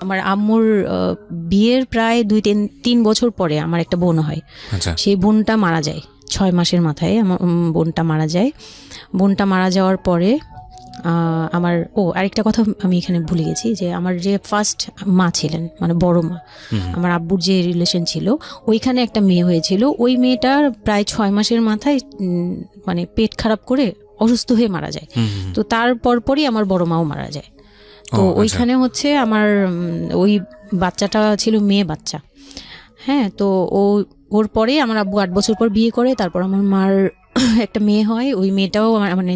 আমার আম্মুর বিয়ের প্রায় 2-3 বছর পরে আমার একটা বোন হয়। সেই বোনটা মারা যায় 6 মাসের মাথায়। আমার বোনটা মারা যায়। বোনটা মারা যাওয়ার পরে আমার আরেকটা কথা আমি এখানে ভুলে গেছি, যে আমার যে ফার্স্ট মা ছিলেন, মানে বড় মা, আমার আব্বুর যে রিলেশন ছিল, ওইখানে একটা মেয়ে হয়েছিল। ওই মেয়েটার প্রায় 6 মাসের মাথায় মানে পেট খারাপ করে অসুস্থ হয়ে মারা যায়। তো তার পরপরই আমার বড় মাও মারা যায়। তো ওইখানে হচ্ছে আমার ওই বাচ্চাটা ছিল মেয়ে বাচ্চা। হ্যাঁ, তো ওর পরে আমার আব্বু 8 বছর পর বিয়ে করে। তারপর আমার মার একটা মেয়ে হয়। ওই মেয়েটাও মানে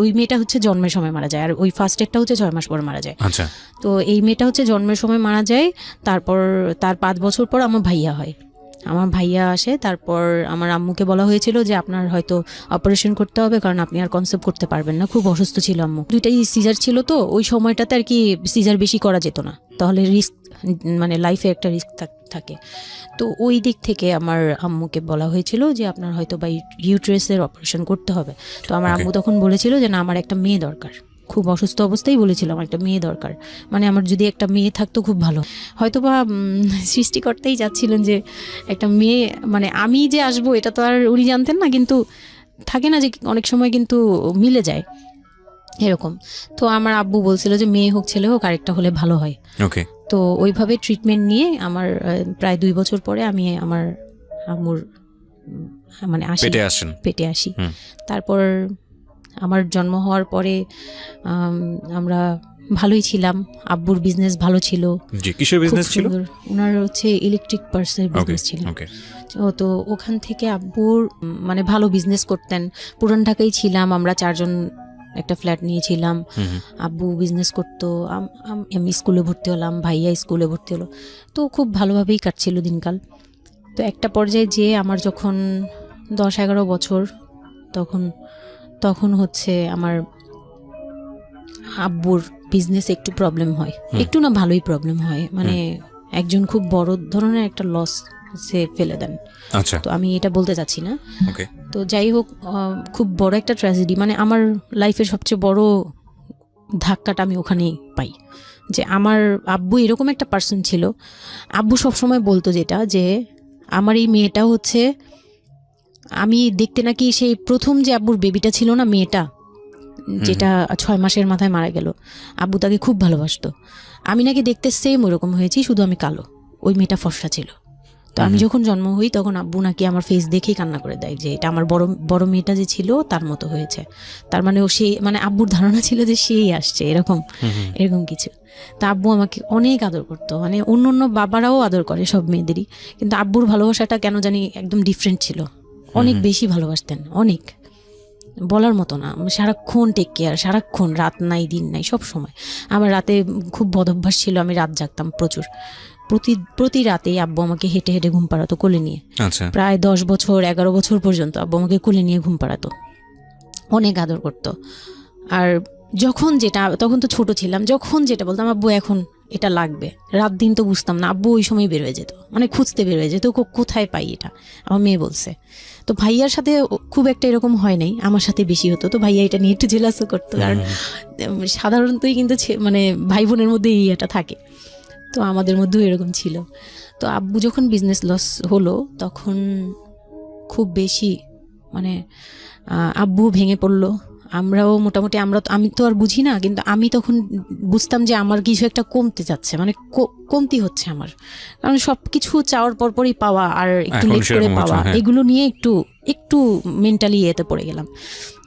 ওই মেয়েটা হচ্ছে জন্মের সময় মারা যায়, আর ওই ফার্স্টেরটা হচ্ছে 6 মাস পর মারা যায়। তো এই মেয়েটা হচ্ছে জন্মের সময় মারা যায়। তারপর তার 5 বছর পর আমার ভাইয়া হয়। আমার ভাইয়া আসে। তারপর আমার আম্মুকে বলা হয়েছিল যে আপনার হয়তো অপারেশন করতে হবে, কারণ আপনি আর কনসেপ্ট করতে পারবেন না। খুব অসুস্থ ছিল আম্মু, 2টাই সিজার ছিল। তো ওই সময়টাতে আর কি সিজার বেশি করা যেত না, তাহলে রিস্ক, মানে লাইফে একটা রিস্ক থাকে। তো ওই দিক থেকে আমার আম্মুকে বলা হয়েছিল যে আপনার হয়তো বা ইউটেরাসের অপারেশন করতে হবে। তো আমার আম্মু তখন বলেছিল যে না, আমার একটা মেয়ে দরকার। খুব অসুস্থ অবস্থায় বলেছিল আমার একটা মেয়ে দরকার, মানে আমার যদি একটা মেয়ে থাকতো খুব ভালো। হয়তো বা সৃষ্টিকর্তাই চাচ্ছিলেন যে একটা মেয়ে, মানে আমি যে আসবো এটা তো আর উনি জানতেন না, কিন্তু থাকে না যে অনেক সময় কিন্তু মিলে যায় এরকম। তো আমার আব্বু বলছিল যে মেয়ে হোক ছেলে হোক, আরেকটা হলে ভালো হয়। তো ওইভাবে ট্রিটমেন্ট নিয়ে আমার প্রায় 2 বছর পরে আমি আমার আম্মুর মানে পেটে আসি। তারপর আমার জন্ম হওয়ার পরে আমরা ভালোই ছিলাম। আব্বুর বিজনেস ভালো ছিল। কিসের বিজনেস ছিল? ওনার হচ্ছে ইলেকট্রিক পার্টসের বিজনেস ছিল। তো ওখান থেকে আব্বুর মানে ভালো বিজনেস করতেন। পুরান ঢাকায় ছিলাম আমরা 4 জন, একটা ফ্ল্যাট নিয়েছিলাম। আব্বু বিজনেস করতো, আমি স্কুলে ভর্তি হলাম, ভাইয়া স্কুলে ভর্তি হলো। তো খুব ভালোভাবেই কাটছিল দিনকাল। তো একটা পর্যায়ে যে আমার যখন 10-11 বছর, তখন হচ্ছে আমার আব্বুর বিজনেস একটু প্রবলেম হয়। একটু না, ভালোই প্রবলেম হয়। মানে একজন খুব বড় ধরনের একটা লস সে ফেলে দেন। তো আমি এটা বলতে চাচ্ছি না। তো যাই হোক, খুব বড় একটা ট্র্যাজেডি, মানে আমার লাইফের সবচেয়ে বড় ধাক্কাটা আমি ওখানেই পাই, যে আমার আব্বু এরকম একটা পার্সন ছিল। আব্বু সবসময় বলতো যেটা, যে আমার এই মেয়েটা হচ্ছে, আমি দেখতে নাকি সেই প্রথম যে আব্বুর বেবিটা ছিল না, মেয়েটা যেটা 6 মাসের মাথায় মারা গেল, আব্বু তাকে খুব ভালোবাসতো। আমি নাকি দেখতে সেম ওরকম হয়েছি, শুধু আমি কালো, ওই মেয়েটা ফর্সা ছিল। তো আমি যখন জন্ম হই তখন আব্বু নাকি আমার ফেস দেখেই কান্না করে দেয় যে এটা আমার বড় মেয়েটা যে ছিল তার মতো হয়েছে। তার মানে ও সেই, মানে আব্বুর ধারণা ছিল যে সেই আসছে, এরকম কিছু। তা আব্বু আমাকে অনেক আদর করতো, মানে অন্য বাবারাও আদর করে সব মেয়েদেরই, কিন্তু আব্বুর ভালোবাসাটা কেন জানি একদম ডিফারেন্ট ছিল। অনেক বেশি ভালোবাসতেন, অনেক বলার মতো না। সারাক্ষণ টেক কেয়ার, সারাক্ষণ, রাত নাই দিন নাই, সব সময়। আমার রাতে খুব বদভ্যাস ছিল, আমি রাত জাগতাম প্রচুর। প্রতি রাতেই আব্বু আমাকে হেঁটে হেঁটে ঘুম পাড়াতো কোলে নিয়ে। প্রায় 10 বছর 11 বছর পর্যন্ত আব্বু আমাকে কোলে নিয়ে ঘুম পাড়াতো, অনেক আদর করতো। আর তখন তো ছোট ছিলাম, যখন যেটা বলতাম আব্বু এখন এটা লাগবে, রাত দিন তো বুঝতাম না, আব্বু ওই সময় বের হয়ে যেত, মানে খুঁজতে বের হয়ে যেত কোথায় পাই এটা। আমার মেয়ে বলছে। তো ভাইয়ার সাথে খুব একটা এরকম হয় নাই, আমার সাথে বেশি হতো। তো ভাইয়া এটা নিয়ে একটু জেলাসও করতো, কারণ সাধারণতই কিন্তু মানে ভাই বোনের মধ্যে এই এটা থাকে। তো আমাদের মধ্যেও এরকম ছিল। তো আব্বু যখন বিজনেস লস হলো তখন খুব বেশি, মানে আব্বু ভেঙে পড়লো। আমরাও মোটামুটি, আমি তো আর বুঝি না, কিন্তু আমি তখন বুঝতাম যে আমার কিছু একটা কমতে যাচ্ছে, মানে কমতি হচ্ছে আমার। কারণ সব কিছু চাওয়ার পরপরই পাওয়া আর একটু লেট করে পাওয়া, এগুলো নিয়ে একটু মেন্টালি এতে পড়ে গেলাম।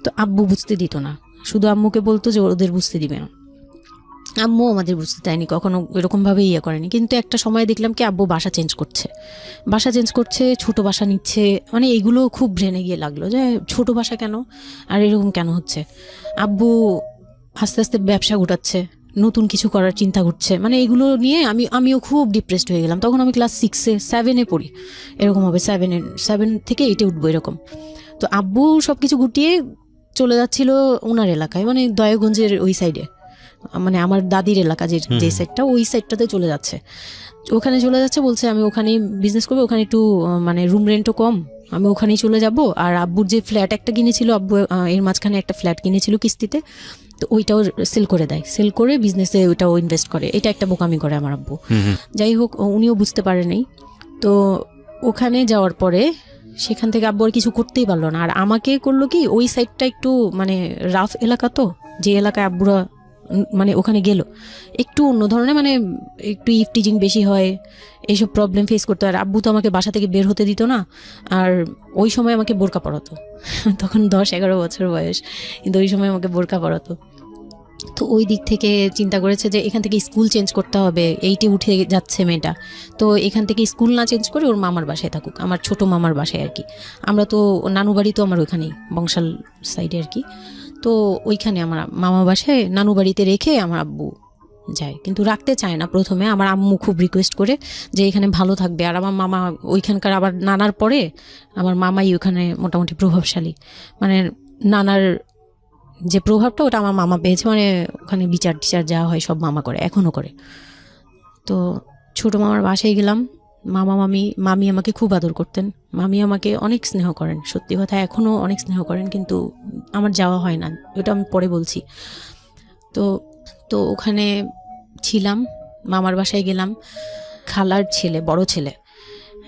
তো আব্বু বুঝতে দিত না, শুধু আম্মুকে বলতো যে ওদের বুঝতে দিবে না। আম্মু আমাদের বুঝতে দেয়নি, কখনো এরকমভাবে করেনি। কিন্তু একটা সময় দেখলাম কি আব্বু বাসা চেঞ্জ করছে, ছোট বাসা নিচ্ছে, মানে এগুলো খুব ব্রেনে গিয়ে লাগলো যে ছোট বাসা কেন, আর এরকম কেন হচ্ছে। আব্বু আস্তে আস্তে ব্যবসা গোটাচ্ছে, নতুন কিছু করার চিন্তা করছে, মানে এগুলো নিয়ে আমিও খুব ডিপ্রেসড হয়ে গেলাম। তখন আমি ক্লাস 6-7 পড়ি, এরকম হবে 7 থেকে 8 উঠবো এরকম। তো আব্বু সব কিছু গুটিয়ে চলে যাচ্ছিল ওনার এলাকায়, মানে দয়াগঞ্জের ওই সাইডে, মানে আমার দাদির এলাকা যে সাইডটা, ওই সাইডটাতে চলে যাচ্ছে। বলছে আমি ওখানেই বিজনেস করবো, ওখানে একটু মানে রুম রেন্টও কম, আমি ওখানেই চলে যাব। আর আব্বুর যে ফ্ল্যাট একটা কিনেছিল, আব্বু এর মাঝখানে একটা ফ্ল্যাট কিনেছিল কিস্তিতে, তো ওইটাও সেল করে দেয়, সেল করে বিজনেসে ওইটাও ইনভেস্ট করে। এটা একটা বোকামি করে আমার আব্বু। যাই হোক, উনিও বুঝতে পারে নাই। তো ওখানে যাওয়ার পরে সেখান থেকে আব্বু আর কিছু করতেই পারলো না। আর আমাকে করলো কি, ওই সাইডটা একটু মানে রাফ এলাকা, তো যে এলাকায় আব্বুরা মানে ওখানে গেল একটু অন্য ধরনের, মানে একটু ইফটিজিং বেশি হয়, এইসব প্রবলেম ফেস করতে হয়। আর আব্বু তো আমাকে বাসা থেকে বের হতে দিত না। আর ওই সময় আমাকে বোরকা পরাতো, তখন 10-11 বছর বয়স, কিন্তু ওই সময় আমাকে বোরকা পরাতো। তো ওই দিক থেকে চিন্তা করেছে যে এখান থেকে স্কুল চেঞ্জ করতে হবে, 8-এ উঠে যাচ্ছে মেয়েটা, তো এখান থেকে স্কুল না চেঞ্জ করে ওর মামার বাসায় থাকুক, আমার ছোট মামার বাসায় আর কি। আমরা তো নানু বাড়ি তো আমার ওইখানেই, বংশাল সাইডে আর কি। তো ওইখানে আমার মামা বাসায় নানু বাড়িতে রেখে আমার আব্বু যায়, কিন্তু রাখতে চায় না প্রথমে। আমার আম্মু খুব রিকোয়েস্ট করে যে এখানে ভালো থাকবে। আর আমার মামা ওইখানকার, আবার নানার পরে আমার মামাই ওখানে মোটামুটি প্রভাবশালী, মানে নানার যে প্রভাবটা ওটা আমার মামা পেয়েছে, মানে ওখানে বিচার টিচার যা হয় সব মামা করে, এখনও করে। তো ছোটো মামার বাসায় গেলাম, মামি আমাকে খুব আদর করতেন, মামি আমাকে অনেক স্নেহ করেন, সত্যি কথা এখনও অনেক স্নেহ করেন, কিন্তু আমার যাওয়া হয় না, ওটা আমি পরে বলছি। তো ওখানে ছিলাম, মামার বাসায় গেলাম, খালার ছেলে, বড় ছেলে,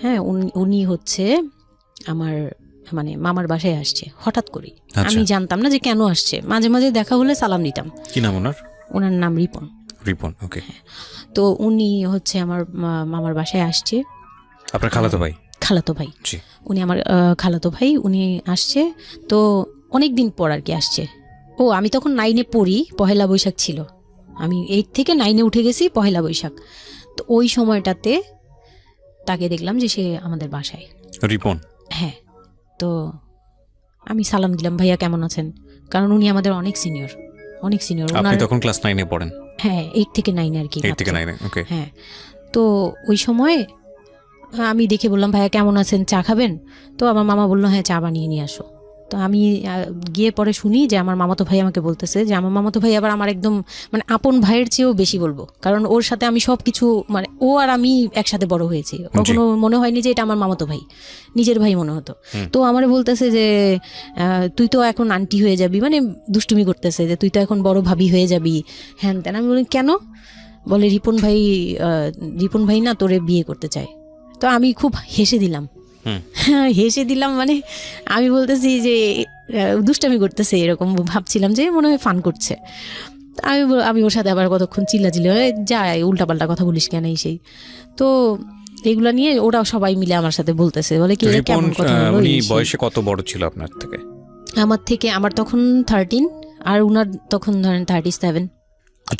হ্যাঁ, উনি হচ্ছে আমার মানে মামার বাসায় আসছে হঠাৎ করে। আমি জানতাম না যে কেন আসছে, মাঝে মাঝে দেখা হলে সালাম দিতাম। কি নাম ওনার? ওনার নাম রিপন। ওকে। তো উনি হচ্ছে আমার মামার বাসায় আসছে। আপনার খালাতো ভাই? খালাতো ভাই, উনি আমার খালাতো ভাই, উনি আসছে। তো অনেক দিন পর আর কি আসছে। আমি তখন 9-এ পড়ি, পহেলা বৈশাখ ছিল, আমি 8 থেকে 9-এ উঠে গেছি, পহেলা বৈশাখ। তো ওই সময়টাতে তাকে দেখলাম যে সে আমাদের বাসায়, রিপন। হ্যাঁ। তো আমি সালাম দিলাম, ভাইয়া কেমন আছেন, কারণ উনি আমাদের অনেক সিনিয়র। আপনি তখন ক্লাস 9-এ পড়েন? হ্যাঁ, 8 থেকে 9 আর কি। 8 থেকে 9, ওকে। হ্যাঁ, তো ওই সময় আমি দেখে বললাম, ভাইয়া কেমন আছেন, চা খাবেন? তো আমার মামা বললো, হ্যাঁ চা বানিয়ে নিয়ে আসো। তো আমি গিয়ে পরে শুনি যে আমার মামাতো ভাই আমাকে বলতেছে যে আমার মামাতো ভাই আবার আমার একদম মানে আপন ভাইয়ের চেয়েও বেশি বলবো, কারণ ওর সাথে আমি সব কিছু, মানে ও আর আমি একসাথে বড় হয়েছি, কখনো মনে হয়নি যে এটা আমার মামাতো ভাই, নিজের ভাই মনে হতো। তো আমার বলতেছে যে তুই তো এখন আন্টি হয়ে যাবি, মানে দুষ্টুমি করতেছে যে তুই তো এখন বড় ভাবি হয়ে যাবি, হ্যান তেন। আমি বলি কেন? বলে রিপন ভাই না তোরে বিয়ে করতে চায়। তো আমি খুব হেসে দিলাম, মানে আমি বলতেছি যে দুষ্টামি করতেছে, এরকম ভাবছিলাম যে মনে হয় ফান করছে। আমি ওর সাথে আবার কতক্ষণ চিল্লাচিল্লি, যাই উল্টাপাল্টা কথা বলিস কেন, সেই তো এগুলা নিয়ে ওরা সবাই মিলে আমার সাথে বলতেছে, বলে কি কেমন কথা বলো। উনি বয়সে কত বড় ছিল আপনার থেকে? আমার তখন 13, আর উনার তখন ধরেন 37।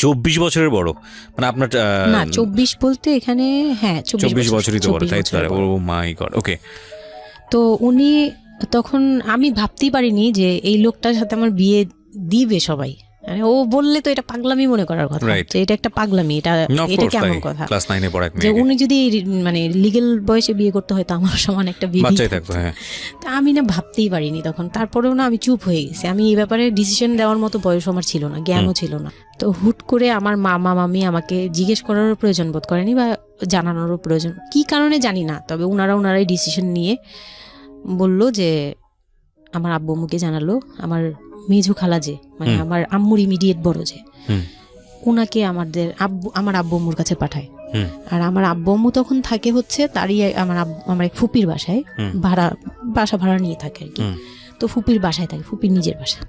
24 বছরের বড়, মানে আপনার না 24 বলতে এখানে, হ্যাঁ 24 বছরই তো বড়, তাই তো? ও মাই গড, ওকে। তো উনি তখন, আমি ভাবতেই পারিনি যে এই লোকটার সাথে আমার বিয়ে দিবে সবাই, মানে ও বললে তো এটা পাগলামি মনে করার কথা, যে এটা একটা পাগলামি, এটা কেমন কথা ক্লাস 9-এ পড়া যে উনি যদি মানে লিগ্যাল বয়সে বিয়ে করতে হয় তো আমার সমান একটা বাচ্চাই থাকতো। হ্যাঁ, তা আমি না ভাবতেই পারিনি তখন। তারপরেও না আমি চুপ হয়ে গেছি, আমি এই ব্যাপারে ডিসিশন দেওয়ার মতো বয়স আমার ছিল না, জ্ঞানও ছিল না। তো হুট করে আমার মামি আমাকে জিজ্ঞেস করারও প্রয়োজন বোধ করেনি বা জানানোরও প্রয়োজন, কি কারণে জানি না, তবে ওনারাই ডিসিশন নিয়ে বলল যে আমার আব্বু আম্মুকে জানালো, আমার মেজু খালা যে মানে আমার আম্মুর ইমিডিয়েট বড় যে, ওনাকে আমার আব্বু আম্মুর কাছে পাঠায়। আর আমার আব্বু আম্মু তখন থাকে হচ্ছে তারই আমার এক ফুপির বাসায়, বাসা ভাড়া নিয়ে থাকে আর কি। তো ফুপির বাসায় থাকে, ফুপির নিজের বাসা,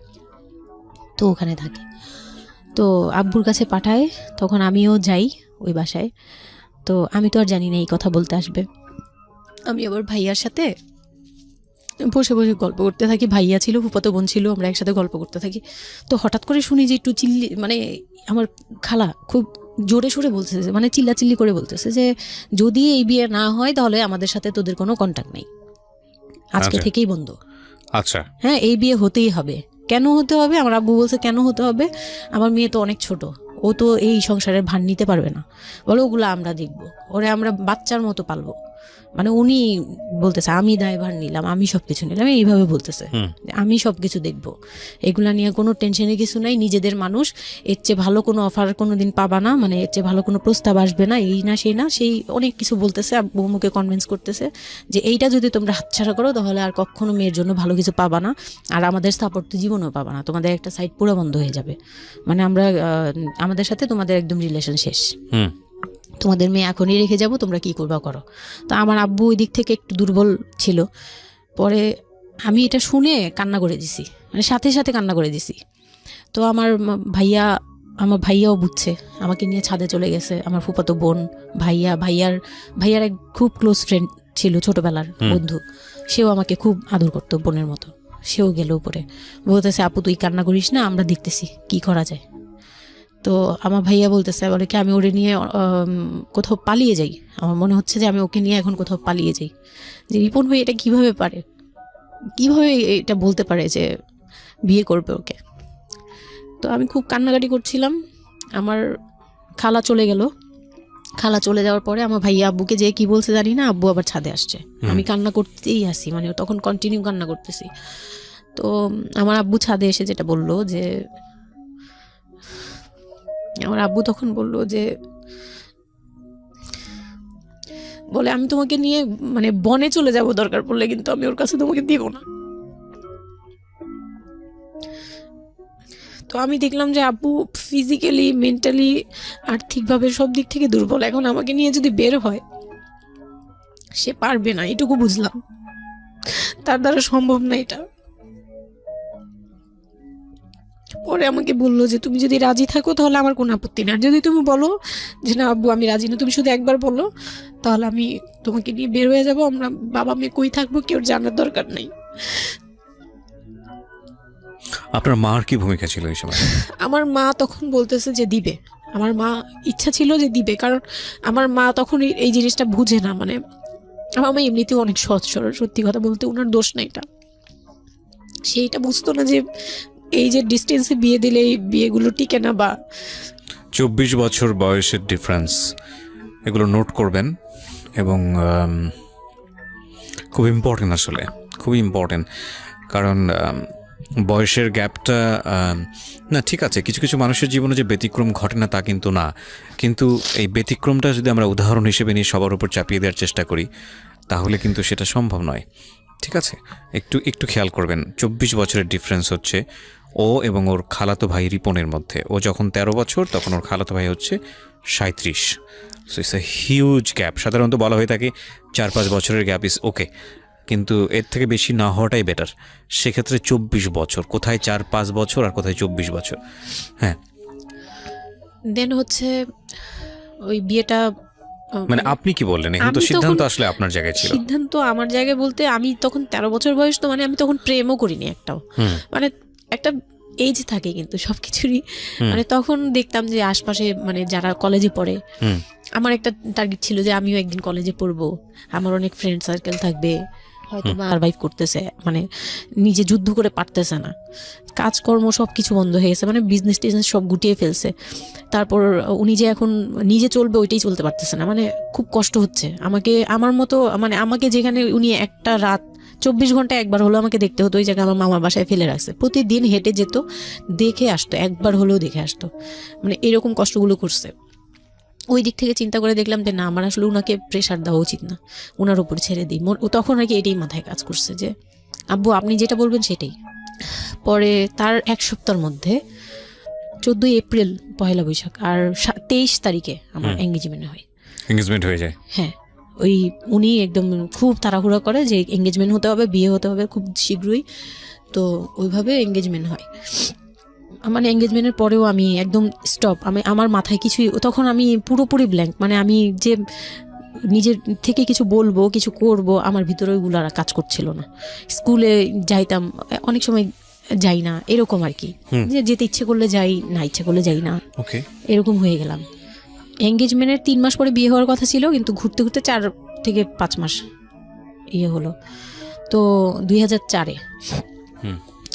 তো ওখানে থাকে। তো আব্বুর কাছে পাঠায়, তখন আমিও যাই ওই বাসায়। তো আমি তো আর জানি না এই কথা বলতে আসবে। আমি আবার ভাইয়ার সাথে বসে বসে গল্প করতে থাকি, ভাইয়া ছিল, ফুফাতো বোন ছিল, আমরা একসাথে গল্প করতে থাকি। তো হঠাৎ করে শুনি যে একটু মানে আমার খালা খুব জোরে সোরে বলতেছে, মানে চিল্লাচিল্লি করে বলতেছে যে যদি এই বিয়ে না হয় তাহলে আমাদের সাথে তোদের কোনো কন্ট্যাক্ট নেই, আজকে থেকেই বন্ধ। আচ্ছা, হ্যাঁ, এই বিয়ে হতেই হবে। কেন হতে হবে? আমার আব্বু বলছে কেন হতে হবে, আমার মেয়ে তো অনেক ছোট, ও তো এই সংসারের ভার নিতে পারবে না, বলো ওগুলো আমরা দেখবো, ওরে আমরা বাচ্চার মতো পালবো। মানে উনি বলতেছে আমি দায়ভার নিলাম, আমি সবকিছু নিলাম, এইভাবে বলতেছে আমি সবকিছু দেখবো, এগুলা নিয়ে কোনো টেনশনের কিছু নাই, নিজেদের মানুষ, এর চেয়ে ভালো কোনো অফার কোনো দিন পাবা না, মানে এর চেয়ে ভালো কোনো প্রস্তাব আসবে না, এই না সেই না, সেই অনেক কিছু বলতেছে, বৌমুকে কনভিন্স করতেছে যে এইটা যদি তোমরা হাতছাড়া করো তাহলে আর কখনো মেয়ের জন্য ভালো কিছু পাবা না, আর আমাদের সাপোর্ট তো জীবনেও পাবা না, তোমাদের একটা সাইড পুরো বন্ধ হয়ে যাবে, মানে আমরা আমাদের সাথে তোমাদের একদম রিলেশন শেষ, তোমাদের মেয়ে এখনই রেখে যাব, তোমরা কি করবা করো। তো আমার আব্বু ওই দিক থেকে একটু দুর্বল ছিল, পরে আমি এটা শুনে কান্না করে দিছি, মানে সাথে সাথে কান্না করে দিছি। তো আমার ভাইয়াও বুঝছে, আমাকে নিয়ে ছাদে চলে গেছে, আমার ফুফাতো বোন, ভাইয়ার এক খুব ক্লোজ ফ্রেন্ড ছিল, ছোটবেলার বন্ধু, সেও আমাকে খুব আদর করতো বোনের মতো, সেও গেল উপরে, বলতেছে আপু তুই কান্না করিস না, আমরা দেখতেছি কি করা যায়। তো আমার ভাইয়া বলতেছে, বলে কি আমি ওরে নিয়ে কোথাও পালিয়ে যাই, আমার মনে হচ্ছে যে আমি ওকে নিয়ে এখন কোথাও পালিয়ে যাই, যে রিপন ভাই এটা কিভাবে এটা বলতে পারে যে বিয়ে করবে ওকে। তো আমি খুব কান্নাকাটি করছিলাম, আমার খালা চলে গেল, খালা চলে যাওয়ার পরে আমার ভাইয়া আব্বুকে যে কি বলছে জানি না, আব্বু আবার ছাদে আসছে, আমি কান্না করতেই আসি, মানে তখন কন্টিনিউ কান্না করতেছি। তো আমার আব্বু ছাদে এসে যেটা বললো যে, আমার আব্বু তখন বলল যে, বলে আমি তোমাকে নিয়ে মানে বনে চলে যাব দরকার পড়লে, কিন্তু আমি ওর কাছে তোমাকে দিব না। তো আমি দেখলাম যে আব্বু ফিজিক্যালি, মেন্টালি, আর্থিকভাবে সব দিক থেকে দুর্বল, এখন আমাকে নিয়ে যদি বের হয় সে পারবে না, এটুকু বুঝলাম, তার দ্বারা সম্ভব না এটা। পরে আমাকে বললো যে তুমি যদি রাজি থাকো তাহলে আমার কোনো আপত্তি না, যদি তুমি বলো যে না আব্বু আমি রাজি না, তুমি শুধু একবার বলো, তাহলে আমি তোমাকে নিয়ে বের হয়ে যাবো, আমরা বাবা মেয়ে কই থাকবো কেউ জানার দরকার নেই। আপনার মার কি ভূমিকা ছিল এই সময়? আমার মা তখন বলতেছে যে দিবে, আমার মা ইচ্ছা ছিল যে দিবে, কারণ আমার মা তখন এই জিনিসটা বুঝে না, মানে আমার মা এমনিতেও অনেক সৎ সরল, সত্যি কথা বলতে ওনার দোষ না এটা, সেইটা বুঝতো না যে এই যে ডিস্টেন্সে বিয়ে দিলে এই বিয়েগুলো টিকে না, বা 24 বছর বয়সের ডিফারেন্স, এগুলো নোট করবেন, এবং খুব ইম্পর্টেন্ট, আসলে খুবই ইম্পর্টেন্ট, কারণ বয়সের গ্যাপটা, না ঠিক আছে কিছু কিছু মানুষের জীবনে যে ব্যতিক্রম ঘটে না তা কিন্তু না, কিন্তু এই ব্যতিক্রমটা যদি আমরা উদাহরণ হিসেবে নিয়ে সবার উপর চাপিয়ে দেওয়ার চেষ্টা করি তাহলে কিন্তু সেটা সম্ভব নয়। ঠিক আছে, একটু খেয়াল করবেন, 24 বছরের ডিফারেন্স হচ্ছে ও এবং ওর খালাতো ভাই রিপনের মধ্যে। ও যখন 13 বছর তখন ওর খালাতো ভাই হচ্ছে 37। So it's a huge gap. সাধারণত বলা হয়ে থাকে 4-5 বছরের গ্যাপ ইজ ওকে, কিন্তু এর থেকে বেশি না হওয়াটাই বেটার। সেক্ষেত্রে 24 বছর, কোথায় 4-5 বছর আর কোথায় 24 বছর। হ্যাঁ, দেন হচ্ছে ওই বিয়েটা, মানে আপনি কি বললেন, এখন তো সিদ্ধান্ত আসলে আপনার জায়গায় ছিল। সিদ্ধান্ত আমার জায়গায় বলতে, আমি তখন 13 বছর বয়স, তো মানে আমি তখন প্রেমও করিনি একটাও, মানে একটা এজ থাকে কিন্তু সবকিছুরই, মানে তখন দেখতাম যে আশপাশে মানে যারা কলেজে পড়ে, আমার একটা টার্গেট ছিল যে আমিও একদিন কলেজে পড়বো, আমার অনেক ফ্রেন্ড সার্কেল থাকবে, হয়তো সারভাইভ করতেছে, মানে নিজে যুদ্ধ করে পারতেছে না, কাজকর্ম সব কিছু বন্ধ হয়ে গেছে, মানে বিজনেস টিজনেস সব গুটিয়ে ফেলছে, তারপর উনি যে এখন নিজে চলবে ওইটাই চলতে পারতেছে না, মানে খুব কষ্ট হচ্ছে আমাকে, আমার মতো, মানে আমাকে যেখানে উনি একটা রাত 24 ঘন্টা একবার হলো আমাকে দেখতে হতো, ওই জায়গায় আমার মামার বাসায় ফেলে রাখছে, প্রতিদিন হেঁটে যেত, দেখে আসতো, একবার হলেও দেখে আসতো, মানে এরকম কষ্টগুলো করছে। ওই দিক থেকে চিন্তা করে দেখলাম যে না, আমার আসলে ওনাকে প্রেশার দেওয়া উচিত না, ওনার উপর ছেড়ে দিই। তখন আর কি এটাই মাথায় কাজ করছে যে আব্বু আপনি যেটা বলবেন সেটাই। পরে তার এক সপ্তাহের মধ্যে 14 এপ্রিল পহেলা বৈশাখ আর 23 তারিখে আমার এঙ্গেজমেন্ট হয়ে যায়। হ্যাঁ, ওই উনি একদম খুব তাড়াহুড়া করে যে এঙ্গেজমেন্ট হতে হবে, বিয়ে হতে হবে খুব শীঘ্রই, তো ওইভাবে এঙ্গেজমেন্ট হয়। মানে এঙ্গেজমেন্টের পরেও আমি একদম স্টপ, আমার মাথায় কিছুই, তখন আমি পুরোপুরি ব্ল্যাঙ্ক, মানে আমি যে নিজের থেকে কিছু বলবো কিছু করব আমার ভিতরে ওইগুলো আর কাজ করছিল না। স্কুলে যাইতাম, অনেক সময় যাই না, এরকম আর কি, যে যেতে ইচ্ছে করলে যাই, না ইচ্ছে করলে যাই না, এরকম হয়ে গেলাম। এঙ্গেজমেন্টের 3 মাস পরে বিয়ে হওয়ার কথা ছিল, কিন্তু ঘুরতে ঘুরতে 4 থেকে 5 মাস ইয়ে হলো। তো 2004-এ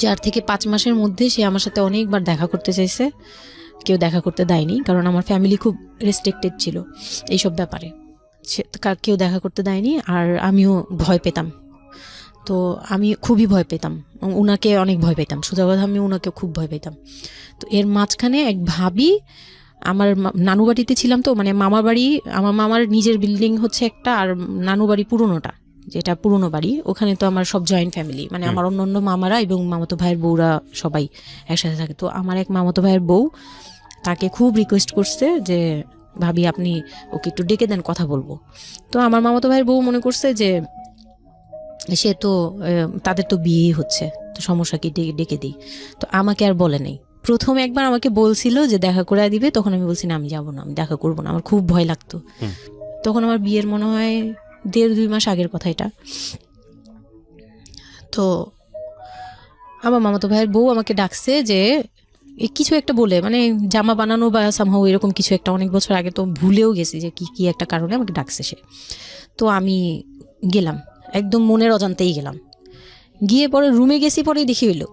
4 থেকে 5 মাসের মধ্যে সে আমার সাথে অনেকবার দেখা করতে চাইছে, কেউ দেখা করতে দেয়নি, কারণ আমার ফ্যামিলি খুব রেস্ট্রিক্টেড ছিল এইসব ব্যাপারে। কেউ দেখা করতে দেয়নি, আর আমিও ভয় পেতাম। তো আমি খুবই ভয় পেতাম, ওনাকে অনেক ভয় পেতাম, সোজা কথা আমি ওনাকে খুব ভয় পেতাম। তো এর মাঝখানে এক ভাবি, আমার নানু বাড়িতে ছিলাম, তো মানে মামার বাড়ি, আমার মামার নিজের বিল্ডিং হচ্ছে একটা, আর নানু বাড়ি পুরোনোটা, যেটা পুরোনো বাড়ি, ওখানে তো আমার সব জয়েন্ট ফ্যামিলি, মানে আমার অন্য মামারা এবং মামাতো ভাইয়ের বউরা সবাই একসাথে থাকে। তো আমার এক মামাতো ভাইয়ের বউ তাকে খুব রিকোয়েস্ট করছে যে ভাবি আপনি ওকে একটু ডেকে দেন, কথা বলবো। তো আমার মামাতো ভাইয়ের বউ মনে করছে যে সে তো তাদের তো বিয়েই হচ্ছে, তো সমস্যা কি, ডেকে দিই। তো আমাকে আর বলে নেই। প্রথমে একবার আমাকে বলছিল যে দেখা করে দিবে, তখন আমি বলছি না, আমি যাবো না, আমি দেখা করবো না, আমার খুব ভয় লাগতো। তখন আমার বিয়ের মনে হয় 1.5-2 মাস আগের কথা এটা। তো আমার মামাতো ভাইয়ের বউ আমাকে ডাকছে যে কিছু একটা বলে, মানে জামা বানানো বা সামহাও এরকম কিছু একটা, অনেক বছর আগে, তো ভুলেও গেছি যে কি একটা কারণে আমাকে ডাকছে সে। তো আমি গেলাম, একদম মনের অজান্তেই গেলাম। গিয়ে পরে রুমে গেছি, পরেই দেখি হইল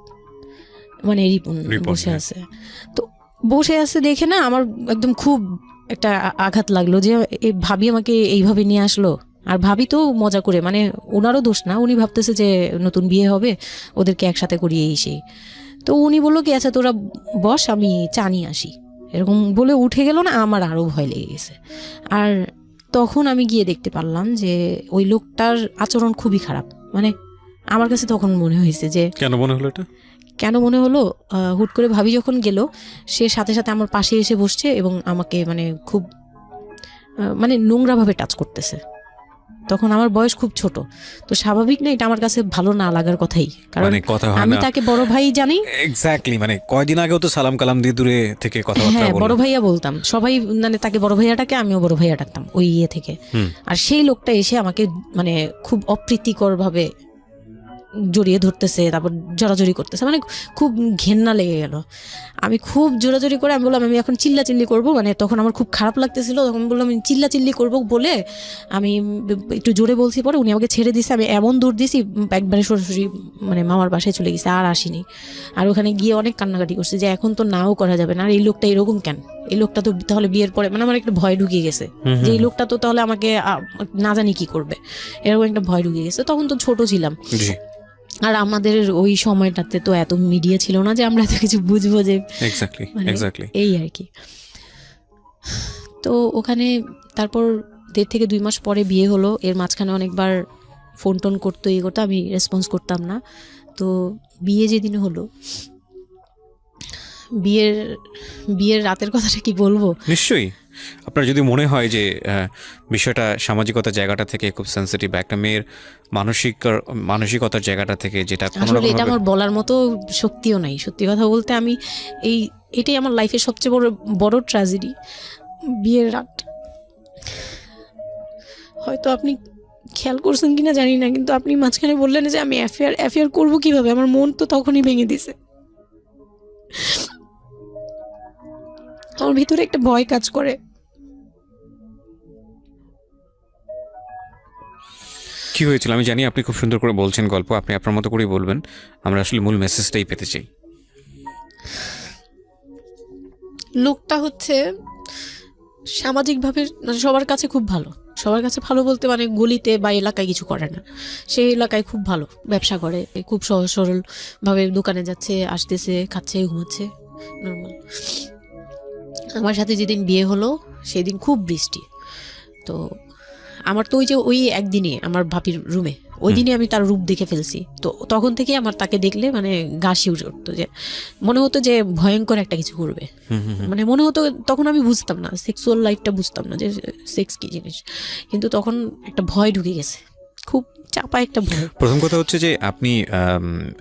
মানে রিপন বসে আছে। তো বসে আছে দেখে না আমার একদম খুব একটা আঘাত লাগলো যে এই ভাবি আমাকে এইভাবে নিয়ে আসলো। আর ভাবি তো মজা করে, মানে ওনারও দোষ না, উনি ভাবতেছে যে নতুন বিয়ে হবে, ওদেরকে একসাথে করিয়ে সেই। তো উনি বললো কি আচ্ছা তোরা বস, আমি চা নিয়ে আসি, এরকম বলে উঠে গেল না। আমার আরও ভয় লেগে গেছে। আর তখন আমি গিয়ে দেখতে পারলাম যে ওই লোকটার আচরণ খুবই খারাপ। মানে আমার কাছে তখন মনে হয়েছে যে কেন মনে হলো এটা, কেন মনে হলো, হুট করে ভাবি যখন গেল, সে সাথে সাথে আমার পাশে এসে বসছে এবং আমাকে মানে খুব মানে নোংরাভাবে টাচ করতেছে। তখন আমার বয়স খুব ছোট, তো স্বাভাবিক না এটা আমার কাছে ভালো না লাগার কথাই, কারণ আমি তাকে বড় ভাই জানি। এক্স্যাক্টলি, মানে কয়দিন আগেও তো সালাম কালাম দিয়ে দূরে থেকে কথাবার্তা বললাম, বড় ভাইয়া বলতাম সবাই, মানে তাকে বড় ভাইয়াটাকে আমিও বড় ভাইয়া ডাকতাম ওই ইয়ে থেকে। আর সেই লোকটা এসে আমাকে মানে খুব অপ্রীতিকর ভাবে জড়িয়ে ধরতেছে, তারপর জড়াজড়ি করতেছে, মানে খুব ঘেন্না লেগে গেল। আমি খুব জোরাজোরি করে আমি বললাম আমি এখন চিল্লাচিল্লি করবো, মানে তখন আমার খুব খারাপ লাগতেছিল, তখন বললাম আমি চিল্লাচিল্লি করবো বলে আমি একটু জোরে বলছি। পরে উনি আমাকে ছেড়ে দিছে, আমি এমন দূর দিছি একবারে সরাসরি মানে মামার বাসায় চলে গেছে, আর আসিনি। আর ওখানে গিয়ে অনেক কান্নাকাটি করছে যে এখন তো নাও করা যাবে না, আর এই লোকটা এরকম কেন, এই লোকটা তো তাহলে বিয়ের পরে, মানে আমার একটা ভয় ঢুকিয়ে গেছে যে এই লোকটা তো তাহলে আমাকে না জানি কি করবে, এরকম একটা ভয় ঢুকিয়ে গেছে। তখন তো ছোট ছিলাম, আর আমাদের ওই সময়টাতে তো এত মিডিয়া ছিল না যে আমরা এত কিছু বুঝবো যে এই আর কি। তো ওখানে তারপর 1.5 থেকে 2 মাস পরে বিয়ে হলো। এর মাঝখানে অনেকবার ফোন টোন করতো, ইয়ে করতো, আমি রেসপন্স করতাম না। তো বিয়ে যেদিন হলো, বিয়ের রাতের কথাটা কি বলবো। নিশ্চয়ই আপনার যদি মনে হয় যে বিষয়টা সামাজিকতার জায়গাটা থেকে খুব সেন্সিটিভ, একটা মেয়ের মানসিকতার জায়গাটা থেকে, যেটা আসলে এটা আমার বলার মতো শক্তিও নাই, সত্যি কথা বলতে। আমি এটাই আমার লাইফের সবচেয়ে বড় ট্র্যাজেডি, বিয়ের রাত। হয়তো আপনি খেয়াল করছেন কিনা জানি না, কিন্তু আপনি মাঝখানে বললেন যে আমি অ্যাফেয়ার করবো কিভাবে, আমার মন তো তখনই ভেঙে দিছে। আমার ভিতরে একটা ভয় কাজ করে। কি হয়েছিল আমি জানি, আপনি খুব সুন্দর করে বলছেন গল্প, আপনি আপনার মতো করেই বলবেন, আমরা আসলে মূল মেসেজটাই পেতে চাই। লোকটা হচ্ছে সামাজিকভাবে সবার কাছে খুব ভালো, সবার কাছে ভালো বলতে মানে গলিতে বা এলাকায় কিছু করে না, সেই এলাকায় খুব ভালো ব্যবসা করে, খুব সহজ সরল ভাবে দোকানে যাচ্ছে, আসতেছে, খাচ্ছে, ঘুমাচ্ছে, নর্মাল। আমার সাথে যেদিন বিয়ে হলো সেদিন খুব বৃষ্টি। তো আমার তো ওই একদিনই আমার ভাবির রুমে, ওই দিনই আমি তার রূপ দেখে ফেলছি। তো তখন থেকে আমার তাকে দেখলে মানে গা শিউরে উঠতো, যে মনে হতো যে ভয়ঙ্কর একটা কিছু করবে। মানে মনে হতো, তখন আমি বুঝতাম না, সেক্সুয়াল লাইফটা বুঝতাম না যে সেক্স কি জিনিস, কিন্তু তখন একটা ভয় ঢুকে গেছে, খুব চাপা একটা ভয়। প্রথম কথা হচ্ছে যে আপনি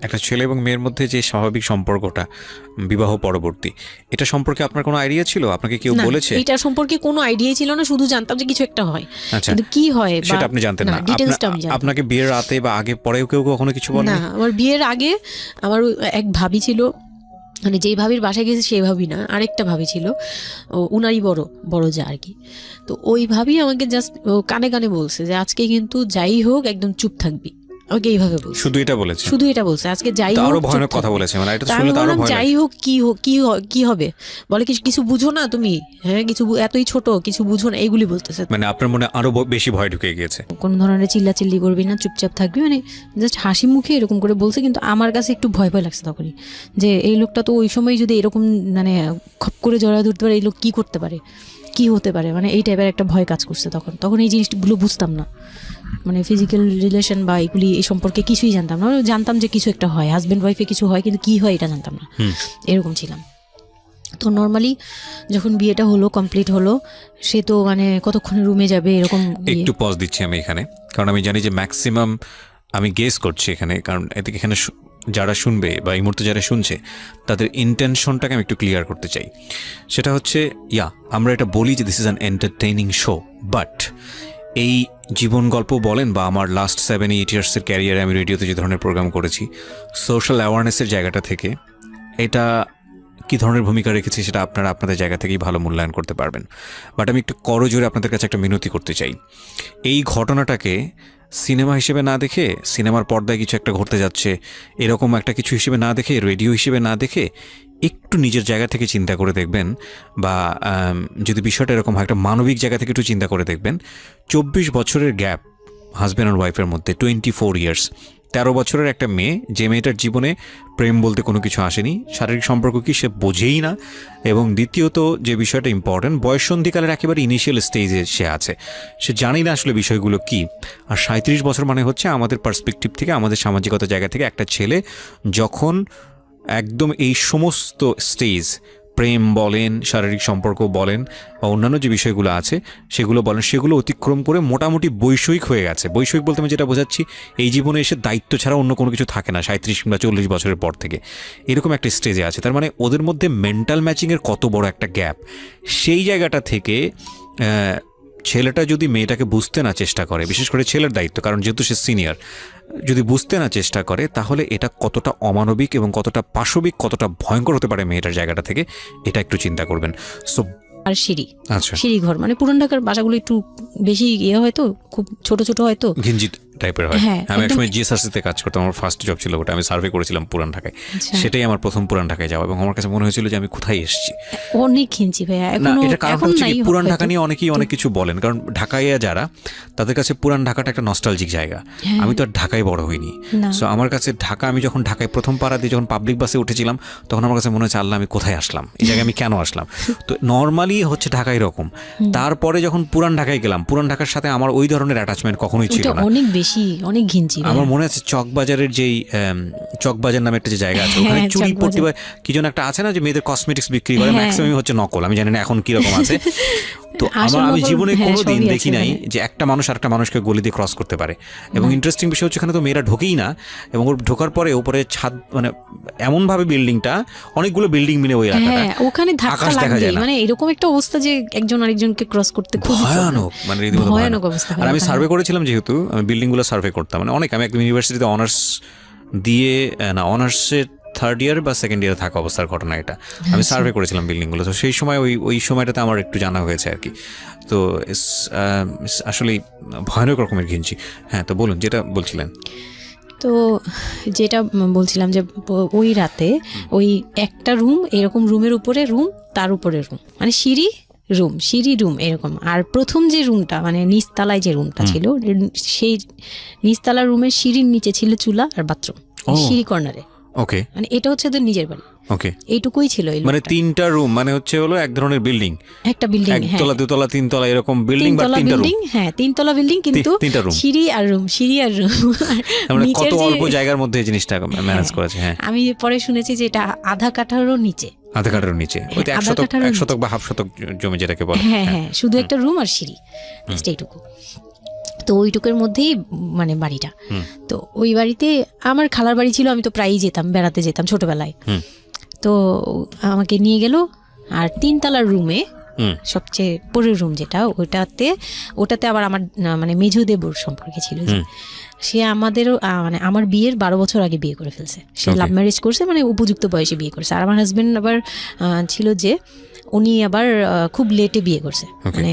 একটা ছেলে এবং মেয়ের মধ্যে যে স্বাভাবিক সম্পর্কটা বিবাহ পরবর্তী, এটা সম্পর্কে আপনার কোনো আইডিয়া ছিল? আপনাকে কেউ বলেছে? এটা সম্পর্কে কোনো আইডিয়াই ছিল না, শুধু জানতাম যে কিছু একটা হয়, কিন্তু কি হয় সেটা আপনি জানতেন না। আপনাকে বিয়ের রাতে বা আগে পরেও কেউ কখনো কিছু বলে না? আমার বিয়ের আগে আমার এক ভাবি ছিল, মানে যেই ভাবির বাসায় গেছে সেই ভাবি না, আরেকটা ভাবি ছিল, উনারই বড় যা আর কি। তো ওই ভাবি আমাকে জাস্ট কানে কানে বলছে যে আজকে কিন্তু যাই হোক একদম চুপ থাকবি, ওকে এইভাবে বলছে, শুধু এটা বলেছে, শুধু এটা বলছে। আজকে যাই হোক, আরো ভয়ানক কথা বলেছে, মানে এটা আমি শুনলে তো আরো বললাম ভয় যাই লাগে। হোক কি হবে, বলে কিছু বুঝো না তুমি, হ্যাঁ কিছু এতই ছোট কিছু বুঝো না, এইগুলি বলতেছে। মানে আপনার মনে আরো বেশি ভয় ঢুকে গিয়েছে। কোন ধরনের চিল্লাচিল্লি করবি না, চুপচাপ থাকবি, মানে জাস্ট হাসি মুখে এরকম করে বলছে। কিন্তু আমার কাছে একটু ভয় ভয় লাগছে তখনই, যে এই লোকটা তো ওই সময় যদি এরকম মানে খপ করে জড়া ধরতে পারে, এই লোক কি করতে পারে, কি হতে পারে, মানে এই টাইপের একটা ভয় কাজ করছে তখন এই জিনিসগুলো বুঝতাম না, মানে ফিজিক্যাল রিলেশন বা এগুলি এই সম্পর্কে কিছুই জানতাম না। জানতাম যে কিছু একটা হয়, হাজব্যান্ড ওয়াইফে কিছু হয়, কিন্তু কি হয় এটা জানতাম না, এরকম ছিলাম। তো নর্মালি যখন বিয়েটা হলো, কমপ্লিট হলো, সে তো মানে কতক্ষণে রুমে যাবে এরকম। একটু পজ দিচ্ছি আমি এখানে, কারণ আমি জানি যে ম্যাক্সিমাম, আমি গেস করছি এখানে, কারণ এদিকে এখানে যারা শুনবে বা এই মুহূর্তে যারা শুনছে তাদের ইন্টেনশনটাকে আমি একটু ক্লিয়ার করতে চাই। সেটা হচ্ছে আমরা এটা বলি যে this is an entertaining show, but এই জীবন গল্প বলেন বা আমার লাস্ট 7-8 ইয়ার্সের ক্যারিয়ারে আমি রেডিওতে যে ধরনের প্রোগ্রাম করেছি, সোশ্যাল অ্যাওয়ারনেসের জায়গাটা থেকে এটা কী ধরনের ভূমিকা রেখেছি সেটা আপনারা আপনাদের জায়গা থেকেই ভালো মূল্যায়ন করতে পারবেন। বাট আমি একটু করজোরে আপনাদের কাছে একটা মিনতি করতে চাই, এই ঘটনাটাকে সিনেমা হিসেবে না দেখে, সিনেমার পর্দায় কিছু একটা ঘটতে যাচ্ছে এরকম একটা কিছু হিসেবে না দেখে, রেডিও হিসেবে না দেখে, একটু নিজের জায়গা থেকে চিন্তা করে দেখবেন, বা যদি বিষয়টা এরকম হয় একটা মানবিক জায়গা থেকে একটু চিন্তা করে দেখবেন। 24 বছরের গ্যাপ হাজব্যান্ড আর ওয়াইফের মধ্যে, 24 ইয়ার্স, 13 বছরের একটা মেয়ে, যে মেয়েটার জীবনে প্রেম বলতে কোনো কিছু আসেনি, শারীরিক সম্পর্ক কি সে বোঝেই না, এবং দ্বিতীয়ত যে বিষয়টা ইম্পর্টেন্ট, বয়ঃসন্ধিকালের একেবারে ইনিশিয়াল স্টেজে সে আছে, সে জানি না আসলে বিষয়গুলো কি। আর 37 বছর মানে হচ্ছে আমাদের পার্সপেক্টিভ থেকে, আমাদের সামাজিকতা জায়গা থেকে, একটা ছেলে যখন একদম এই সমস্ত স্টেজ, প্রেম বলেন, শারীরিক সম্পর্ক বলেন, বা অন্যান্য যে বিষয়গুলো আছে সেগুলো বলেন, সেগুলো অতিক্রম করে মোটামুটি বৈষয়িক হয়ে গেছে। বৈষয়িক বলতে আমি যেটা বোঝাচ্ছি, এই জীবনে এসে দায়িত্ব ছাড়া অন্য কোনো কিছু থাকে না 37 কিংবা 40 বছরের পর থেকে, এরকম একটা স্টেজে আছে। তার মানে ওদের মধ্যে মেন্টাল ম্যাচিংয়ের কত বড় একটা গ্যাপ। সেই জায়গাটা থেকে ছেলেটা যদি মেয়েটাকে বুঝতে না চেষ্টা করে, বিশেষ করে ছেলের দায়িত্ব, কারণ যেহেতু সে সিনিয়র, যদি বুঝতে না চেষ্টা করে, তাহলে এটা কতটা অমানবিক এবং কতটা পাশবিক, কতটা ভয়ঙ্কর হতে পারে মেয়েটার জায়গাটা থেকে, এটা একটু চিন্তা করবেন। সো আর সিঁড়ি, আচ্ছা, সিঁড়ি ঘর, মানে পুরান ঢাকার বাসাগুলো একটু বেশি হয়তো, খুব ছোট ছোট হয়তো, ঘিঞ্জি টাইপের হয়। হ্যাঁ, আমি একসময় জিএসআরসিতে কাজ করতাম, আমার ফার্স্ট জব ছিল ওটা, আমি সার্ভে করেছিলাম পুরান ঢাকায়, সেটাই আমার প্রথম পুরান ঢাকায় যাওয়া, এবং আমার কাছে মনে হয়েছিল যে আমি কোথায় এসেছি। অনেক ঘিঞ্জি ভাইয়া, না, এটা কারণ হচ্ছে কি, পুরান ঢাকা নিয়ে অনেকেই অনেক কিছু বলেন, কারণ ঢাকায় যারা, তাদের কাছে পুরান ঢাকাটা একটা নস্টালজিক জায়গা। আমি তো আর ঢাকায় বড় হইনি, সো আমার কাছে ঢাকা, আমি যখন ঢাকায় প্রথম পাড়া দিয়ে যখন পাবলিক বাসে উঠেছিলাম, তখন আমার কাছে মনে হচ্ছে আল্লাহ আমি কোথায় আসলাম, এই জায়গায় আমি কেন আসলাম। তো নর্মালি হচ্ছে ঢাকা এরকম। তারপরে যখন পুরান ঢাকায় গেলাম, পুরান ঢাকার সাথে আমার ওই ধরনের অ্যাটাচমেন্ট কখনোই ছিল না, অনেক বেশি, অনেক ঘিঞ্জি। আমার মনে আছে চকবাজারের যেই চকবাজার নামে একটা যে জায়গা আছে, ওখানে চুরি পট্টি বা কি যেন একটা আছে না, যে মেয়েদের কসমেটিক্স বিক্রি করে, ম্যাক্সিমাম হচ্ছে নকল, আমি জানি না এখন কিরকম আছে। তো আমি জীবনে কোনোদিন দেখি নাই যে একটা মানুষ আরেকটা মানুষকে গলি দিয়ে ক্রস করতে পারে। এবং ইন্টারেস্টিং বিষয় হচ্ছে, এখানে তো মেয়েরা ঢোকেই না, এবং ওর ঢোকার পরে উপরে ছাদ, মানে এমনভাবে বিল্ডিংটা, অনেকগুলো বিল্ডিং মিলে ওই এলাকাটা, ওখানে আকাশ দেখা যায় না, মানে এরকম একটা অবস্থা যে একজন আরেকজনকে ক্রস করতে খুব ভয়ানক, মানে রীতিমতো ভয়ানক অবস্থা। আর আমি সার্ভে করেছিলাম, যেহেতু আমি বিল্ডিংগুলো সার্ভে করতাম, মানে অনেক, আমি একদম ইউনিভার্সিটিতে অনার্স দিয়ে, না অনার্সের 3rd ইয়ার বা 2nd ইয়ারে থাকা অবস্থার ঘটনা এটা, আমি সার্ভে করেছিলাম বিল্ডিংগুলো। তো সেই সময় ওই সময়টাতে আমার একটু জানা হয়েছে আর কি। তো আসলে ভয়ানক রকমের ঘিঞ্জি। হ্যাঁ, তো বলুন যেটা বলছিলেন। তো যেটা বলছিলাম যে ওই রাতে ওই একটা রুম, এরকম রুমের উপরে রুম, তার উপরে রুম, মানে সিঁড়ি রুম এরকম। আর প্রথম যে রুমটা, মানে নিচতলায় যে রুমটা ছিল, সেই নিচতলার রুমের সিঁড়ির নিচে ছিল চুলা আর বাথরুম, সিঁড়ি কর্নারে। ওকে, মানে এটা হচ্ছে ওদের নিজের বাড়ি। ওকে, এইটুকুই ছিল, মানে 3টা রুম, মানে হচ্ছে হলো এক ধরনের বিল্ডিং, একটা বিল্ডিং, একতলা, দুতলা, 3তলা এরকম বিল্ডিং, বা 3টা রুম। হ্যাঁ, 3তলা বিল্ডিং, কিন্তু 3টা রুম, সিঁড়ি আর রুম। মানে কত অল্প জায়গার মধ্যে এই জিনিসটা ম্যানেজ করেছে। হ্যাঁ, আমি পরে শুনেছি যে এটা আধা কাঠারও নিচে, আধা কাঠারও নিচে, ওই 1 শতক বা হাফ শতক জমি যেটাকে বলে। হ্যাঁ হ্যাঁ, শুধু একটা রুম আর সিঁড়ি, এইটুকু। তো ওইটুকুর মধ্যেই মানে বাড়িটা। তো ওই বাড়িতে আমার খালার বাড়ি ছিল, আমি তো প্রায়ই যেতাম, বেড়াতে যেতাম ছোটবেলায়। তো আমাকে নিয়ে গেল, আর 3তলার রুমে, সবচেয়ে পরের রুম যেটা, ওটাতে আবার আমার মানে মেঝো দেবর সম্পর্কে ছিল, সে আমাদেরও মানে আমার বিয়ের 12 বছর আগে বিয়ে করে ফেলছে। সে লাভ ম্যারেজ করছে, মানে উপযুক্ত বয়সে বিয়ে করছে। আর আমার হাজবেন্ড আবার ছিল যে উনি আবার খুব লেটে বিয়ে করছে, মানে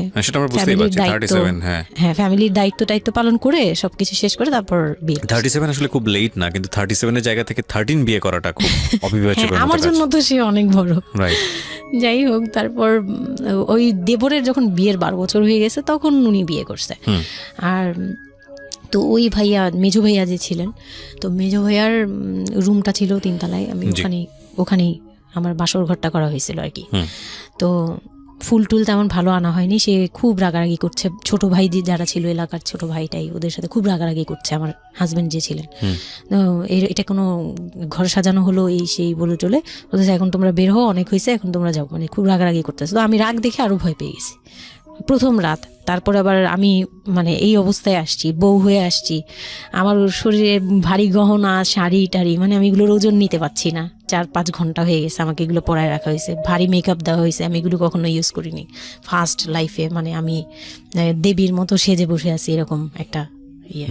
হ্যাঁ ফ্যামিলির দায়িত্ব পালন করে সবকিছু শেষ করে তারপর বিয়ে। 37 আসলে খুব লেট না, কিন্তু 37 এর জায়গা থেকে 13 বিয়ে করাটা খুব অবিবেচ্য। আমার জন্য তো সে অনেক বড়। যাই হোক, তারপর ওই দেবরের যখন বিয়ের 12 বছর হয়ে গেছে তখন উনি বিয়ে করছে। আর তো ওই ভাইয়া, মেজো ভাইয়া যে ছিলেন, তো মেজো ভাইয়ার রুমটা ছিল 3 তলায়, আমি ওখানেই আমার বাসর ঘরটা করা হয়েছিল আর কি। তো ফুল টুল তেমন ভালো আনা হয়নি, সে খুব রাগারাগি করছে। ছোট ভাই যারা ছিল এলাকার ছোট ভাইটাই, ওদের সাথে খুব রাগারাগি করছে আমার হাজব্যান্ড যে ছিলেন। এটা কোনো ঘর সাজানো হলো এই সেই বলে চলে বলতেছে এখন তোমরা বের হও, অনেক হয়েছে, এখন তোমরা যাও, মানে খুব রাগারাগি করতেছে। তো আমি রাগ দেখে আরো ভয় পেয়ে গেছি প্রথম রাত। তারপর আবার আমি মানে এই অবস্থায় আসছি, বউ হয়ে আসছি, আমার শরীরে ভারী গহনা, শাড়ি টাড়ি, মানে আমি এগুলোর ওজন নিতে পারছি না। 4-5 ঘন্টা হয়ে গেছে আমাকে এগুলো পরায় রাখা হয়েছে, ভারী মেকআপ দেওয়া হয়েছে, আমি এগুলো কখনো ইউজ করিনি ফার্স্ট লাইফে। মানে আমি দেবীর মতো সেজে বসে আছি, এরকম একটা ইয়ে।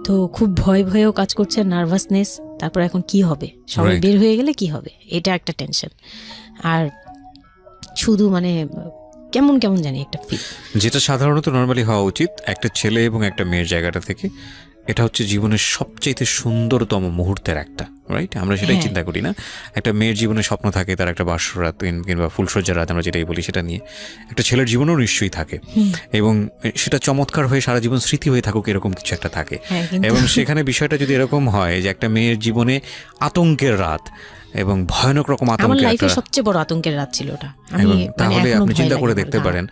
তো খুব ভয়েও কাজ করছে, নার্ভাসনেস। তারপর এখন কি হবে, সবাই বের হয়ে গেলে কি হবে, এটা একটা টেনশন। আর শুধু মানে কেমন জানি একটা ফিল, যেটা সাধারণত নর্মালি হওয়া উচিত একটা ছেলে এবং একটা মেয়ের জায়গাটা থেকে। এটা হচ্ছে জীবনের সবচেয়ে সুন্দরতম মুহূর্তের একটা, রাইট? আমরা সেটাই চিন্তা করি না। একটা মেয়ের জীবনে স্বপ্ন থাকে তার একটা বাসরাত কিংবা ফুলসজ্জার রাত, আমরা যেটাই বলি সেটা নিয়ে। একটা ছেলের জীবনেও নিশ্চয়ই থাকে, এবং সেটা চমৎকার হয়ে সারা জীবন স্মৃতি হয়ে থাকুক, এরকম কিছু একটা থাকে। এবং সেখানে বিষয়টা যদি এরকম হয় যে একটা মেয়ের জীবনে আতঙ্কের রাত এবং ভয়ানক রকম আতঙ্কের, সবচেয়ে বড় আতঙ্কের রাত ছিল ওটা, তাহলে আপনি চিন্তা করে দেখতে পারেন।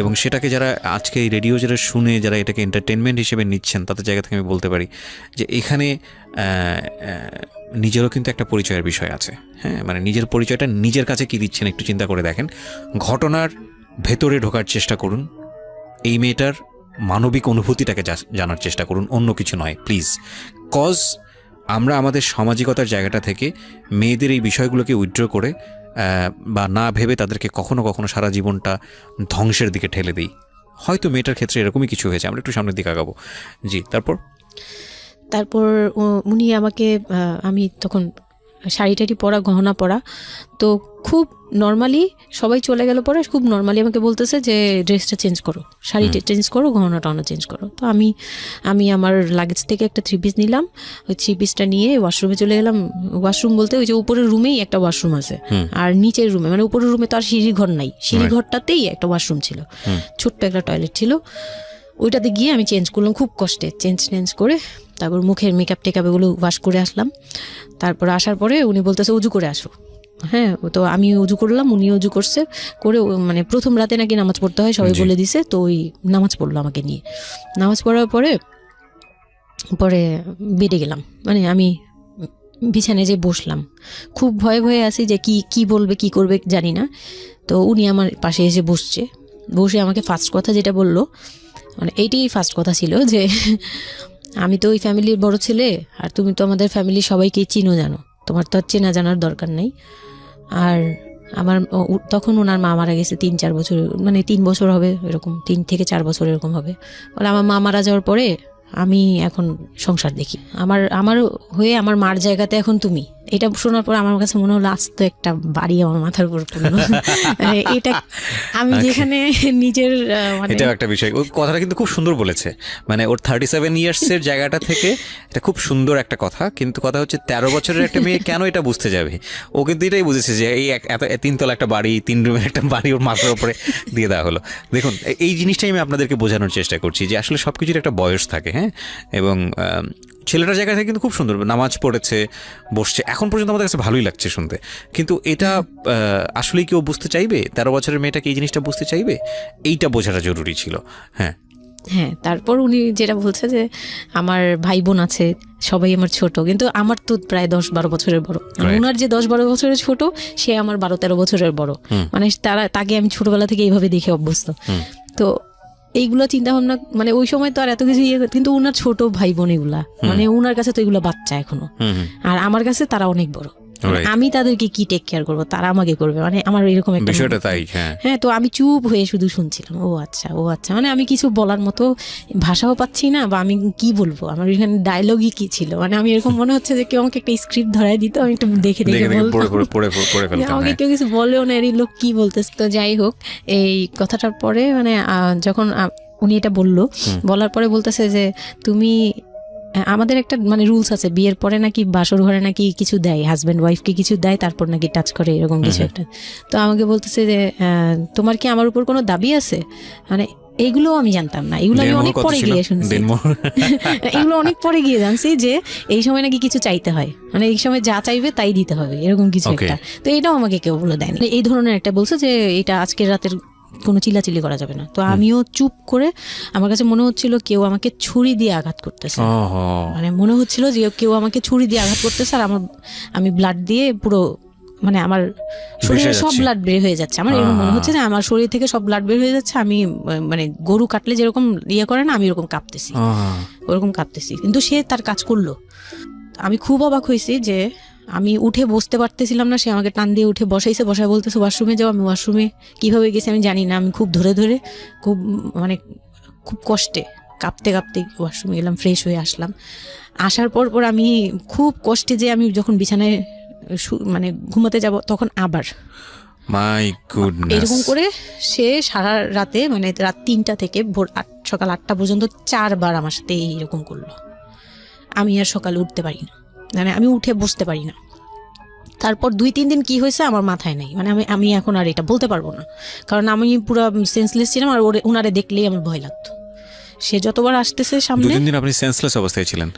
এবং সেটাকে যারা আজকে এই রেডিও যারা শুনে, যারা এটাকে এন্টারটেনমেন্ট হিসেবে নিচ্ছেন, তাদের জায়গা থেকে আমি বলতে পারি যে এখানে নিজেরও কিন্তু একটা পরিচয়ের বিষয় আছে। হ্যাঁ, মানে নিজের পরিচয়টা নিজের কাছে কি দিচ্ছেন একটু চিন্তা করে দেখেন। ঘটনার ভেতরে ঢোকার চেষ্টা করুন, এই মেয়েটার মানবিক অনুভূতিটাকে জানার চেষ্টা করুন, অন্য কিছু নয় প্লিজ। কজ আমরা আমাদের সামাজিকতার জায়গাটা থেকে মেয়েদের এই বিষয়গুলোকে উইথড্র করে বা না ভেবে তাদেরকে কখনো কখনো সারা জীবনটা ধ্বংসের দিকে ঠেলে দিই। হয়তো মেয়েটার ক্ষেত্রে এরকমই কিছু হয়েছে, আমরা একটু সামনের দিকে আগাবো। জি, তারপর উনি আমাকে, আমি তখন শাড়ি টাড়ি পরা, গহনা পরা, তো খুব নর্মালি সবাই চলে গেল পরে খুব নর্মালি আমাকে বলতেছে যে ড্রেসটা চেঞ্জ করো, শাড়িটা চেঞ্জ করো, গহনাটা চেঞ্জ করো। তো আমি আমার লাগেজ থেকে একটা 3 পিস নিলাম, ওই 3 পিসটা নিয়ে ওয়াশরুমে চলে গেলাম। ওয়াশরুম বলতে ওই যে উপরের রুমেই একটা ওয়াশরুম আছে, আর নিচের রুমে, মানে উপরের রুমে তো আর সিঁড়ি ঘর নাই, সিঁড়ি ঘরটাতেই একটা ওয়াশরুম ছিল, ছোট্ট একটা টয়লেট ছিল। ওইটাতে গিয়ে আমি চেঞ্জ করলাম খুব কষ্টে, চেঞ্জ করে তারপর মুখের মেকআপ টেকআপ এগুলো ওয়াশ করে আসলাম। তারপর আসার পরে উনি বলতেছে উজু করে আসো। হ্যাঁ, তো আমি উজু করলাম, উনি উজু করছে করে, মানে প্রথম রাতে নাকি নামাজ পড়তে হয় সবাই বলে দিছে, তো ওই নামাজ পড়লো আমাকে নিয়ে। নামাজ পড়ার পরে বেডে গেলাম, মানে আমি বিছানায় যে বসলাম, খুব ভয়ে আছি যে কি বলবে কি করবে জানি না। তো উনি আমার পাশে এসে বসে আমাকে ফার্স্ট কথা যেটা বললো, মানে এইটাই ফার্স্ট কথা ছিল যে আমি তো ওই ফ্যামিলির বড় ছেলে, আর তুমি তো আমাদের ফ্যামিলির সবাইকেই চিনো জানো, তোমার তো আর চেনা জানার দরকার নেই। আর আমার তখন ওনার মা মারা গেছে 3-4 বছর, মানে 3 বছর হবে এরকম, 3 থেকে 4 বছর এরকম হবে। বলে আমার মা মারা যাওয়ার পরে আমি এখন সংসার দেখি, আমার হয়ে আমার মার জায়গাতে এখন তুমি। এটা শোনার পর আমার কাছে মনে হলো আস্ত একটা বাড়ি আমার মাথার উপর পড়লো। এটা আমি যেখানে নিজের, এটাও একটা বিষয়। ওই কথাটা কিন্তু খুব সুন্দর বলেছে, মানে ওর 37 ইয়ার্সের জায়গাটা থেকে এটা খুব সুন্দর একটা কথা। কিন্তু কথা হচ্ছে 13 বছরের একটা মেয়ে কেন এটা বুঝতে যাবে? ও কিন্তু এটাই বুঝেছে যে এই এত 3 তলা একটা বাড়ি, 3 রুমের একটা বাড়ি ওর মাথার উপরে দিয়ে দেওয়া হলো। দেখুন, এই জিনিসটাই আমি আপনাদেরকে বোঝানোর চেষ্টা করছি যে আসলে সব কিছুর একটা বয়স থাকে। হ্যাঁ, এবং ছেলেটার জায়গা থেকে কিন্তু খুব সুন্দর নামাজ পড়েছে, বসছে, এখন পর্যন্ত আমাদের কাছে ভালোই লাগছে শুনতে। কিন্তু এটা আসলেই কেউ বুঝতে চাইবে? 13 বছরের মেয়েটাকে এই জিনিসটা বুঝতে চাইবে? এইটা বোঝাটা জরুরি ছিল। হ্যাঁ, তারপর উনি যেটা বলছে যে আমার ভাই বোন আছে, সবাই আমার ছোট, কিন্তু আমার তো প্রায় 10-12 বছরের বড়। ওনার যে 10-12 বছরের ছোট, সে আমার 12-13 বছরের বড়। মানে তাকে আমি ছোটবেলা থেকে এইভাবে দেখে অভ্যস্ত। তো এইগুলো চিন্তা ভাবনা, মানে ওই সময় তো আর এত কিছু কিন্তু ওনার ছোট ভাই বোন এগুলা, মানে ওনার কাছে তো এগুলো বাচ্চা এখনো, আর আমার কাছে তারা অনেক বড়। আমি তাদেরকে কি টেক কেয়ার করবো, তারা আমাকে করবে, মানে আমার এরকম একটা বিষয়টা তাই। হ্যাঁ, তো আমি চুপ হয়ে শুধু শুনছিলাম, ও আচ্ছা, মানে আমি কিছু বলার মতো ভাষাও পাচ্ছি না, বা আমি কি বলবো, আমার এখানে ডায়লগই কি ছিল, মানে আমি এরকম মনে হচ্ছে যে কেউ আমাকে একটা স্ক্রিপ্ট ধরাই দিত, আমি একটু দেখে আমাকে কেউ কিছু বলেও না, এই লোক কি বলতেছে। তো যাই হোক, এই কথাটার পরে মানে যখন উনি এটা বলার পরে বলতেছে যে তুমি, আমাদের একটা মানে রুলস আছে, বিয়ের পরে নাকি বাসর ঘরে নাকি কিছু দেয়, হাজব্যান্ড ওয়াইফকে কিছু দেয়, তারপর নাকি টাচ করে, এরকম কিছু একটা। তো আমাকে বলতেছে যে তোমার কি আমার উপর কোনো দাবি আছে, মানে এইগুলো আমি জানতাম না, এগুলো আমি অনেক পরে গিয়ে শুনছি, এগুলো অনেক পরে গিয়ে জানছি যে এই সময় নাকি কিছু চাইতে হয়, মানে এই সময় যা চাইবে তাই দিতে হবে, এরকম কিছু একটা। তো এটাও আমাকে কেউ বলে দেয়নি, এই ধরনের একটা বলছে যে এটা আজকের রাতের কোনো চিল্লাচিল্লি করা যাবে না। তো আমিও চুপ করে, আমার কাছে মনে হচ্ছিল কেউ আমাকে ছুরি দিয়ে আঘাত করতেছে, মানে মনে হচ্ছিল যে কেউ আমাকে ছুরি দিয়ে আঘাত করতেছে, আর আমি ব্লাড দিয়ে পুরো, মানে আমার শরীরে সব ব্লাড বের হয়ে যাচ্ছে, আমার এরকম মনে হচ্ছে যে আমার শরীর থেকে সব ব্লাড বের হয়ে যাচ্ছে, আমি মানে গরু কাটলে যেরকম ইয়ে করে না, আমি এরকম কাঁপতেছি, ওরকম কাঁপতেছি। কিন্তু সে তার কাজ করলো। আমি খুব অবাক হয়েছি যে আমি উঠে বসতে পারতেছিলাম না, সে আমাকে টান দিয়ে উঠে বসায় বলতেছে ওয়াশরুমে যাও। আমি ওয়াশরুমে কিভাবে গেছি আমি জানি না, আমি খুব ধরে খুব মানে খুব কষ্টে কাঁপতে ওয়াশরুমে গেলাম, ফ্রেশ হয়ে আসলাম। আসার পর আমি খুব কষ্টে, যে আমি যখন বিছানায় মানে ঘুমাতে যাব, তখন আবার মাই গুডনেস, এরকম করে সে সারা রাতে, মানে রাত 3টা থেকে ভোর সকাল 8টা পর্যন্ত 4 বার আমার সাথে এইরকম করলো। আমি আর সকালে উঠতে পারি না, মানে আমি উঠে বসতে পারি না। তারপর 2-3 দিন কি হয়েছে আমার মাথায় নেই, মানে আমি এখন আর এটা বলতে পারবো না, কারণ আমি পুরো সেন্সলেস ছিলাম, আর ওনারে দেখলেই আমার ভয় লাগতো। সে যতবার আসতেছে সামনে। 2-3 দিন আপনি সেন্সলেস অবস্থায় ছিলেন?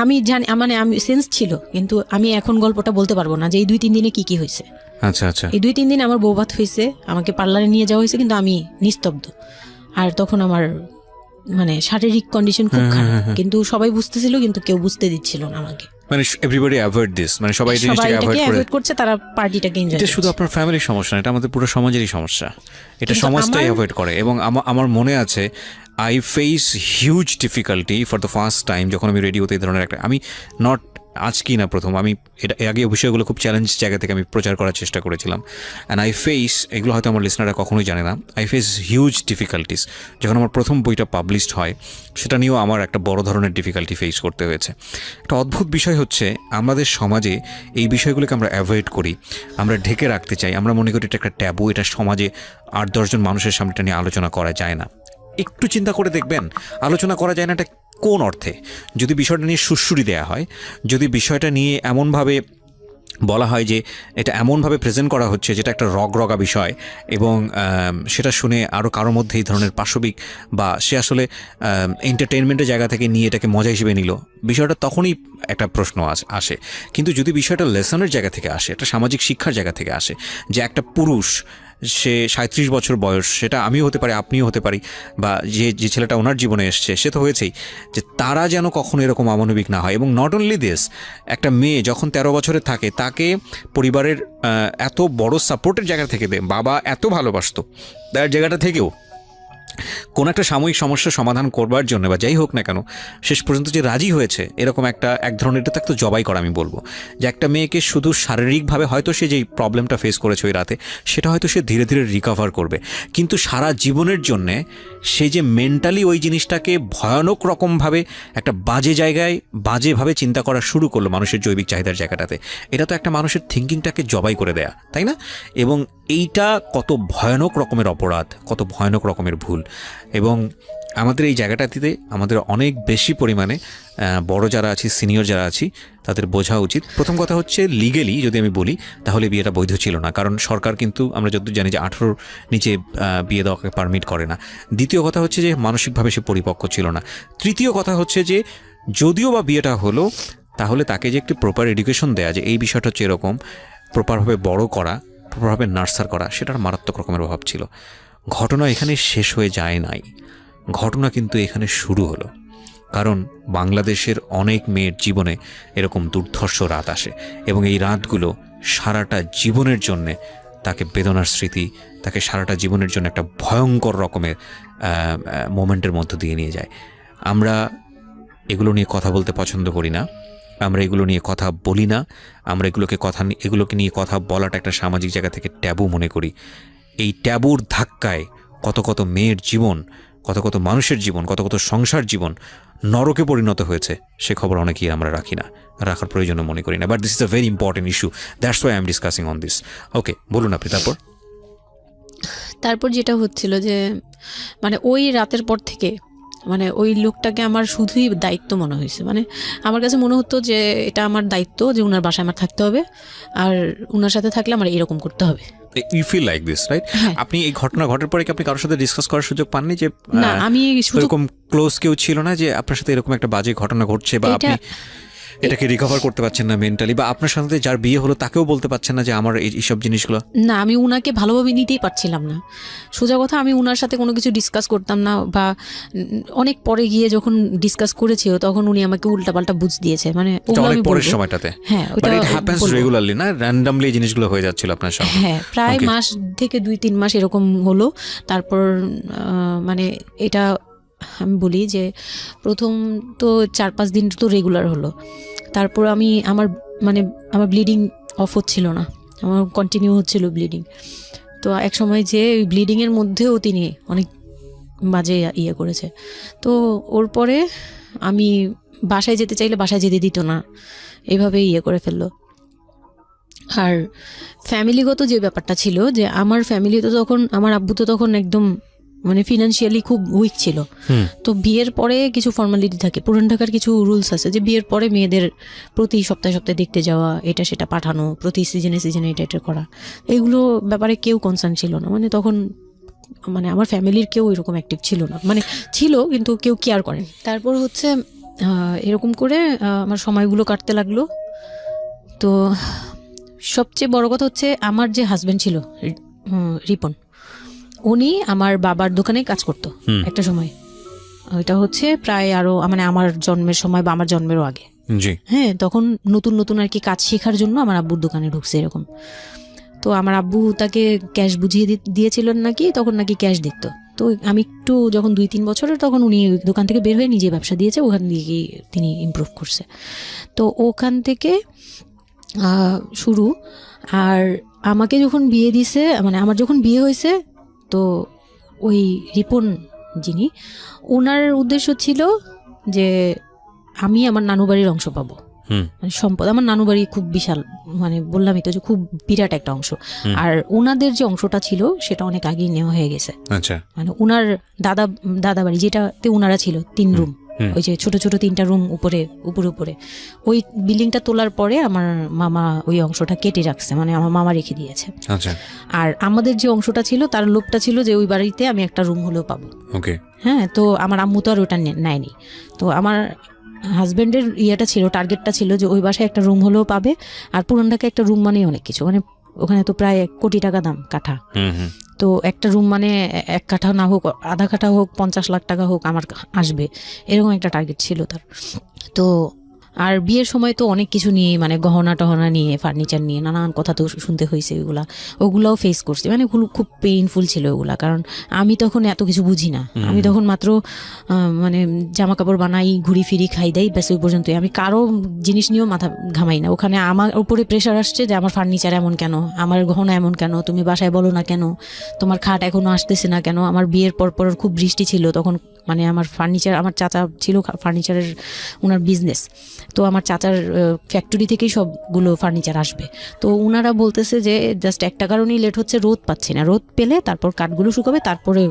আমি জানি, মানে আমি সেন্স ছিল, কিন্তু আমি এখন গল্পটা বলতে পারবো না যে এই 2-3 দিনে কি হয়েছে। আচ্ছা, এই 2-3 দিন আমার বৌভাত হয়েছে, আমাকে পার্লারে নিয়ে যাওয়া হয়েছে, কিন্তু আমি নিস্তব্ধ। আর তখন আমার মানে শারীরিক কন্ডিশন খুব খারাপ, কিন্তু সবাই বুঝতেছিল, কিন্তু কেউ বুঝতে দিচ্ছিল না আমাকে। মানে এভরিবডি অ্যাভয়েড দিস, মানে সবাই জিনিসটাকে অ্যাভয়েড করছে, তারা পার্টিটাকে এনজয় করছে। এটা শুধু আপনার ফ্যামিলির সমস্যা না, এটা আমাদের পুরো সমাজেরই সমস্যা, এটা সমাজটাই অ্যাভয়েড করে। এবং আমার মনে আছে, I face huge difficulty for the first time যখন আমি রেডিওতে এই ধরনের একটা, আমি নট আজকেই না প্রথম, আমি এটা আগে বিষয়গুলো খুব চ্যালেঞ্জ জায়গা থেকে আমি প্রচার করার চেষ্টা করেছিলাম। অ্যান্ড আই ফেস, এগুলো হয়তো আমার লিসনাররা কখনোই জানে না, আই ফেস হিউজ ডিফিকাল্টিস। যখন আমার প্রথম বইটা পাবলিশড হয়, সেটা নিয়েও আমার একটা বড় ধরনের ডিফিকাল্টি ফেস করতে হয়েছে। একটা অদ্ভুত বিষয় হচ্ছে, আমাদের সমাজে এই বিষয়গুলোকে আমরা অ্যাভয়েড করি, আমরা ঢেকে রাখতে চাই, আমরা মনে করি এটা একটা ট্যাবু, এটা সমাজে 8-10 জন মানুষের সামনে নিয়ে আলোচনা করা যায় না। একটু চিন্তা করে দেখবেন, আলোচনা করা যায় না এটা কোন অর্থে? যদি বিষয়টা নিয়ে সুড়সুড়ি দেওয়া হয়, যদি বিষয়টা নিয়ে এমনভাবে বলা হয় যে এটা এমনভাবে প্রেজেন্ট করা হচ্ছে যেটা একটা রগরগা বিষয়, এবং সেটা শুনে আরও কারোর মধ্যে এই ধরনের পাশবিক, বা সে আসলে এন্টারটেনমেন্টের জায়গা থেকে নিয়ে এটাকে মজা হিসেবে নিল, বিষয়টা তখনই একটা প্রশ্ন আসে। কিন্তু যদি বিষয়টা লেসনের জায়গা থেকে আসে, একটা সামাজিক শিক্ষার জায়গা থেকে আসে, যে একটা পুরুষ, সে 37 বছর বয়স, সেটা আমিও হতে পারি, আপনিও হতে পারি, বা যে ছেলেটা ওনার জীবনে এসছে সে তো হয়েছেই, যে তারা যেন কখনো এরকম অমানবিক না হয়। এবং নট অনলি দিস, একটা মেয়ে যখন 13 বছরের থাকে, তাকে পরিবারের এত বড় সাপোর্টের জায়গা থেকে বাবা এত ভালোবাসতো, তার জায়গাটা থেকেও কোনো একটা সাময়িক সমস্যার সমাধান করবার জন্য, বা যাই হোক না কেন, শেষ পর্যন্ত যে রাজি হয়েছে, এরকম এক ধরনের, এটা তো জবাই করা আমি বলবো, যে একটা মেয়েকে শুধু শারীরিকভাবে হয়তো সে যেই প্রবলেমটা ফেস করেছে ওই রাতে, সেটা হয়তো সে ধীরে ধীরে রিকভার করবে, কিন্তু সারা জীবনের জন্যে সে যে মেন্টালি ওই জিনিসটাকে ভয়ানক রকমভাবে একটা বাজে জায়গায় বাজেভাবে চিন্তা করা শুরু করলো মানুষের জৈবিক চাহিদার জায়গাটাতে, এটা তো একটা মানুষের থিঙ্কিংটাকে জবাই করে দেয়া, তাই না? এবং এইটা কত ভয়ানক রকমের অপরাধ, কত ভয়ানক রকমের ভুল। এবং আমাদের এই জায়গাটাতে আমাদের অনেক বেশি পরিমাণে বড় যারা আছি, সিনিয়র যারা আছি, তাদের বোঝা উচিত। প্রথম কথা হচ্ছে, লিগেলি যদি আমি বলি, তাহলে বিয়েটা বৈধ ছিল না, কারণ সরকার কিন্তু আমরা যতদূর জানি যে 18-র নিচে বিয়ে দেওয়াকে পারমিট করে না। দ্বিতীয় কথা হচ্ছে যে মানসিকভাবে সে পরিপক্ক ছিল না। তৃতীয় কথা হচ্ছে যে যদিও বা বিয়েটা হলো, তাহলে তাকে যে একটি প্রপার এডুকেশন দেয়া, যে এই বিষয়টা হচ্ছে এরকম, প্রপারভাবে বড় করা, প্রপারভাবে নার্সার করা, সেটার মারাত্মক রকমের অভাব ছিল। ঘটনা এখানে শেষ হয়ে যায় নাই, ঘটনা কিন্তু এখানে শুরু হলো। কারণ বাংলাদেশের অনেক মেয়ের জীবনে এরকম দুর্ধর্ষ রাত আসে, এবং এই রাতগুলো সারাটা জীবনের জন্যে তাকে বেদনার স্মৃতি, তাকে সারাটা জীবনের জন্য একটা ভয়ঙ্কর রকমের মোমেন্টের মধ্য দিয়ে নিয়ে যায়। আমরা এগুলো নিয়ে কথা বলতে পছন্দ করি না, আমরা এগুলো নিয়ে কথা বলি না, আমরা এগুলোকে নিয়ে কথা বলাটা একটা সামাজিক জায়গা থেকে ট্যাবু মনে করি। এই ট্যাবুর ধাক্কায় কত কত মেয়ের জীবন, কত কত মানুষের জীবন, কত কত সংসার জীবন নরকে পরিণত হয়েছে, সে খবর অনেকেই আমরা রাখি না, রাখার প্রয়োজনও মনে করি না। But this is a very important issue, that's why I am discussing on this. Okay, বলুন আপনি। তারপর যেটা হচ্ছিল যে মানে ওই রাতের পর থেকে মানে ওই লোকটাকে আমার শুধুই দায়িত্ব মনে হয়েছে। মানে আমার কাছে মনে হতো যে এটা আমার দায়িত্ব, যে ওনার বাসায় আমার থাকতে হবে, আর ওনার সাথে থাকলে আমার এরকম করতে হবে। You feel like this, right? আপনি এই ঘটনা ঘটার পরে কি আপনি কারোর সাথে ডিসকাস করার সুযোগ পাননি যে না, আমি এরকম ক্লোজ কেউ ছিল না যে আপনার সাথে এরকম একটা বাজে ঘটনা ঘটছে, বা আপনি এটাকে রিকভার করতে পারছেন না মেন্টালি, বা আপনার সাথে যার বিয়ে হলো তাকেও বলতে পারছেন না যে আমার এইসব জিনিসগুলো? না, আমি উনাকে ভালোভাবে নিতেই পারছিলাম না। সোজা কথা, আমি উনার সাথে কোনো কিছু ডিসকাস করতাম না, বা অনেক পরে গিয়ে যখন ডিসকাস করেছি তখন উনি আমাকে উল্টাপাল্টা বুঝ দিয়েছে। মানে অনেক পরের সময়টাতে, হ্যাঁ, বাট ইট হ্যাপেন্স রেগুলারলি, না র্যান্ডমলি এই জিনিসগুলো হয়ে যাচ্ছিল আপনার সাথে? হ্যাঁ, প্রায় মাস থেকে 2-3 মাস এরকম হলো। তারপর মানে এটা আমি বলি যে প্রথম তো 4-5 দিন তো রেগুলার হলো। তারপর আমার ব্লিডিং অফ হচ্ছিল না, আমার কন্টিনিউ হচ্ছিল ব্লিডিং। তো এক সময় যে ওই ব্লিডিংয়ের মধ্যেও তিনি অনেক বাজে ইয়ে করেছে। তো ওর পরে আমি বাসায় যেতে চাইলে বাসায় যেতে দিত না, এভাবে ইয়ে করে ফেললো। আর ফ্যামিলিগত যে ব্যাপারটা ছিল, যে আমার ফ্যামিলি তো তখন, আমার আব্বু তো তখন একদম মানে ফিনান্সিয়ালি খুব উইক ছিল। তো বিয়ের পরে কিছু ফর্মালিটি থাকে, পুরান ঢাকার কিছু রুলস আছে যে বিয়ের পরে মেয়েদের প্রতি সপ্তাহে সপ্তাহে দেখতে যাওয়া, এটা সেটা পাঠানো, প্রতি সিজনে সিজনে এটা করা, এগুলো ব্যাপারে কেউ কনসার্ন ছিল না। মানে তখন মানে আমার ফ্যামিলির কেউ এরকম অ্যাক্টিভ ছিল না, মানে ছিল কিন্তু কেউ কেয়ার করেন। তারপর হচ্ছে এরকম করে আমার সময়গুলো কাটতে লাগলো। তো সবচেয়ে বড় কথা হচ্ছে, আমার যে হাজব্যান্ড ছিল রিপন, উনি আমার বাবার দোকানে কাজ করতো একটা সময়। ওইটা হচ্ছে প্রায় আরো মানে আমার জন্মের সময় বা আমার জন্মেরও আগে। হ্যাঁ, তখন নতুন নতুন আর কি কাজ শেখার জন্য আমার আব্বুর দোকানে ঢুকছে এরকম। তো আমার আব্বু তাকে ক্যাশ বুঝিয়ে দিয়েছিলেন নাকি, তখন নাকি ক্যাশ দিত। তো আমি একটু যখন 2-3 বছরের, তখন উনি দোকান থেকে বের হয়ে নিজে ব্যবসা দিয়েছে, ওখান দিয়েই তিনি ইমপ্রুভ করছে। তো ওখান থেকে শুরু। আর আমাকে যখন বিয়ে দিছে, মানে আমার যখন বিয়ে হয়েছে, তো ওই রিপন যিনি, ওনার উদ্দেশ্য ছিল যে আমি আমার নানু বাড়ির অংশ পাবো, মানে সম্পদ। আমার নানু বাড়ি খুব বিশাল, মানে বললামই তো যে খুব বিরাট একটা অংশ। আর ওনাদের যে অংশটা ছিল সেটা অনেক আগেই নেওয়া হয়ে গেছে। মানে ওনার দাদা বাড়ি যেটাতে ওনারা ছিল 3 রুম, ওই যে ছোট ছোট 3টা রুম উপরে ওই বিল্ডিংটা তোলার পরে আমার মামা ওই অংশটা কেটে রাখছে, মানে আমার মামা রেখে দিয়েছে। আর আমাদের যে অংশটা ছিল, তার লোভটা ছিল যে ওই বাড়িতে আমি একটা রুম হলেও পাবো। হ্যাঁ, তো আমার আম্মু তো আর ওটা নেয়নি। তো আমার হাজব্যান্ডের ইয়েটা ছিল, টার্গেটটা ছিল যে ওই বাসায় একটা রুম হলেও পাবে। আর পুরান ঢাকায় একটা রুম মানেই অনেক কিছু, মানে ওখানে তো প্রায় 1 কোটি টাকা দাম কাঠা। তো একটা রুম মানে 1 কাঠা না হোক, আধা কাঠা হোক, 50 লাখ টাকা হোক, আমার আসবে, এরকম একটা টার্গেট ছিল তার। তো আর বিয়ের সময় তো অনেক কিছু নিয়ে, মানে গহনা টহনা নিয়ে, ফার্নিচার নিয়ে নানান কথা তো শুনতে হয়েছে, ওগুলাও ফেস করছি। মানে খুব পেইনফুল ছিল ওগুলা, কারণ আমি তখন এত কিছু বুঝি না। আমি তখন মাত্র মানে জামা কাপড় বানাই, ঘুরি ফিরি, খাই দেই, ব্যাস ওই পর্যন্তই। আমি কারো জিনিস নিয়েও মাথা ঘামাই না। ওখানে আমার উপরে প্রেশার আসছে যে আমার ফার্নিচার এমন কেন, আমার গহনা এমন কেন, তুমি বাসায় বলো না কেন, তোমার খাট এখনো আসতেছে না কেন। আমার বিয়ের পর খুব বৃষ্টি ছিল তখন, মানে আমার ফার্নিচার, আমার চাচা ছিল ফার্নিচারের, ওনার বিজনেস। তো আমার চাচার ফ্যাক্টরি থেকেই সবগুলো ফার্নিচার আসবে। তো ওনারা বলতেছে যে জাস্ট একটা কারণেই লেট হচ্ছে, রোদ পাচ্ছি না, রোদ পেলে তারপর কাঠগুলো শুকাবে, তারপরে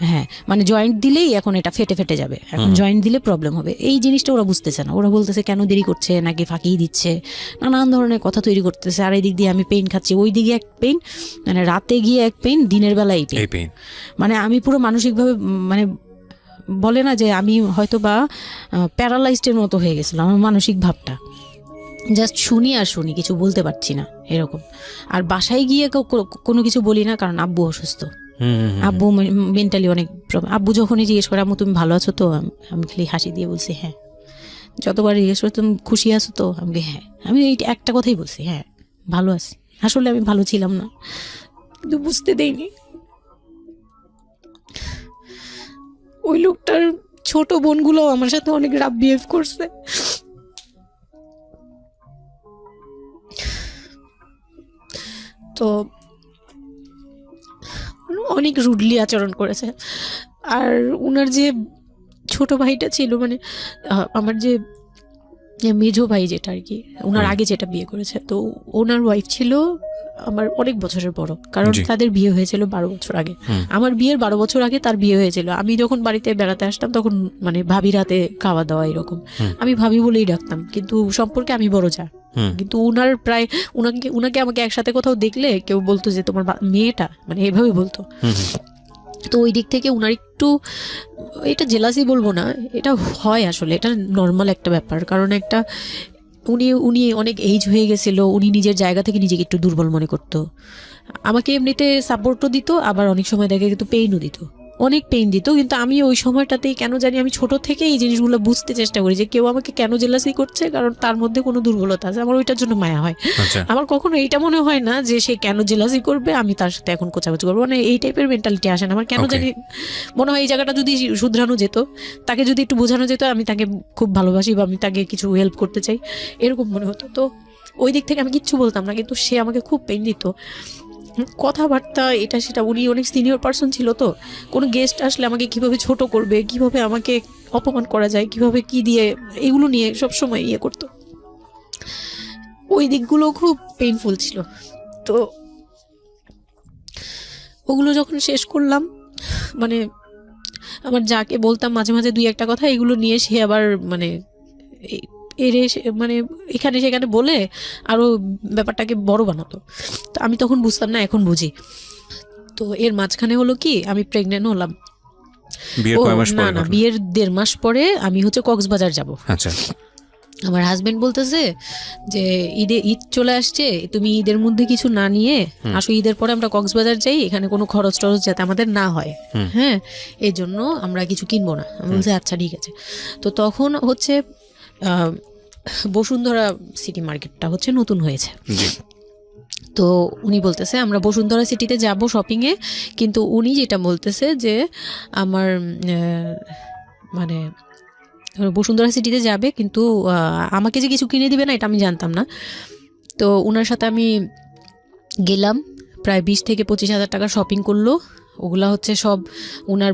হ্যাঁ, মানে জয়েন্ট দিলেই এখন এটা ফেটে যাবে, এখন জয়েন্ট দিলে প্রবলেম হবে। এই জিনিসটা ওরা বুঝতেছে না। ওরা বলতেছে কেন দেরি করছে, নাকি ফাঁকিই দিচ্ছে, নানান ধরনের কথা তৈরি করতেছে। আর এই দিক দিয়ে আমি পেইন খাচ্ছি, ওই দিকে এক পেইন, মানে রাতে গিয়ে এক পেইন, দিনের বেলায় পেইন। মানে আমি পুরো মানসিকভাবে, মানে বলে না যে আমি হয়তো বা প্যারালাইজডের মতো হয়ে গেছিলাম, আমার মানসিক ভাবটা জাস্ট শুনি, কিছু বলতে পারছি না এরকম। আর বাসায় গিয়ে কোনো কিছু বলি না, কারণ আব্বু অসুস্থ। আব্বু মেন্টালি অনেক প্রবলেম। আব্বু যখনই জিজ্ঞেস করে আম্মু তুমি ভালো আছো তো, আমি খালি হাসি দিয়ে বলছি হ্যাঁ। যতবার জিজ্ঞেস করে তুমি খুশি আছো তো, আমি হ্যাঁ। আমি এই একটা কথাই বলছি, হ্যাঁ ভালো আছি। আসলে আমি ভালো ছিলাম না, কিন্তু বুঝতে দেইনি। ওই লোকটার ছোট বোনগুলো আমার সাথে অনেক রাফ বিহেভ করছে। তো অনেক রুডলি আচরণ করেছে। আর ওনার যে ছোট ভাইটা ছিল, মানে আমার যে মেজো ভাই যেটা আর কি, ওনার আগে যেটা বিয়ে করেছে, তো ওনার ওয়াইফ ছিল আমার অনেক বছরের বড়, কারণ তাদের বিয়ে হয়েছিল 12 বছর আগে। আমার বিয়ের 12 বছর আগে তার বিয়ে হয়েছিল। আমি যখন বাড়িতে বেড়াতে আসতাম তখন মানে ভাবি রাতে খাওয়া দাওয়া এরকম, আমি ভাবি বলেই ডাকতাম, কিন্তু সম্পর্কে আমি বড় যা। কিন্তু উনার প্রায় উনাকে আমাকে একসাথে কোথাও দেখলে কেউ বলতো যে তোমার মেয়েটা, মানে এভাবে বলতো। তো ওই দিক থেকে উনার একটু, এটা জেলাসি বলবো না, এটা হয় আসলে, এটা নর্মাল একটা ব্যাপার। কারণ একটা উনি অনেক এইজ হয়ে গেছিল, উনি নিজের জায়গা থেকে নিজেকে একটু দুর্বল মনে করতো। আমাকে এমনিতে সাপোর্টও দিত, আবার অনেক সময় দেখে কিন্তু পেইনও দিত, অনেক পেইন দিত। কিন্তু আমি ওই সময়টাতেই কেন জানি আমি ছোট থেকে এই জিনিসগুলো বুঝতে চেষ্টা করি যে কেউ আমাকে কেন জেলাসি করছে, কারণ তার মধ্যে কোনো দুর্বলতা আছে, আমার ওইটার জন্য মায়া হয়। আমার কখনো এইটা মনে হয় না যে সে কেন জেলাসি করবে, আমি তার সাথে এখন কোচাকুচি করবো, মানে এই টাইপের মেন্টালিটি আসে না আমার। কেন জানি মনে হয় এই জায়গাটা যদি শুধরানো যেত, তাকে যদি একটু বোঝানো যেত আমি তাকে খুব ভালোবাসি বা আমি তাকে কিছু হেল্প করতে চাই, এরকম মনে হতো। তো ওই দিক থেকে আমি কিচ্ছু বলতাম না, কিন্তু সে আমাকে খুব পেইন দিত, কথাবার্তা এটা সেটা। উনি অনেক সিনিয়র পার্সন ছিল, তো কোনো গেস্ট আসলে আমাকে কিভাবে ছোট করবে, কিভাবে আমাকে অপমান করা যায়, কিভাবে কি দিয়ে, এগুলো নিয়ে সবসময় ইয়ে করতো। ওই দিকগুলো খুব পেইনফুল ছিল। তো ওগুলো যখন শেষ করলাম, মানে আমার যাকে বলতাম মাঝে মাঝে দুই একটা কথা, এগুলো নিয়ে সে আবার মানে মানে এখানে সেখানে বলে আরো ব্যাপারটাকে বড় বানাতো। তো আমি তখন বুঝতাম না, এখন বুঝি। তো এর মাঝখানে হলো কি, আমি প্রেগনেন্ট হলাম। না, বিয়ের 1.5 মাস পরে আমি হচ্ছে কক্সবাজার যাব। আচ্ছা, আমার হাজবেন্ড বলতেছে যে ঈদ চলে আসছে, তুমি ঈদের মধ্যে কিছু না নিয়ে আসো, ঈদের পরে আমরা কক্সবাজার যাই, এখানে কোনো খরচ টরচ যাতে আমাদের না হয়, হ্যাঁ, এই জন্য আমরা কিছু কিনবো না। আমি বলছি আচ্ছা ঠিক আছে। তো তখন হচ্ছে বসুন্ধরা সিটি মার্কেটটা হচ্ছে নতুন হয়েছে। তো উনি বলতেছে আমরা বসুন্ধরা সিটিতে যাব শপিংয়ে, কিন্তু উনি যেটা বলতেছে যে আমার মানে বসুন্ধরা সিটিতে যাবে, কিন্তু আমাকে যে কিছু কিনে দিবে না এটা আমি জানতাম না। তো ওনার সাথে আমি গেলাম, প্রায় 20 থেকে 25 হাজার টাকা শপিং করলো। ওগুলা হচ্ছে সব ওনার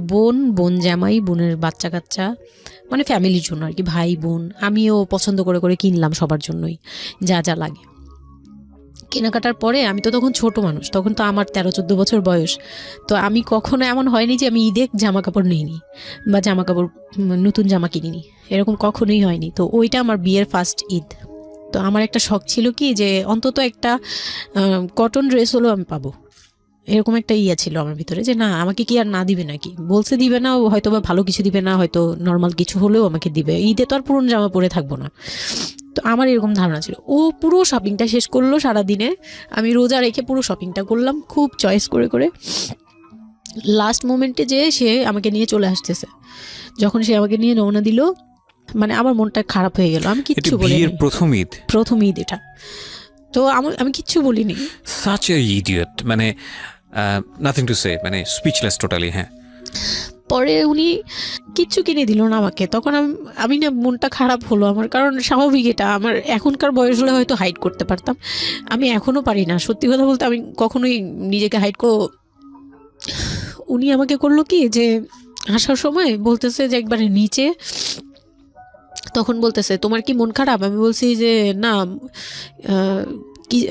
বোন জামাই, বোনের বাচ্চা কাচ্চা, মানে ফ্যামিলির জন্য আর কি, ভাই বোন। আমিও পছন্দ করে করে কিনলাম সবার জন্যই যা যা লাগে। কেনাকাটার পরে আমি তো তখন ছোট মানুষ, তখন তো আমার 13-14 বছর বয়স। তো আমি কখনো এমন হয়নি যে আমি ঈদে জামা কাপড় নিইনি বা জামা কাপড় নতুন জামা কিনিনি, এরকম কখনোই হয়নি। তো ওইটা আমার বিয়ের ফার্স্ট ঈদ। তো আমার একটা শখ ছিল কি যে অন্তত একটা কটন ড্রেস হলেও আমি পাবো, এরকম একটা ইয়ে ছিল আমার ভিতরে, যে না আমাকে কি আর না দিবে নাকি, বলছে দিবে না, হয়তো বা ভালো কিছু দিবে না, হয়তো নর্মাল কিছু হলেও আমাকে দিবে, ঈদে তো আর পুরনো জামা পরে থাকবো না। তো আমার এরকম ধারণা ছিল। ও পুরো শপিংটা শেষ করলো সারাদিনে, আমি রোজা রেখে পুরো শপিংটা করলাম খুব চয়েস করে করে। লাস্ট মোমেন্টে যে সে আমাকে নিয়ে চলে আসতেছে, যখন সে আমাকে নিয়ে রওনা দিল, মানে আমার মনটা খারাপ হয়ে গেল। আমি কিচ্ছু বলিনি, প্রথম ঈদ এটা, তো আমি কিচ্ছু বলিনি। সাচ এ ইডিয়ট, মানে নাথিং টু সে, মানে স্পিচলেস টোটালি। হ্যাঁ, পরে উনি কিচ্ছু কিনে দিল না আমাকে, তখন আমি না মনটা খারাপ হলো আমার, কারণ স্বাভাবিক এটা, আমার এখনকার বয়স হলে হয়তো হাইড করতে পারতাম, আমি এখনও পারি না। সত্যি কথা বলতে আমি কখনোই নিজেকে হাইড উনি আমাকে করলো কি যে আসার সময় বলতেছে যে একবারে নিচে, তখন বলতেছে তোমার কি মন খারাপ? আমি বলছি যে না,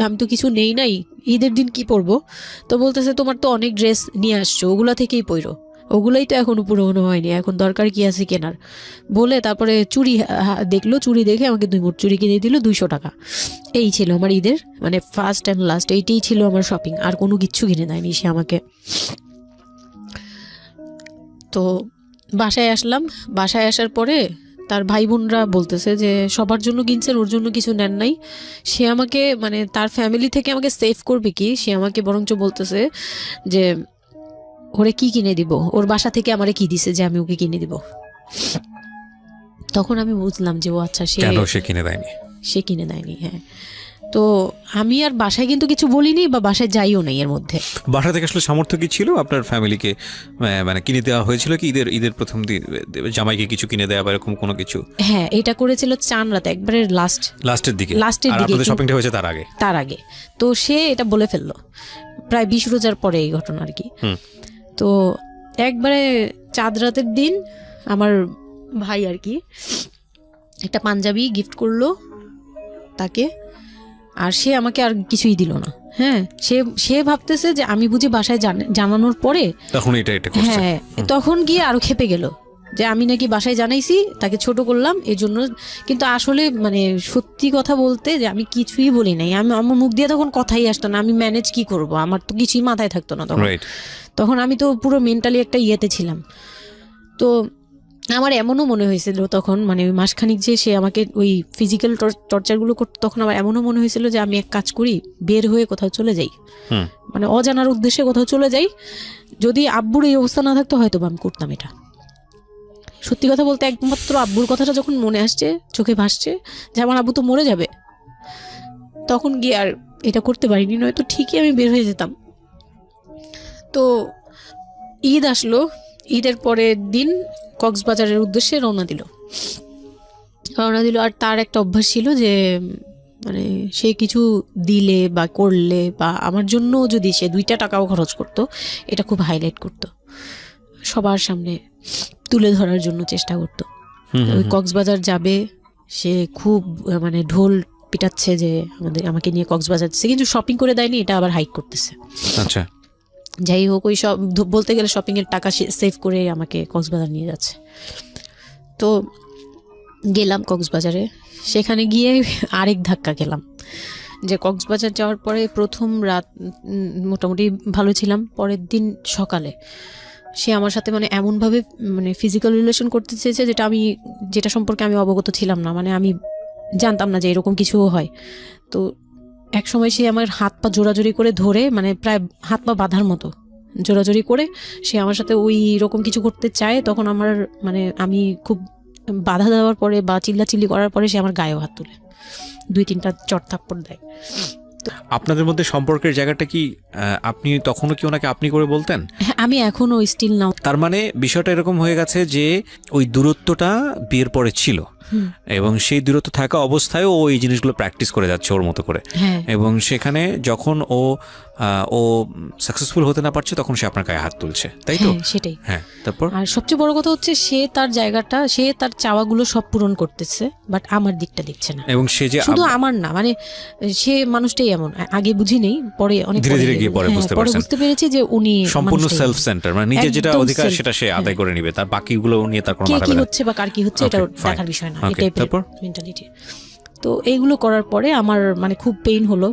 আমি তো কিছু নেই নাই, ঈদের দিন কি পরবো? তো বলতেছে তোমার তো অনেক ড্রেস নিয়ে আসছো, ওগুলা থেকেই পরো, ওগুলোই তো এখনো পুরোনো হয়নি, এখন দরকার কি আছে কেনার? বলে তারপরে চুড়ি দেখলো, চুড়ি দেখে আমাকে 2 মুঠ চুড়ি কিনে দিল 200 টাকা। এই ছিল আমার ঈদের মানে ফার্স্ট অ্যান্ড লাস্ট, এইটাই ছিল আমার শপিং, আর কোনো কিচ্ছু কিনে দেয়নি সে আমাকে। তো বাসায় আসলাম, বাসায় আসার পরে তার ভাই বোনরা বলতেছে যে সবার জন্য কিনছেন, ওর জন্য কিছু নেন নাই। সে আমাকে মানে তার ফ্যামিলি থেকে আমাকে সেভ করবে কি, সে আমাকে বরঞ্চ বলতেছে যে ওরে কি কিনে দিব, ওর বাসা থেকে আমারে কি দিছে যে আমি ওকে কিনে দিব। তখন আমি বুঝলাম যে ও আচ্ছা, সে কিনে দেয়নি। হ্যাঁ, তো আমি আর বাসায় কিন্তু কিছু বলিনি বা বাসায় যাইও নাই এর মধ্যে। বাসা থেকে আসলে সামর্থ্য কি ছিল আপনার ফ্যামিলিকে, মানে কিনে দেওয়া হয়েছিল কি ঈদের প্রথম দিন জামাইকে কিছু কিনে দেওয়া বা এরকম কোনো কিছু? হ্যাঁ, এটা করেছিল চান রাতে, একবারে লাস্টের দিকে। শপিংটা হয়েছে তার আগে। তো সে এটা বলে ফেললো প্রায় 20 রোজার পরে এই ঘটনা আর কি। তো একবারে চাঁদ রাতের দিন আমার ভাই আর কি একটা পাঞ্জাবি গিফট করলো তাকে, আর সে আমাকে আর কিছুই দিল না। হ্যাঁ, সে ভাবতেছে যে আমি বুঝি বাসায় জানানোর পরে তখন এটা করছে। হ্যাঁ, তখন গিয়ে আরো খেপে গেল যে আমি নাকি বাসায় জানাইছি, তাকে ছোট করলাম এই জন্য। কিন্তু আসলে মানে সত্যি কথা বলতে যে আমি কিছুই বলি নাই, আমার মুখ দিয়ে তখন কথাই আসতো না, আমি ম্যানেজ কি করব, আমার তো কিছুই মাথায় থাকতো না তখন আমি তো পুরো মেন্টালি একটা ইয়েতে ছিলাম। তো আমার এমনও মনে হয়েছিল তখন, মানে ওই মাসখানিক যে সে আমাকে ওই ফিজিক্যাল টর্চারগুলো করতো, তখন আমার এমনও মনে হয়েছিল যে আমি এক কাজ করি, বের হয়ে কোথাও চলে যাই, মানে অজানার উদ্দেশ্যে কোথাও চলে যাই। যদি আব্বুর এই অবস্থা না থাকতো হয়তো আমি করতাম এটা। সত্যি কথা বলতে একমাত্র আব্বুর কথাটা যখন মনে আসছে, চোখে ভাসছে যে আমার আব্বু তো মরে যাবে, তখন গিয়ে আর এটা করতে পারিনি, নয়তো ঠিকই আমি বের হয়ে যেতাম। তো ঈদ আসলো, ঈদের পরের দিন কক্সবাজারের উদ্দেশ্যে রওনা দিল। আর তার একটা অভ্যাস ছিল যে মানে সে কিছু দিলে বা করলে বা আমার জন্য যদি সে 2টা টাকাও খরচ করতো, এটা খুব হাইলাইট করতো, সবার সামনে তুলে ধরার জন্য চেষ্টা করতো। ওই কক্সবাজার যাবে, সে খুব মানে ঢোল পিটাচ্ছে যে আমাকে নিয়ে কক্সবাজার যাচ্ছে, কিন্তু শপিং করে দেয়নি, এটা আবার হাইক করতেছে। আচ্ছা, যাই হোক, ওই সব বলতে গেলে শপিংয়ের টাকা সেভ করে আমাকে কক্সবাজার নিয়ে যাচ্ছে। তো গেলাম কক্সবাজারে, সেখানে গিয়ে আরেক ধাক্কা খেলাম যে কক্সবাজার যাওয়ার পরে প্রথম রাত মোটামুটি ভালো ছিলাম, পরের দিন সকালে সে আমার সাথে মানে এমনভাবে মানে ফিজিক্যাল রিলেশন করতে চেয়েছে যেটা সম্পর্কে আমি অবগত ছিলাম না, মানে আমি জানতাম না যে এরকম কিছুও হয়। তো এক সময় সে আমার হাত পা জোরাজোরি করে ধরে, মানে প্রায় হাত পা বাঁধার মতো জোরাজোরি করে সে আমার সাথে ওই রকম কিছু করতে চায়। তখন আমার মানে আমি খুব বাধা দেওয়ার পরে বা চিল্লাচিল্লি করার পরে সে আমার গায়েও হাত তুলে 2-3টা চট থাপ্পড় দেয়। আপনাদের মধ্যে সম্পর্কের জায়গাটা কি আপনি তখনও কি ওনাকে আপনি করে বলতেন? হ্যাঁ, আমি এখনো স্টিল নাও। তার মানে বিষয়টা এরকম হয়ে গেছে যে ওই দূরত্বটা বিয়ের পরে ছিল, এবং সেই দূরত্ব থাকা অবস্থায় ও এই জিনিসগুলো প্র্যাকটিস করে যাচ্ছে ওর মতো করে। এবং সেখানে যখন ও সাকসেসফুল হতে না পারছে, তখন সে আপনার গায়ে হাত তুলছে, তাই তো? সেটাই। হ্যাঁ, তারপর আর সবচেয়ে বড় কথা হচ্ছে সে তার জায়গাটা, সে তার চাওয়াগুলো সব পূরণ করতেছে, বাট আমার দিকটা দেখছে না। এবং সে যে শুধু আমার না, মানে সে মানুষটাই এমন, আগে বুঝি নেই, পরে অনেক ধীরে ধীরে গিয়ে পরে বুঝতে পেরেছি যে উনি সম্পূর্ণ সেলফ সেন্টার, মানে নিজের যেটা অধিকার সেটা সে আদায় করে নেবে, তার বাকিগুলো নিয়ে তার কোনো মাথা ব্যথা কি হচ্ছে বা কার কি হচ্ছে এটা দেখার বিষয় না, এটাই মেন্টালিটি। তো এইগুলো করার পরে আমার মানে খুব পেইন হলো,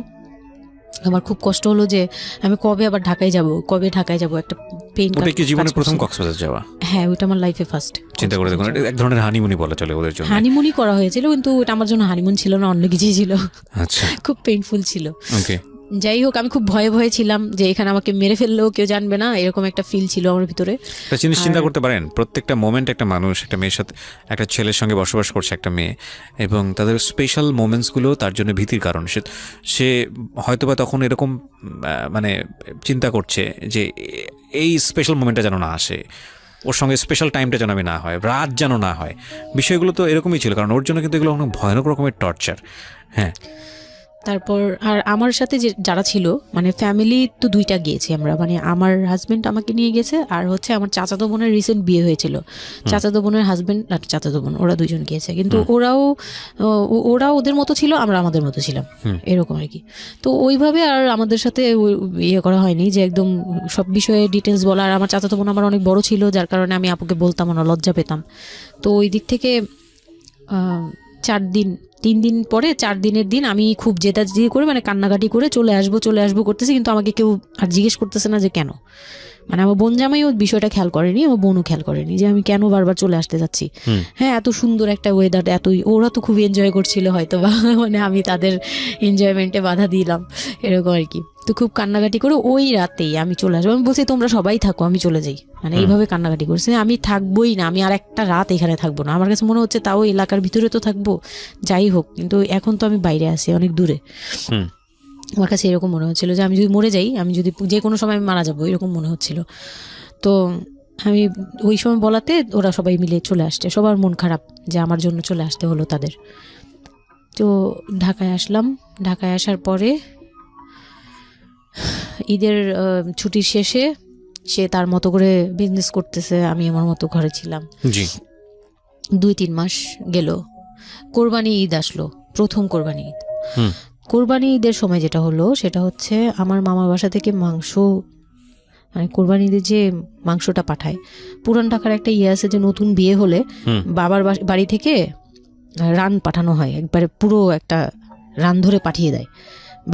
আমার খুব কষ্ট হলো যে আমি কবে ঢাকায় যাব, একটা পেইন। ওটা কি জীবনে প্রথম কক্সবাজার যাওয়া? হ্যাঁ, ওইটা আমার লাইফে ফার্স্ট। চিন্তা করে দেখুন, এক ধরনের হানিমুনি বলা চলে ওদের জন্য। হানিমুনি করা হয়েছিল, কিন্তু এটা আমার জন্য হানিমুন ছিল না, অন্য কিছুই ছিল। আচ্ছা, খুব পেইনফুল ছিল। ওকে, যাই হোক, আমি খুব ভয়ে ছিলাম যে এখানে আমাকে মেরে ফেললেও কেউ জানবে না, এরকম একটা ফিল ছিল আমার ভিতরে। একটা জিনিস চিন্তা করতে পারেন, প্রত্যেকটা মোমেন্ট একটা মানুষ একটা মেয়ের সাথে, একটা ছেলের সঙ্গে বসবাস করছে একটা মেয়ে, এবং তাদের স্পেশাল মোমেন্টসগুলো তার জন্য ভীতির কারণ। সে হয়তোবা তখন এরকম মানে চিন্তা করছে যে এই স্পেশাল মোমেন্টটা যেন না আসে, ওর সঙ্গে স্পেশাল টাইমটা যেন আমি না হয়, রাত যেন না হয়। বিষয়গুলো তো এরকমই ছিল, কারণ ওর জন্য কিন্তু এগুলো অনেক ভয়ানক রকমের টর্চার। হ্যাঁ, তারপর আর আমার সাথে যারা ছিল, মানে ফ্যামিলি তো 2টা গিয়েছি আমরা, মানে আমার হাজবেন্ড আমাকে নিয়ে গেছে, আর হচ্ছে আমার চাচাতো বোনের রিসেন্ট বিয়ে হয়েছিল, চাচাতো বোনের হাজবেন্ড আর চাচাতো বোন, ওরা 2জন গিয়েছে। কিন্তু ওরা ওদের মতো ছিল, আমরা আমাদের মতো ছিলাম, এরকম আর কি। তো ওইভাবে আর আমাদের সাথে ইয়ে করা হয়নি যে একদম সব বিষয়ে ডিটেলস বলা। আর আমার চাচাতো বোন আমার অনেক বড় ছিল, যার কারণে আমি আপুকে বলতাম না, লজ্জা পেতাম। তো ওই দিক থেকে 3 দিন পরে 4 দিনের দিন আমি খুব জেদাজেদি করে, মানে কান্নাকাটি করে চলে আসবো করতেছি, কিন্তু আমাকে কেউ আর জিজ্ঞেস করতেছে না যে কেন, মানে আমার বোন জামাইও বিষয়টা খেয়াল করেনি, আমার বোনও খেয়াল করেনি যে আমি কেন বারবার চলে আসতে যাচ্ছি। হ্যাঁ, এত সুন্দর একটা ওয়েদার, এতই ওরা তো খুব এনজয় করছিল হয়তো বা, মানে আমি তাদের এনজয়মেন্টে বাধা দিলাম এরকম আর কি। তো খুব কান্নাকাটি করে ওই রাতেই আমি চলে আসবো, আমি বলছি তোমরা সবাই থাকো আমি চলে যাই, মানে এইভাবে কান্নাকাটি করছে। আমি থাকবোই না, আমি আর একটা রাত এখানে থাকবো না। আমার কাছে মনে হচ্ছে তাও এলাকার ভিতরে তো থাকবো, যাই হোক, কিন্তু এখন তো আমি বাইরে আছি অনেক দূরে। আমার কাছে এরকম মনে হচ্ছিল যে আমি যদি মরে যাই, আমি যদি যে কোনো সময় মারা যাবো এরকম মনে হচ্ছিল। তো আমি ওই সময় বলাতে ওরা সবাই মিলে চলে আসছে, সবার মন খারাপ যে আমার জন্য চলে আসতে হলো তাদের। তো ঢাকায় আসলাম। ঢাকায় আসার পরে ঈদের ছুটির শেষে সে তার মতো করে বিজনেস করতেছে, আমি আমার মতো ঘরে ছিলাম। 2-3 মাস গেল, কোরবানি ঈদ আসলো, প্রথম কোরবানি ঈদ। কোরবানি ঈদের সময় যেটা হলো সেটা হচ্ছে আমার মামার বাসা থেকে মাংস, মানে কোরবানি ঈদের যে মাংসটা পাঠায়, পুরান ঢাকার একটা ইয়ে আছে যে নতুন বিয়ে হলে বাবার বাড়ি থেকে রান পাঠানো হয়, একবারে পুরো একটা রান ধরে পাঠিয়ে দেয়,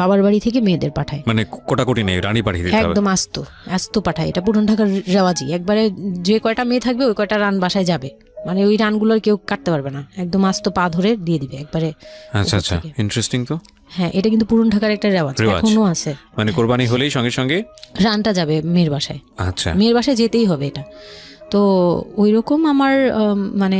বাবার বাড়ি থেকে মেয়েদের পাঠায়, মানে কোটাকুটি নেই, রানী পাঠিয়ে দিতে হবে একদম আস্ত পাঠায়। এটা পুরান ঢাকার রেওয়াজি, একবারে যে কয়টা মেয়ে থাকবে ওই কয়টা রান বাসায় যাবে, মানে ওই রানগুলোর কেউ কাটতে পারবে না, একদম আস্ত পা ধরে দিয়ে দিবে একবারে। আচ্ছা আচ্ছা, ইন্টারেস্টিং তো। হ্যাঁ, এটা কিন্তু পুরান ঢাকার একটা রেওয়াজ এখনো আছে, মানে কোরবানি হলেই সঙ্গে সঙ্গে রানটা যাবে মেয়ের বাসায়। আচ্ছা, মেয়ের বাসায় যেতেই হবে এটা। তো ওই রকম আমার মানে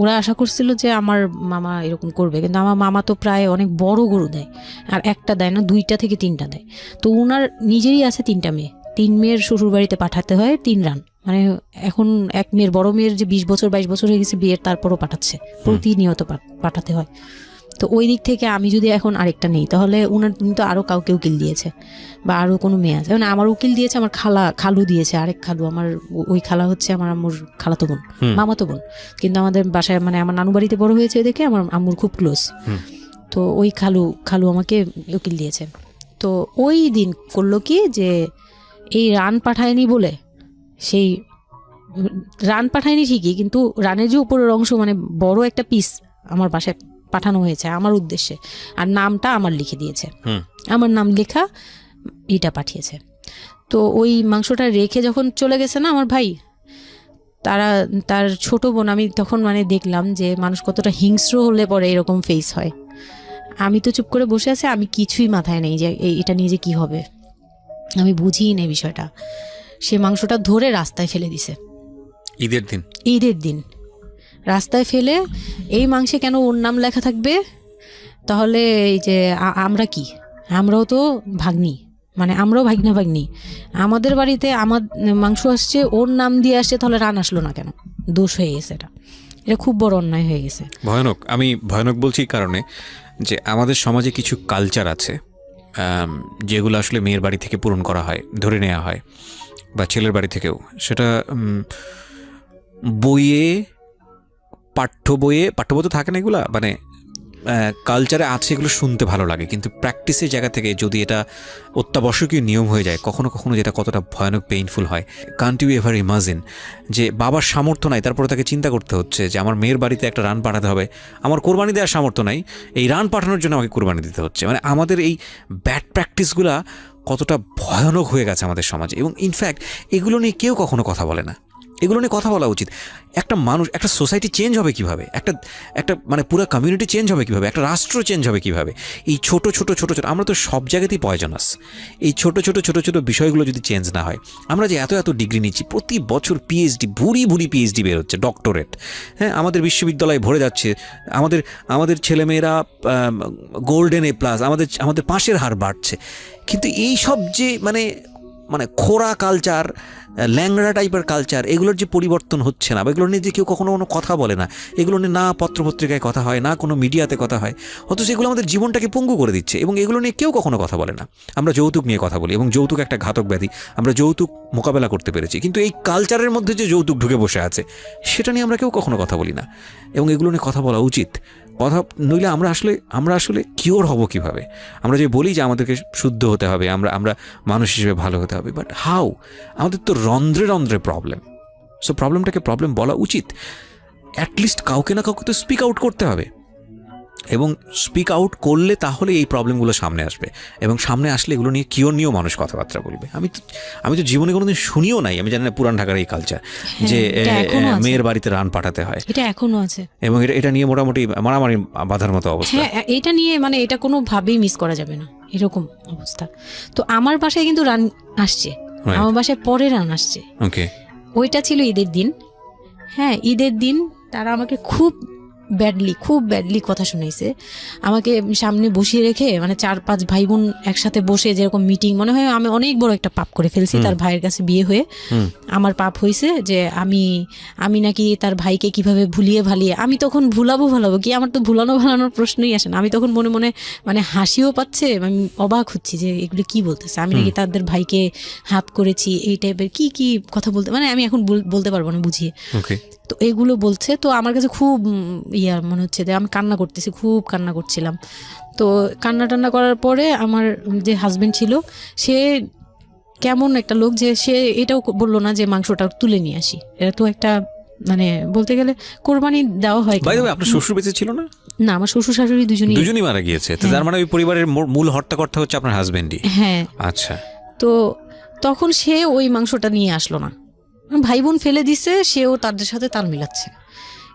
ওরা আশা করছিল যে আমার মামা এরকম করবে, কিন্তু আমার মামা তো প্রায় অনেক বড় গরু দেয়, আর একটা দেয় না, 2টা থেকে 3টা দেয়। তো ওনার নিজেরই আছে 3টা মেয়ে, 3 মেয়ের শ্বশুর বাড়িতে পাঠাতে হয় 3 রান, মানে এখন এক মেয়ের, বড় মেয়ের যে 20 বছর 22 বছর হয়ে গেছে বিয়ের, তারপরও পাঠাচ্ছে, প্রতিনিয়ত পাঠাতে হয়। তো ওই দিক থেকে আমি যদি এখন আরেকটা নেই তাহলে ওনার কিন্তু আরও কাউকে উকিল দিয়েছে বা আরও কোনো মেয়ে আছে, মানে আমার উকিল দিয়েছে, আমার খালু দিয়েছে, আরেক খালু, আমার ওই খালা হচ্ছে আমার আম্মুর খালাতো বোন, মামাতো বোন, কিন্তু আমাদের বাসায় মানে আমার নানু বাড়িতে বড় হয়েছে দেখে আমার আম্মুর খুব ক্লোজ। তো ওই খালু আমাকে উকিল দিয়েছে। তো ওই দিন করলো কি যে এই রান পাঠায়নি বলে, সেই রান পাঠায়নি ঠিকই, কিন্তু রানের যে উপরের অংশ মানে বড় একটা পিস আমার বাসায় পাঠানো হয়েছে আমার উদ্দেশ্যে, আর নামটা আমার লিখে দিয়েছে, আমার নাম লেখা এটা পাঠিয়েছে। তো ওই মাংসটা রেখে যখন চলে গেছে না আমার ভাই, তার ছোট বোন, আমি তখন মানে দেখলাম যে মানুষ কতটা হিংস্র হলে পরে এরকম ফেস হয়। আমি তো চুপ করে বসে আছি, আমি কিছুই মাথায় নেই যে এটা নিয়ে যে কী হবে, আমি বুঝিই নেই বিষয়টা। সে মাংসটা ধরে রাস্তায় ফেলে দিছে ঈদের দিন রাস্তায় ফেলে, এই মাংসে কেন ওর নাম লেখা থাকবে, তাহলে এই যে আমরা কি, আমরাও তো ভাগ্নি, মানে আমরাও ভাগ্নি, আমাদের বাড়িতে আমার মাংস আসছে ওর নাম দিয়ে আসছে, তাহলে রান আসলো না কেন, দোষ হয়ে গেছে, এটা খুব বড় অন্যায় হয়ে গেছে। ভয়ানক। আমি ভয়ানক বলছি এই কারণে যে আমাদের সমাজে কিছু কালচার আছে যেগুলো আসলে মেয়ের বাড়ি থেকে পূরণ করা হয়, ধরে নেওয়া হয়, বা ছেলের বাড়ি থেকেও, সেটা পাঠ্য বইয়ে তো থাকে না এগুলা, মানে কালচারে আছে, এগুলো শুনতে ভালো লাগে, কিন্তু প্র্যাকটিসের জায়গা থেকে যদি এটা অত্যাবশ্যকীয় নিয়ম হয়ে যায় কখনো কখনো, যেটা কতটা ভয়ানক পেইনফুল হয়। কান্ট ইউ এভার ইমাজিন যে বাবার সামর্থ্য নাই, তারপরে তাকে চিন্তা করতে হচ্ছে যে আমার মেয়ের বাড়িতে একটা রান পাঠাতে হবে, আমার কোরবানি দেওয়ার সামর্থ্য নাই, এই রান পাঠানোর জন্য আমাকে কোরবানি দিতে হচ্ছে। মানে আমাদের এই ব্যাড প্র্যাকটিসগুলা কতটা ভয়ানক হয়ে গেছে আমাদের সমাজে, এবং ইনফ্যাক্ট এগুলো নিয়ে কেউ কখনো কথা বলে না। এগুলো নিয়ে কথা বলা উচিত। একটা মানুষ, একটা সোসাইটি চেঞ্জ হবে কিভাবে, একটা মানে পুরো কমিউনিটি চেঞ্জ হবে কিভাবে, একটা রাষ্ট্র চেঞ্জ হবে কিভাবে, এই ছোট ছোট আমরা তো সব জায়গাতেই পয়জনাস। এই ছোট ছোট বিষয়গুলো যদি চেঞ্জ না হয়, আমরা যে এত ডিগ্রি নিচ্ছি, প্রতি বছর পিএইচডি, ভুরি পিএইচডি বের হচ্ছে, ডক্টরেট, হ্যাঁ, আমাদের বিশ্ববিদ্যালয়ে ভরে যাচ্ছে, আমাদের ছেলেমেয়েরা গোল্ডেন A+, আমাদের পাশের হার বাড়ছে, কিন্তু এই সব যে মানে খোরা কালচার, ল্যাংড়া টাইপের কালচার, এগুলোর যে পরিবর্তন হচ্ছে না, বা এগুলো নিয়ে যে কেউ কখনো কোনো কথা বলে না, এগুলো নিয়ে না পত্রপত্রিকায় কথা হয়, না কোনো মিডিয়াতে কথা হয়, অথচ এগুলো আমাদের জীবনটাকে পঙ্গু করে দিচ্ছে, এবং এগুলো নিয়ে কেউ কখনো কথা বলে না। আমরা যৌতুক নিয়ে কথা বলি, এবং যৌতুক একটা ঘাতক ব্যাধি, আমরা যৌতুক মোকাবেলা করতে পেরেছি, কিন্তু এই কালচারের মধ্যে যে যৌতুক ঢুকে বসে আছে সেটা নিয়ে আমরা কেউ কখনো কথা বলি না, এবং এগুলো নিয়ে কথা বলা উচিত। কথা নইলে আমরা আসলে কিওর হব কিভাবে? আমরা যে বলি যে আমাদেরকে শুদ্ধ হতে হবে, আমরা মানুষ হিসেবে ভালো হতে হবে, বাট হাউ? আমাদের তো রন্ধ্রে প্রবলেম। সো প্রবলেমটাকে প্রবলেম বলা উচিত, অ্যাটলিস্ট কাউকে না কাউকে তো স্পিক আউট করতে হবে। এবং স্পিক আউট করলে তাহলে এই প্রবলেমগুলো সামনে আসবে, এবং সামনে আসলে এগুলো নিয়ে কিওর নিয়েও মানুষ কথাবার্তা বলবে। আমি তো জীবনে কোনোদিন শুনিও নাই, আমি জানি না পুরান ঢাকার এই কালচার যে মেয়ের বাড়িতে রান পাঠাতে হয়, এটা এখনো আছে, এবং এটা নিয়ে মোটামুটি মারামারি বাঁধার মতো অবস্থা। হ্যাঁ, এটা নিয়ে মানে এটা কোনোভাবেই মিস করা যাবে না, এরকম অবস্থা। তো আমার বাসায় কিন্তু রান আসছে, আমার বাসায় পরে রান আসছে। ওকে, ওইটা ছিল ঈদের দিন। হ্যাঁ, ঈদের দিন তারা আমাকে খুব ব্যাডলি কথা শুনাইছে। আমাকে সামনে বসিয়ে রেখে, মানে 4-5 ভাই বোন একসাথে বসে যেরকম মিটিং, মনে হয় আমি অনেক বড় একটা পাপ করে ফেলছি তার ভাইয়ের কাছে বিয়ে হয়ে। আমার পাপ হয়েছে যে আমি নাকি তার ভাইকে কিভাবে ভুলিয়ে ভালিয়ে, আমি তখন ভুলাবো কি, আমার তো ভালানোর প্রশ্নই আসে না। আমি তখন মনে মনে মানে হাসিও পাচ্ছে, আমি অবাক হচ্ছি যে এগুলো কি বলতেছে, আমি নাকি তাদের ভাইকে হাত করেছি, এই টাইপের কি কথা বলতে, মানে আমি এখন বলতে পারবো না বুঝিয়ে। তো এগুলো বলছে, তো আমার কাছে খুব মনে হচ্ছে যে আমি কান্না করতেছি, খুব কান্না করছিলাম। তো কান্না টান্না করার পরে আমার যে হাজবেন্ড ছিল, সে কেমন একটা লোক যে সে এটাও বললো না যে মাংসটা তুলে নিয়ে আসি। এটা তো একটা মানে বলতে গেলে কোরবানি দেওয়া হয়। আপনার শ্বশুর বেঁচে ছিল না? না, আমার শ্বশুর শাশুড়ি দুজনই মারা গিয়েছে। তার মানে ওই পরিবারের মূল হর্তাকর্তা হচ্ছে আপনার হাজবেন্ডই? হ্যাঁ। আচ্ছা। তো তখন সে ওই মাংসটা নিয়ে আসলো না, ভাই বোন ফেলে দিছে, সেও তাদের সাথে তাল মিলাচ্ছে,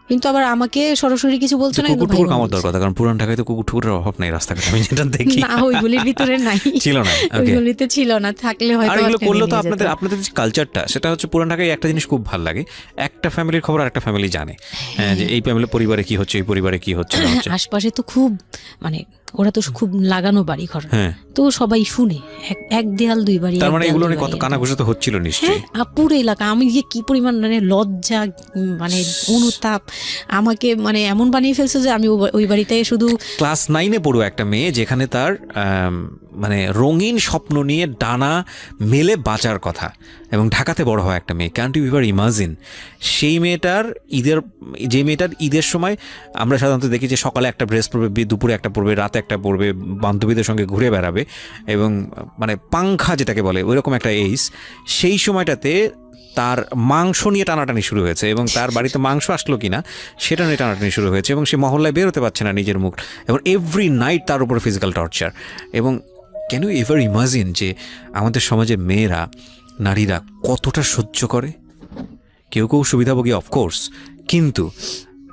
কিন্তু আবার আমাকে সরাসরি কিছু বলছে না। কুকুর কামড় দেওয়ার কথা, কারণ পুরান ঢাকায় তো কুকুরের অভাব নাই রাস্তাঘাটে, আমি যেটা দেখি। না, ওইগুলির ভিতরে নাই, ছিল না, ওইগুলিতে ছিল না, থাকলে হয়তো। আর এগুলো করলে তো আপনাদের যে কালচারটা, সেটা হচ্ছে পুরান ঢাকায় একটা জিনিস খুব ভালো লাগে, একটা ফ্যামিলির খবর আর একটা ফ্যামিলি জানে, যে এই ফ্যামিলির পরিবারে কি হচ্ছে, এই পরিবারে কি হচ্ছে। আশপাশে তো খুব মানে ওরা তো খুব লাগানো বাড়ি ঘর, তো সবাই শুনে, এক দেয়াল দুই বাড়ি। তার মানে এগুলো নিয়ে কত কানাঘুষা তো হচ্ছিল নিশ্চয়ই। পুরো এলাকা, আমি যে কি পরিমাণ মানে লজ্জা, মানে অনুতাপ, আমাকে মানে এমন বানিয়ে ফেলছে যে আমি ওই বাড়িতে শুধু ক্লাস 9-এ পড়ো একটা মেয়ে, যেখানে তার মানে রঙিন স্বপ্ন নিয়ে ডানা মেলে বাঁচার কথা, এবং ঢাকাতে বড় হয় একটা মেয়ে। ক্যান ইউ এভার ইমাজিন সেই মেয়েটার ঈদের সময় আমরা সাধারণত দেখি যে সকালে একটা ড্রেস পরবে, দুপুরে একটা পরবে, রাতে একটা পরবে, বান্ধবীদের সঙ্গে ঘুরে বেড়াবে, এবং মানে পাংখা যেটাকে বলে ওইরকম একটা এইজ। সেই সময়টাতে তার মাংস নিয়ে টানাটানি শুরু হয়েছে, এবং তার বাড়িতে মাংস আসলো কিনা সেটা নিয়ে টানাটানি শুরু হয়েছে, এবং সে মহল্লায় বেরোতে পারছে না নিজের মুখ, এবং এভরি নাইট তার উপর ফিজিক্যাল টর্চার। এবং ক্যান ইউ এভার ইমাজিন যে আমাদের সমাজের মেয়েরা, নারীরা কতটা সহ্য করে? কেউ সুবিধাভোগী অফকোর্স, কিন্তু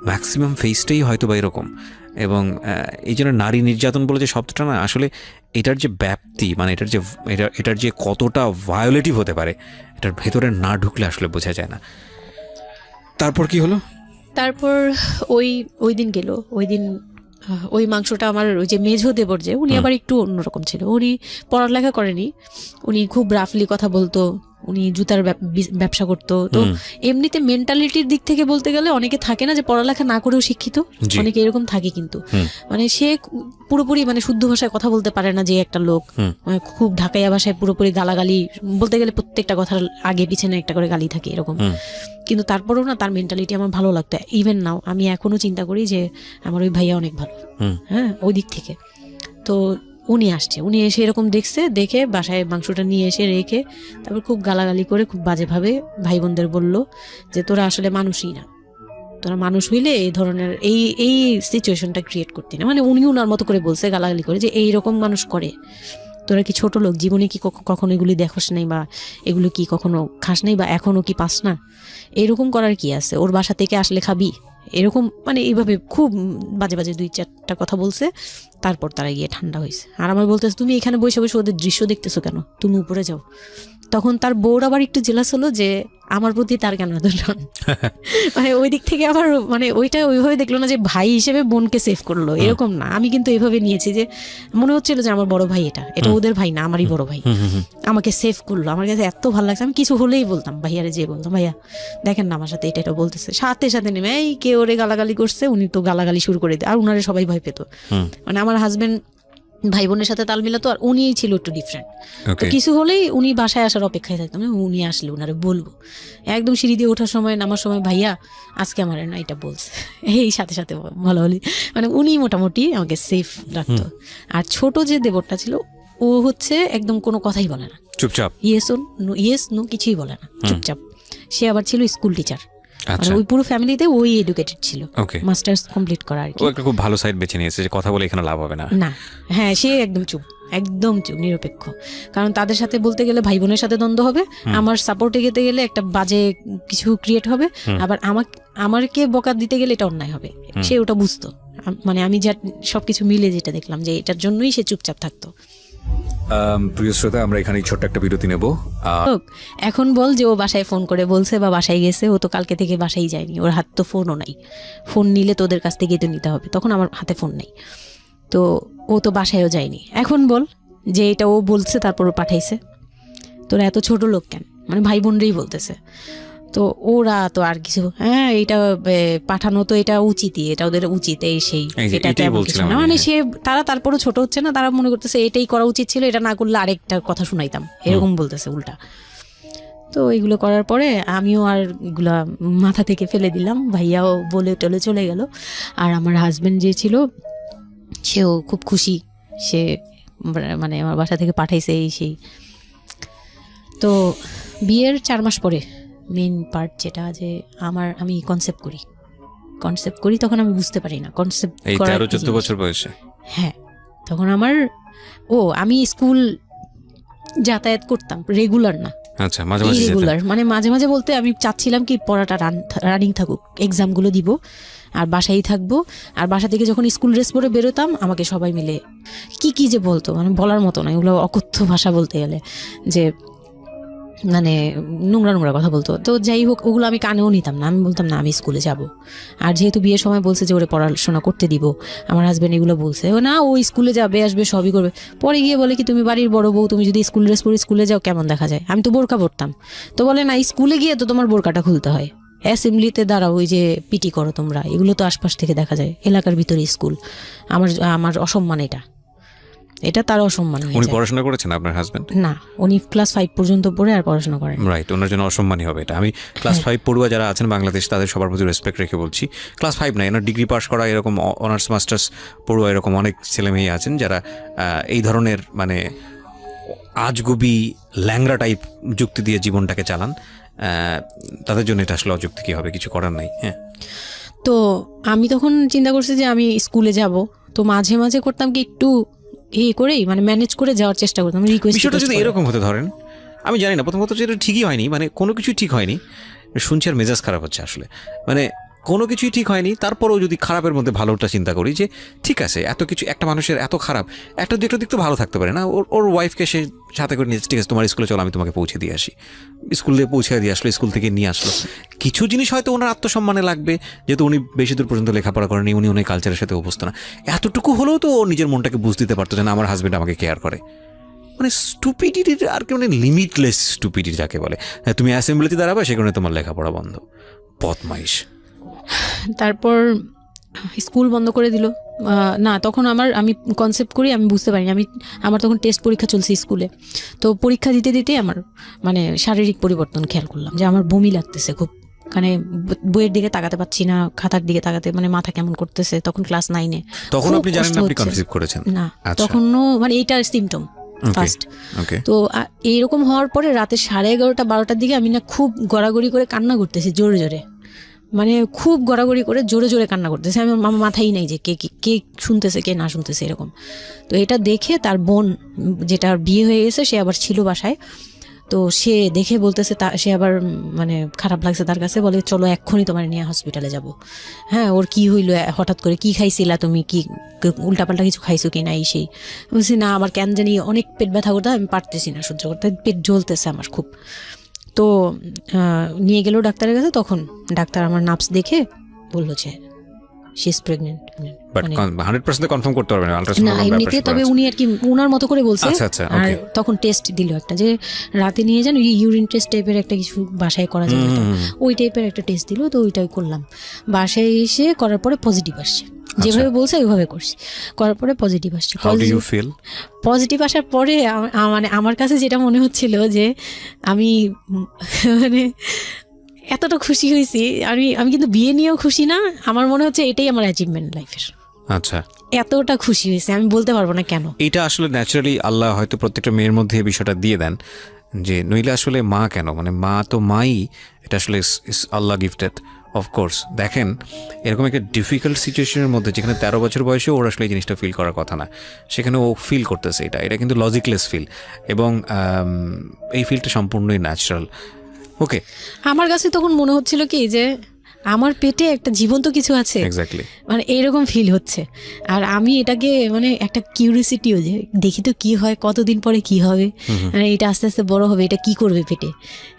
ম্যাক্সিমাম ফেসটাই হয়তো বা এরকম। এবং এই জন্য নারী নির্যাতন বলে যে শব্দটা না, আসলে এটার যে ব্যাপ্তি, মানে এটার যে কতটা ভায়োলেটিভ হতে পারে, এটার ভেতরে না ঢুকলে আসলে বোঝা যায় না। তারপর কি হলো? তারপর ওই দিন গেল, ওই মাংসটা আমার ওই যে মেঝো দেবর, যে উনি আবার একটু অন্যরকম ছিল, উনি পড়ালেখা করেনি, উনি খুব রাফলি কথা বলতো, উনি জুতার ব্যবসা করতো। তো এমনিতে মেন্টালিটির দিক থেকে বলতে গেলে অনেকে থাকে না যে পড়ালেখা না করেও শিক্ষিত, অনেকে এরকম থাকে, কিন্তু মানে সে পুরোপুরি মানে শুদ্ধ ভাষায় কথা বলতে পারে না, যে একটা লোক মানে খুব ঢাকাইয়া ভাষায় পুরোপুরি গালাগালি, বলতে গেলে প্রত্যেকটা কথার আগে পিছনে একটা করে গালি থাকে এরকম। কিন্তু তারপরেও না, তার মেন্টালিটি আমার ভালো লাগতো। ইভেন নাও আমি এখনো চিন্তা করি যে আমার ওই ভাইয়া অনেক ভালো, হ্যাঁ, ওই দিক থেকে। তো উনি এসে এরকম দেখে বাসায় মাংসটা নিয়ে এসে রেখে তারপর খুব গালাগালি করে, খুব বাজেভাবে ভাই বোনদের বললো যে তোরা আসলে মানুষই না, তোরা মানুষ হইলে এই ধরনের এই সিচুয়েশনটা ক্রিয়েট করতি না। মানে উনি ওনার মতো করে বলছে, গালাগালি করে, যে এইরকম মানুষ করে, তোরা কি ছোট লোক, জীবনে কি কখনো এগুলি দেখোস নাই, বা এগুলো কি কখনো খাস নাই, বা এখনো কি পাস না, এরকম করার কি আছে, ওর বাসা থেকে আসলে খাবি, এরকম মানে এইভাবে খুব বাজে 2-4টা কথা বলছে। তারপর তারা গিয়ে ঠান্ডা হয়েছে, আর আমার বলতেছে তুমি এখানে বসে বসে ওদের দৃশ্য দেখতেছো কেন, তুমি উপরে যাও। তখন তার বউর আবার একটু জেলাস হলো যে আমার প্রতি তার কেন এত টান, মানে ওই দিক থেকে আবার মানে ওইটা ওইভাবে দেখলো না যে ভাই হিসেবে বোনকে সেভ করলো, এরকম না। আমি কিন্তু এইভাবে নিয়েছি যে মনে হচ্ছিল যে আমার বড় ভাই, এটা ওদের ভাই না, আমারই বড় ভাই, আমাকে সেভ করলো। আমার কাছে এত ভালো লাগছে, আমি কিছু হলেই বলতাম ভাইয়ারে, যে বলতাম ভাইয়া দেখেন না আমার সাথে এটা বলতেছে, সাথে নেমে এই কে ওরে গালাগালি করছে, উনি তো গালাগালি শুরু করে দেয়, আর উনারে সবাই ভয় পেত। মানে আমার হাজবেন্ড ভাই বোনের সাথে তাল মিলাতো, আর উনি ছিল একটু ডিফারেন্ট। তো কিছু হলেই উনি বাসায় আসার অপেক্ষায় থাকতাম, উনি আসলে উনারে বলবো, একদম সিঁড়ি দিয়ে ওঠার সময় নামার সময়, ভাইয়া আজকে আমার না এটা বলছে, এই সাথে ভালো হলি, মানে উনি মোটামুটি আমাকে সেফ রাখতো। আর ছোট যে দেবরটা ছিল, ও হচ্ছে একদম কোনো কথাই বলে না, চুপচাপ, ইয়েস নো কিছুই বলে না, চুপচাপ। সে আবার ছিল স্কুল টিচার, মানে ওই পুরো ফ্যামিলিতে ওই এডুকেটেড ছিল, মাস্টার্স কমপ্লিট করা আর কি। ও একটা খুব ভালো সাইড বেছে নিয়েছে যে কথা বলে এখানে লাভ হবে না। না, হ্যাঁ, সে একদম চুপ, নিরপেক্ষ। কারণ তাদের সাথে বলতে গেলে ভাই বোনের সাথে দ্বন্দ্ব হবে, আমার সাপোর্টে যেতে গেলে একটা বাজে কিছু ক্রিয়েট হবে, আবার আমাকে বকা দিতে গেলে এটা অন্যায় হবে। সে ওটা বুঝতো, মানে আমি যা সবকিছু মিলে যেটা দেখলাম যে এটার জন্যই সে চুপচাপ থাকতো। প্রিয় শ্রোতা, আমরা এখানে ছোট্ট একটা বিরতি নেব। এখন বল যে ও বাসায় ফোন করে বলছে বা বাসায় গেছে, ও তো কালকে থেকে বাসায় যায়নি, ওর হাত তো ফোনও নাই। ফোন নিলে তোদের কাছ থেকে তো নিতে হবে, তখন আমার হাতে ফোন নেই, তো ও তো বাসায়ও যায়নি। এখন বল যে এটা ও বলছে তারপর ও পাঠাইছে, তোরা এত ছোট লোক কেন? মানে ভাই বোনরাই বলতেছে, তো ওরা তো আর কিছু, হ্যাঁ এটা পাঠানো তো এটা উচিতই, এটা ওদের উচিত, এই সেই, এটা তেমন কিছু না। মানে সে তারা তারপরও ছোট হচ্ছে না, তারা মনে করতেছে এটাই করা উচিত ছিল, এটা না করলে আরেকটা কথা শুনাইতাম, এরকম বলতেছে উল্টা। তো এইগুলো করার পরে আমিও আর এগুলা মাথা থেকে ফেলে দিলাম, ভাইয়াও বলে টলে চলে গেল। আর আমার হাজবেন্ড যে ছিল সেও খুব খুশি, সে মানে আমার বাসা থেকে পাঠাইছে এই সেই। তো বিয়ের 4 মাস পরে মেইন পার্ট যেটা, যে আমি কনসেপ্ট করি, তখন আমি বুঝতে পারি না কনসেপ্ট করার 13-14 বছর বয়সে। হ্যাঁ, তখন আমি স্কুল যাতায়াত করতাম, রেগুলার না। আচ্ছা, মাঝে মাঝে রেগুলার মানে মাঝে মাঝে বলতে আমি চাচ্ছিলাম কি পড়াটা রানিং থাকুক, এক্সামগুলো দিব আর বাসায় থাকবো। আর বাসা থেকে যখন স্কুল ড্রেস পরে বেরোতাম, আমাকে সবাই মিলে কি যে বলতো, মানে বলার মতো না, এগুলো অকথ্য ভাষা বলতে গেলে, যে মানে নোংরা কথা বলতো। তো যাই হোক, ওগুলো আমি কানেও নিতাম না, আমি বলতাম না আমি স্কুলে যাব। আর যেহেতু বিয়ের সময় বলছে যে ওরে পড়াশোনা করতে দিব, আমার হাজব্যান্ড এগুলো বলছে, ও না ও স্কুলে যাবে আসবে সবই করবে। পরে গিয়ে বলে কি তুমি বাড়ির বড় বউ, তুমি যদি স্কুল ড্রেস পরে স্কুলে যাও কেমন দেখা যায়? আমি তো বোরকা পরতাম। তো বলে না, স্কুলে গিয়ে তো তোমার বোরকাটা খুলতে হয়, অ্যাসেম্বলিতে দাঁড়াও, ওই যে পিটি করো তোমরা, এগুলো তো আশপাশ থেকে দেখা যায়, এলাকার ভিতরে স্কুল। আমার অসম্মান, এটা তার অসম্মান। উনি পড়াশোনা করেছেন আপনার হাজবেন্ড? না, উনি ক্লাস 5 পর্যন্ত পড়ে আর পড়াশোনা করেন। রাইট, ওনার জন্য অসম্মানই হবে এটা। আমি ক্লাস 5 পড়ুয়া যারা আছেন বাংলাদেশ, তাদের সবার প্রতি রেসপেক্ট রেখে বলছি, ক্লাস 5 না, এনার ডিগ্রি পাস করা এরকম অনার্স মাস্টার্স পড়ুয়া এরকম অনেক ছেলে মেয়ে আছেন যারা এই ধরনের মানে আজগুবি ল্যাংরা টাইপ যুক্তি দিয়ে জীবনটাকে চালান। তাদের জন্য এটা আসলে অযুক্তি কি হবে, কিছু করার নাই। হ্যাঁ, তো আমি তখন চিন্তা করছি যে আমি স্কুলে যাব, তো মাঝে মাঝে করতাম কি একটু করেই মানে ম্যানেজ করে যাওয়ার চেষ্টা করতাম, রিকোয়েস্ট। বিষয়টা যদি এরকম হতে ধরেন, আমি জানি না, প্রথমত যেটা ঠিকই হয়নি, মানে কোনো কিছুই ঠিক হয়নি, শুনছি আর মেজাজ খারাপ হচ্ছে আসলে, মানে কোনো কিছুই ঠিক হয়নি। তারপরেও যদি খারাপের মধ্যে ভালোটা চিন্তা করি, যে ঠিক আছে এত কিছু, একটা মানুষের এত খারাপ, একটা দুটো দিক তো ভালো থাকতে পারে না। ওর ওয়াইফকে সে সাথে করে নিয়েছে, ঠিক আছে তোমার স্কুলে চলো আমি তোমাকে পৌঁছে দিয়ে আসি, স্কুলে পৌঁছে দিয়ে আসলো, স্কুল থেকে নিয়ে আসলো। কিছু জিনিস হয়তো ওনার আত্মসম্মানে লাগবে, যেহেতু উনি বেশি দূর পর্যন্ত লেখাপড়া করেনি, উনি অনেক কালচারের সাথে অভ্যস্ত না, এতটুকু হলেও তো ও নিজের মনটাকে বুঝ দিতে পারতো যে না আমার হাজবেন্ড আমাকে কেয়ার করে। মানে স্টুপিডিটির আর কি, মানে লিমিটলেস স্টুপিডিটি যাকে বলে। তুমি অ্যাসেম্বলিতে দাঁড়াবে, সে কারণে তোমার লেখাপড়া বন্ধ, বদমাইশ। তারপর স্কুল বন্ধ করে দিল। না, তখন আমি কনসেপ্ট করি, আমি বুঝতে পারিনি, আমার তখন টেস্ট পরীক্ষা চলছে স্কুলে। তো পরীক্ষা দিতে দিতে আমার মানে শারীরিক পরিবর্তন খেয়াল করলাম, যে আমার বমি লাগতেছে খুব, মানে বইয়ের দিকে তাকাতে পাচ্ছি না, খাতার দিকে তাকাতে মানে মাথা কেমন করতেছে। তখন ক্লাস 9-এ। তখন আপনি জানেন না আপনি কনসিভ করেছেন? না, তখনও মানে এইটার সিমটম ফার্স্ট। তো এইরকম হওয়ার পরে রাতে 11:30-12টার দিকে আমি না খুব গড়াগড়ি করে কান্না করতেছি, জোরে জোরে, মানে খুব গড়াগড়ি করে জোরে জোরে কান্না করতেছে। আমার মাথায় নেই যে কে শুনতেছে কে না শুনতেছে এরকম। তো এটা দেখে তার বোন, যেটার বিয়ে হয়ে গেছে, সে আবার ছিল বাসায়, তো সে দেখে বলতেছে, সে আবার মানে খারাপ লাগছে তার কাছে, বলে চলো এক্ষুনি তোমার নিয়ে হসপিটালে যাব। হ্যাঁ, ওর কি হইলো হঠাৎ করে, কি খাইছিলা তুমি, কি উল্টাপাল্টা কিছু খাইছো কি না, এই সেই। বলছি না, আমার কেন জানি অনেক পেট ব্যথা করতে, আমি পারতেছি না সহ্য করতে, পেট জ্বলতেছে আমার খুব। তো নিয়ে গেল ডাক্তারের কাছে, তখন ডাক্তার আমার নার্ভস দেখে বললো যে she is pregnant. But 100% confirm করতে পারবেন না আলট্রাসাউন্ড, না এমনিতে, তবে উনি আর কি ওনার মতো করে বলছে। আর তখন টেস্ট দিল একটা, যে রাতে নিয়ে যান, ইউরিন টেস্ট টাইপের একটা কিছু বাসায় করা যায়, ওই টাইপের একটা টেস্ট দিল। তো ওইটাই করলাম, বাসায় এসে করার পরে পজিটিভ আসছে, যেভাবে বলছে ওইভাবে করছি, করার পরে পজিটিভ আসছে। পজিটিভ আসার পরে মানে আমার কাছে যেটা মনে হচ্ছিল, যে আমি মানে এতটা খুশি হয়েছি, আমি কিন্তু বিয়ে নিয়েও খুশি না, আমার মনে হচ্ছে এটাই আমার অ্যাচিভমেন্ট লাইফের। আচ্ছা, এতটা খুশি হয়েছে আমি বলতে পারবো না কেন। এটা আসলে ন্যাচারালি আল্লাহ হয়তো প্রত্যেকটা মেয়ের মধ্যে এই বিষয়টা দিয়ে দেন, যে নইলে আসলে মা কেন, মানে মা তো মাই, এটা আসলে আল্লাহ গিফটেড। অফকোর্স দেখেন এরকম একটা ডিফিকাল্ট সিচুয়েশনের মধ্যে যেখানে 13 বছর বয়সে ওর আসলে এই জিনিসটা ফিল করার কথা না, সেখানে ও ফিল করতেছে, এটা কিন্তু লজিকলেস ফিল, এবং এই ফিলটা সম্পূর্ণই ন্যাচারাল। ওকে, আমার কাছে তখন মনে হচ্ছিল কি যে আমার পেটে একটা জীবন্ত কিছু আছে, এক্স্যাক্টলি, মানে এইরকম ফিল হচ্ছে। আর আমি এটাকে মানে একটা কিউরিসিটিও, যে দেখি তো কি হয়, কতদিন পরে কি হবে, মানে এটা আস্তে আস্তে বড় হবে, এটা কি করবে পেটে,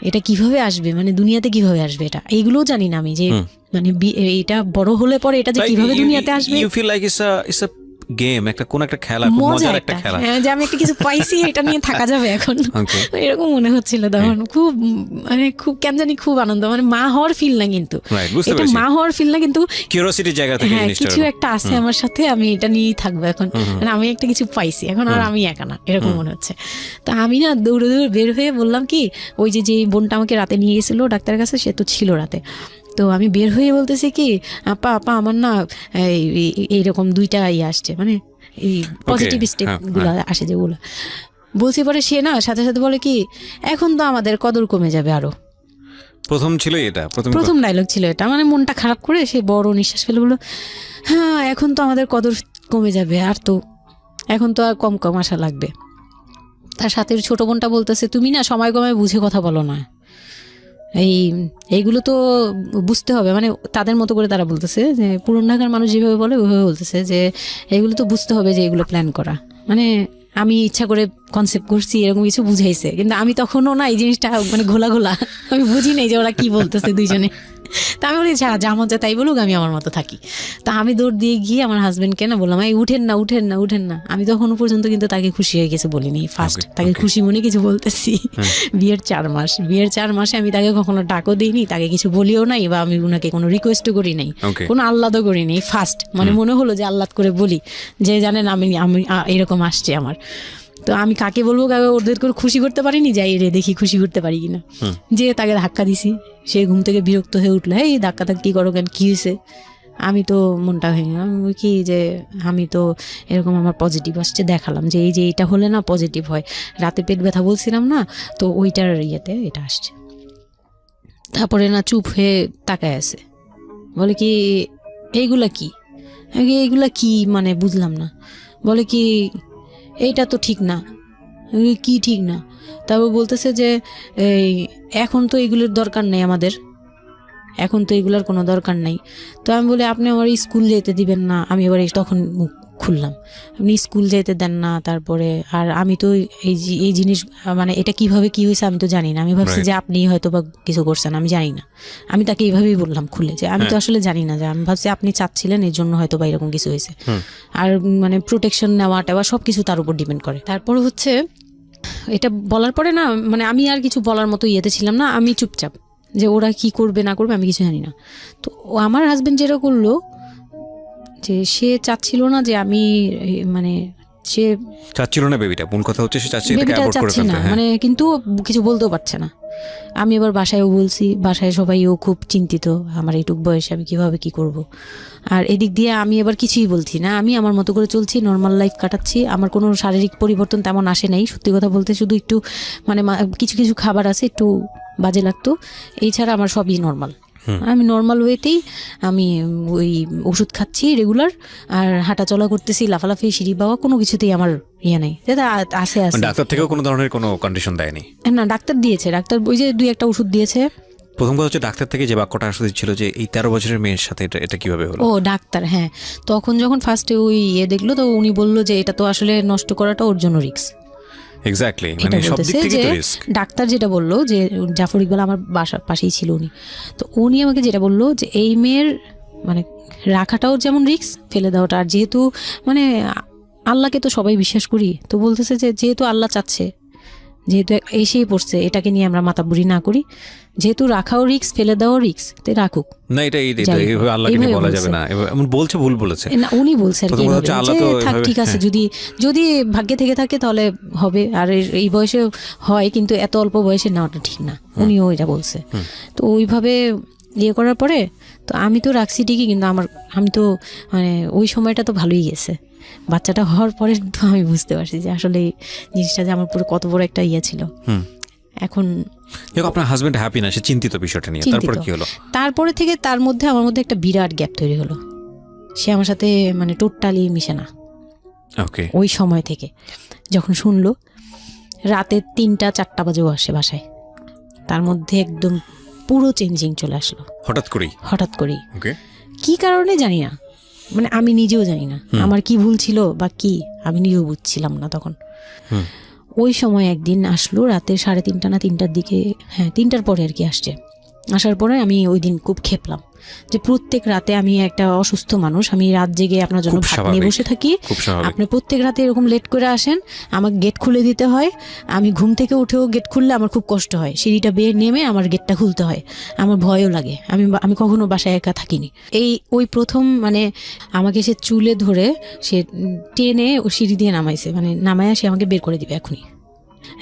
এটা কিভাবে আসবে, মানে দুনিয়াতে কিভাবে আসবে, এটা এইগুলোও জানি না আমি, যে মানে এটা বড় হলে পরে এটা যে কিভাবে দুনিয়াতে আসবে। You feel like it's a game, কোন একটা খেলা, মজার একটা খেলা, হ্যাঁ, যে আমি একটা কিছু পাইছি, এটা নিয়ে থাকা যাবে এখন, এরকম মনে হচ্ছিল তখন। খুব মানে খুব কেন জানি খুব আনন্দ, মানে মা হওয়ার ফিল না, কিন্তু এটা মা হওয়ার ফিল না, কিন্তু কিউরিওসিটির জায়গা থেকে কিছু একটা আছে আমার সাথে, আমি এটা নিয়েই থাকবো এখন, মানে আমি একটা কিছু পাইছি এখন, আর আমি একা না, এরকম মনে হচ্ছে। তা আমি না দৌড়ে দৌড়ে বের হয়ে বললাম কি, ওই যে বোনটা আমাকে রাতে নিয়ে গেছিলো ডাক্তারের কাছে, সে তো ছিল রাতে, তো আমি বের হয়ে বলতেছি কি, আপা আমার না এইরকম 2টা আসছে, মানে এই পজিটিভ স্টেপগুলো আসে যেগুলো বলছি। পরে সে না সাথে সাথে বলে কি, এখন তো আমাদের কদর কমে যাবে আরো। প্রথম ছিল এটা, প্রথম ডায়লগ ছিল এটা, মানে মনটা খারাপ করে সে বড় নিঃশ্বাস ফেলে বলল, হ্যাঁ এখন তো আমাদের কদর কমে যাবে, আর তো এখন তো আর কম কম আসা লাগবে। তার সাথে ছোট বোনটা বলতেছে, তুমি না সময় কমে বুঝে কথা বলো না, এইগুলো তো বুঝতে হবে, মানে তাদের মতো করে তারা বলতেছে, যে পুরান ঢাকার মানুষ যেভাবে বলে ওইভাবে বলতেছে, যে এগুলো তো বুঝতে হবে যে এগুলো প্ল্যান করা, মানে আমি ইচ্ছা করে কনসেপ্ট করছি এরকম কিছু বুঝাইছে, কিন্তু আমি তখনও না এই জিনিসটা মানে ঘোলা আমি বুঝি নাই যে ওরা কি বলতেছে দুইজনে। তা আমি বলি যা মজা তাই বলুক, আমি আমার মতো থাকি। তা আমি দৌড় দিয়ে গিয়ে আমার হাজবেন্ডকে না বললাম, এই উঠেন না। আমি তখনও পর্যন্ত কিন্তু তাকে খুশি হয়ে গেছে বলিনি, ফার্স্ট তাকে খুশি মনে কিছু বলতেছি। বিয়ের 4 মাসে আমি তাকে কখনো ডাকও দিইনি, তাকে কিছু বলিও নাই, বা আমি ওনাকে কোনো রিকোয়েস্টও করি নাই, কোনো আহ্লাদও করি নাই। ফার্স্ট মানে মনে হলো যে আহ্লাদ করে বলি, যে জানেন আমি এরকম আসছে আমার। তো আমি কাকে বলবো, কাকে ওদের করে খুশি করতে পারিনি, যাই রে দেখি খুশি করতে পারি কিনা। যে তাকে ধাক্কা দিছি, সে ঘুম থেকে বিরক্ত হয়ে উঠলো, এই ধাক্কা কি করো কেন, কি হয়েছে? আমি তো মনটা ভেঙে কি, যে আমি তো এরকম আমার পজিটিভ আসছে, দেখালাম যে এই যে এটা হলে না পজিটিভ হয়, রাতে পেট ব্যথা বলছিলাম না, তো ওইটার ইয়েতে এটা আসছে। তারপরে না চুপ হয়ে তাকায় আছে, বলে কি এইগুলা কি মানে বুঝলাম না। বলে কি এইটা তো ঠিক না। কি ঠিক না? তারপর বলতেছে যে এই এখন তো এগুলোর দরকার নেই, আমাদের এখন তো এগুলোর কোনো দরকার নেই। তো আমি বলি আপনি আমার স্কুল যেতে দিবেন না। আমি এবার তখন মুখ খুললাম, আপনি স্কুল যেতে দেন না, তারপরে আর আমি তো এই জিনিস মানে এটা কিভাবে কি হয়েছে আমি তো জানি না। আমি ভাবছি যে আপনি হয়তো বা কিছু করছেন, আমি জানি না। আমি তাকে এইভাবেই বললাম খুলে, যে আমি তো আসলে জানি না, যে আমি ভাবছি আপনি চাচ্ছিলেন এর জন্য হয়তো বা এরকম কিছু হয়েছে। আর মানে প্রোটেকশন নেওয়া টেওয়া সব কিছু তার উপর ডিপেন্ড করে। তারপর হচ্ছে এটা বলার পরে না মানে আমি আর কিছু বলার মতো ইয়েতে ছিলাম না, আমি চুপচাপ, যে ওরা কি করবে না করবে আমি কিছু জানি না। তো আমার হাজবেন্ড যেটা করলো, যে সে চাচ্ছিল না যে আমি মানে সে চাচ্ছিল না বেবিটা, কোন কথা হচ্ছে সে চাচ্ছে এটাকে অ্যাবর্ট করে ফেলতে, মানে কিন্তু কিছু বলতেও পারছে না। আমি এবার বাসায়ও বলছি, বাসায় সবাইও খুব চিন্তিত আমার এইটুক বয়সে আমি কিভাবে কি করব। আর এদিক দিয়ে আমি এবার কিছুই বলছি না, আমি আমার মতো করে চলছি, নর্মাল লাইফ কাটাচ্ছি। আমার কোনো শারীরিক পরিবর্তন তেমন আসে নাই, সত্যি কথা বলতে। শুধু একটু মানে কিছু কিছু খাবার আছে একটু বাজে লাগতো, এই ছাড়া আমার সবই নর্মাল। আমি নর্মাল ওয়েতেই আমি ওই ওষুধ খাচ্ছি রেগুলার, আর হাঁটা চলা করতেছি, লাফালাফি সিঁড়ি বাওয়া কোনো কিছুতেই আমার ইয়ে নেই। আছে ডাক্তার থেকেও কোনো ধরনের কোনো কন্ডিশন দেয়নি? না, ডাক্তার দিয়েছে, ডাক্তার ওই যে 2-1টা ওষুধ দিয়েছে। প্রথম কথা হচ্ছে ডাক্তার থেকে যে বাক্যটা আসলে ছিল যে এই 13 বছরের মেয়ের সাথে এটা কিভাবে হলো। ও ডাক্তার, হ্যাঁ, তখন যখন ফার্স্টে ওই দেখলো, তো উনি বললো যে এটা তো আসলে নষ্ট করাটা ওর জন্য রিস্ক। এক্স্যাক্টলি, মানে সব দিক থেকে তো রিস্ক। ডাক্তার যেটা বললো, যে জাফর ইকবাল আমার বাসার পাশেই ছিল উনি, তো উনি আমাকে যেটা বললো যে এই মেয়ের মানে রাখাটাও যেমন রিস্ক, ফেলে দেওয়াটা। আর যেহেতু মানে আল্লাহকে তো সবাই বিশ্বাস করি, তো বলতেছে যে যেহেতু আল্লাহ চাচ্ছে, যেহেতু এসেই পড়ছে, এটাকে নিয়ে আমরা মাতাবুরি না করি, যেহেতু রাখাও রিস্ক, ফেলে দেওয়াও রিস্ক, তো রাখুক না। এটা এইভাবে আল্লাহকে নিয়ে বলা যাবে না, এমন বলছে, ভুল বলেছে না, উনি বলছে আর কি, থাক ঠিক আছে, যদি ভাগ্যে থেকে থাকে তাহলে হবে। আর এই বয়সে হয়, কিন্তু এত অল্প বয়সে নেওয়াটা ঠিক না, উনিও এটা বলছে। তো ওইভাবে ইয়ে করার পরে তো আমি তো রাখছি ঠিকই, কিন্তু আমি তো মানে ওই সময়টা তো ভালোই গেছে। বাচ্চাটা হওয়ার পরে তো আমি বুঝতে পারছি যে আসলে জিনিসটা যে আমার পুরো কত বড় একটা ইয়ে ছিল। এখন দেখো আপনার হাজবেন্ড হ্যাপি না, সে চিন্তিত বিষয়টা নিয়ে, তারপর কি হলো? তারপরে থেকে তার মধ্যে আমার মধ্যে একটা বিরাট গ্যাপ তৈরি হলো, সে আমার সাথে মানে টোটালি মিশে না। ওকে। ওই সময় থেকে যখন শুনলো রাতে 3টা-4টা বাজেও আসে বাসায়, তার মধ্যে একদম পুরো চেঞ্জিং চলে আসলো হঠাৎ করেই। ওকে। কি কারণে জানি না, মানে আমি নিজেও জানি না আমার কি ভুল ছিল বা কি, আমি নিজেও বুঝছিলাম না তখন। ওই সময় একদিন আসলো রাতে 3:30 না 3টার দিকে, হ্যাঁ 3টার পরে আর কি আসছে। আসার পরে আমি ওই দিন খুব খেপলাম যে প্রত্যেক রাতে, আমি একটা অসুস্থ মানুষ, আমি রাত জেগে আপনার জন্য ভাত নিয়ে বসে থাকি, আপনি প্রত্যেক রাতে এরকম লেট করে আসেন, আমাকে গেট খুলে দিতে হয়, আমি ঘুম থেকে উঠেও গেট খুললে আমার খুব কষ্ট হয়, সিঁড়িটা বেয়ে নেমে আমার গেটটা খুলতে হয়, আমার ভয়ও লাগে, আমি কখনো বাসায় একা থাকিনি। ওই প্রথম মানে আমাকে সে চুলে ধরে সে টেনে ও সিঁড়ি দিয়ে নামাইছে, মানে নামায় সে আমাকে বের করে দিবে এখনই,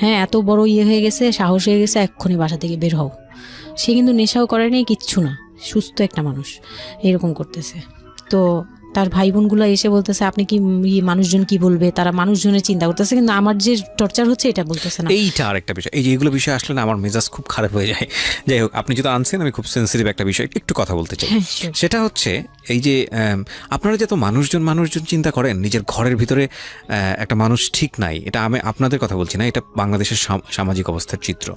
হ্যাঁ এত বড় হয়ে গেছে, সাহস হয়ে গেছে, এক্ষুনি বাসা থেকে বের হও। সে কিন্তু নেশাও করে নেই, কিচ্ছু না, সুস্থ একটা মানুষ, এরকম করতেছে। তো তার ভাই বোনগুলো এসে বলতেছে আপনি কি মানুষজন কি বলবে, তারা মানুষজনের চিন্তা করতেছে, কিন্তু আমার যে টর্চার হচ্ছে এটা বলতেছে না। এইটা আরেকটা বিষয়, এই যে এগুলো বিষয় আসলে না আমার মেজাজ খুব খারাপ হয়ে যায়। যাই হোক, আপনি যদি আনছেন, আমি খুব সেন্সিটিভ একটা বিষয় একটু কথা বলতে চাই। সেটা হচ্ছে এই যে আপনারা যে তো মানুষজন চিন্তা করেন, নিজের ঘরের ভিতরে একটা মানুষ ঠিক নাই, এটা আমি আপনাদের কথা বলছি না, এটা বাংলাদেশের সামাজিক অবস্থার চিত্র।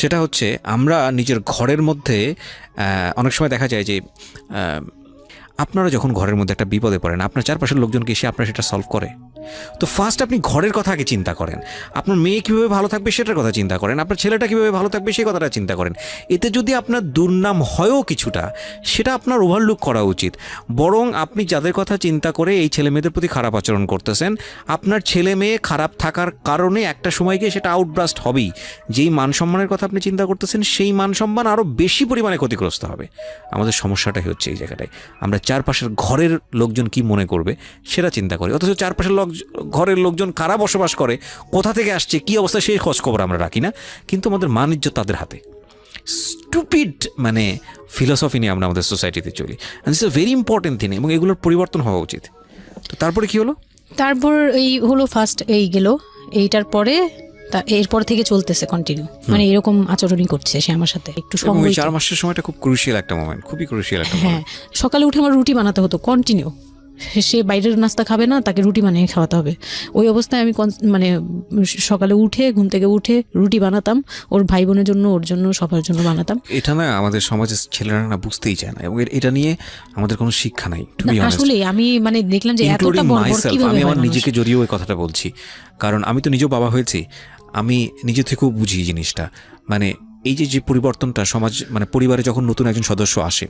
সেটা হচ্ছে আমরা নিজের ঘরের মধ্যে অনেক সময় দেখা যায় যে আপনারা যখন ঘরের মধ্যে একটা বিপদে পড়েন, আপনার চারপাশের লোকজনকে এসে আপনার সেটা সলভ করে। তো ফার্স্ট আপনি ঘরের কথা আগে চিন্তা করেন, আপনার মেয়ে কীভাবে ভালো থাকবে সেটার কথা চিন্তা করেন, আপনার ছেলেটা কীভাবে ভালো থাকবে সেই কথাটা চিন্তা করেন। এতে যদি আপনার দুর্নাম হয়ও কিছুটা, সেটা আপনার ওভারলুক করা উচিত। বরং আপনি যাদের কথা চিন্তা করে এই ছেলে মেয়েদের প্রতি খারাপ আচরণ করতেছেন, আপনার ছেলে মেয়ে খারাপ থাকার কারণে একটা সময় গিয়ে সেটা আউটব্রাস্ট হবেই। যেই মান সম্মানের কথা আপনি চিন্তা করতেছেন, সেই মান সম্মান আরও বেশি পরিমাণে ক্ষতিগ্রস্ত হবে। আমাদের সমস্যাটাই হচ্ছে এই জায়গাটায়, আমরা চারপাশের ঘরের লোকজন কি মনে করবে সেটা চিন্তা করি, অথচ চারপাশের ঘরের লোকজন কারা বসবাস করে, কোথা থেকে আসছে, কি অবস্থা, সেই খোঁজ খবর আমরা রাখি না, কিন্তু আমাদের মান ইজ্জত তাদের হাতে। স্টুপিড মানে ফিলসফি নিয়ে আমরা আমাদের সোসাইটিতে চলি, and this is a very important thing, এবং এগুলোর পরিবর্তন হওয়া উচিত। তো তারপরে কি হলো? তারপর এই হলো ফার্স্ট এই গেল, এইটার পরে এরপর থেকে চলতেছে কন্টিনিউ, মানে এরকম আচরণই করছে সে আমার সাথে। একটু সময় 4 মাসের সময়টা খুব ক্রুশিয়াল একটা মোমেন্ট, খুবই ক্রুশিয়াল একটা মোমেন্ট। হ্যাঁ, সকালে উঠে আমার রুটি বানাতে হতো কন্টিনিউ, সে বাইরের নাস্তা খাবে না, তাকে রুটি বানিয়ে খাওয়াতে হবে। ওই অবস্থায় আমি মানে সকালে উঠে ঘুম থেকে উঠে রুটি বানাতাম, ওর ভাই বোনের জন্য, ওর জন্য, সবার জন্য বানাতাম। এটা না আমাদের সমাজের ছেলেরা না বুঝতেই চায় না, এবং এটা নিয়ে আমাদের কোনো শিক্ষা নাই। আসলে আমি মানে দেখলাম যে এতটা বর্বর কিভাবে। আমি আমার নিজেকে জড়িয়ে ওই কথাটা বলছি, কারণ আমি তো নিজেও বাবা হয়েছি, আমি নিজে থেকেও বুঝি জিনিসটা। মানে এই যে পরিবর্তনটা সমাজ, মানে পরিবারে যখন নতুন একজন সদস্য আসে,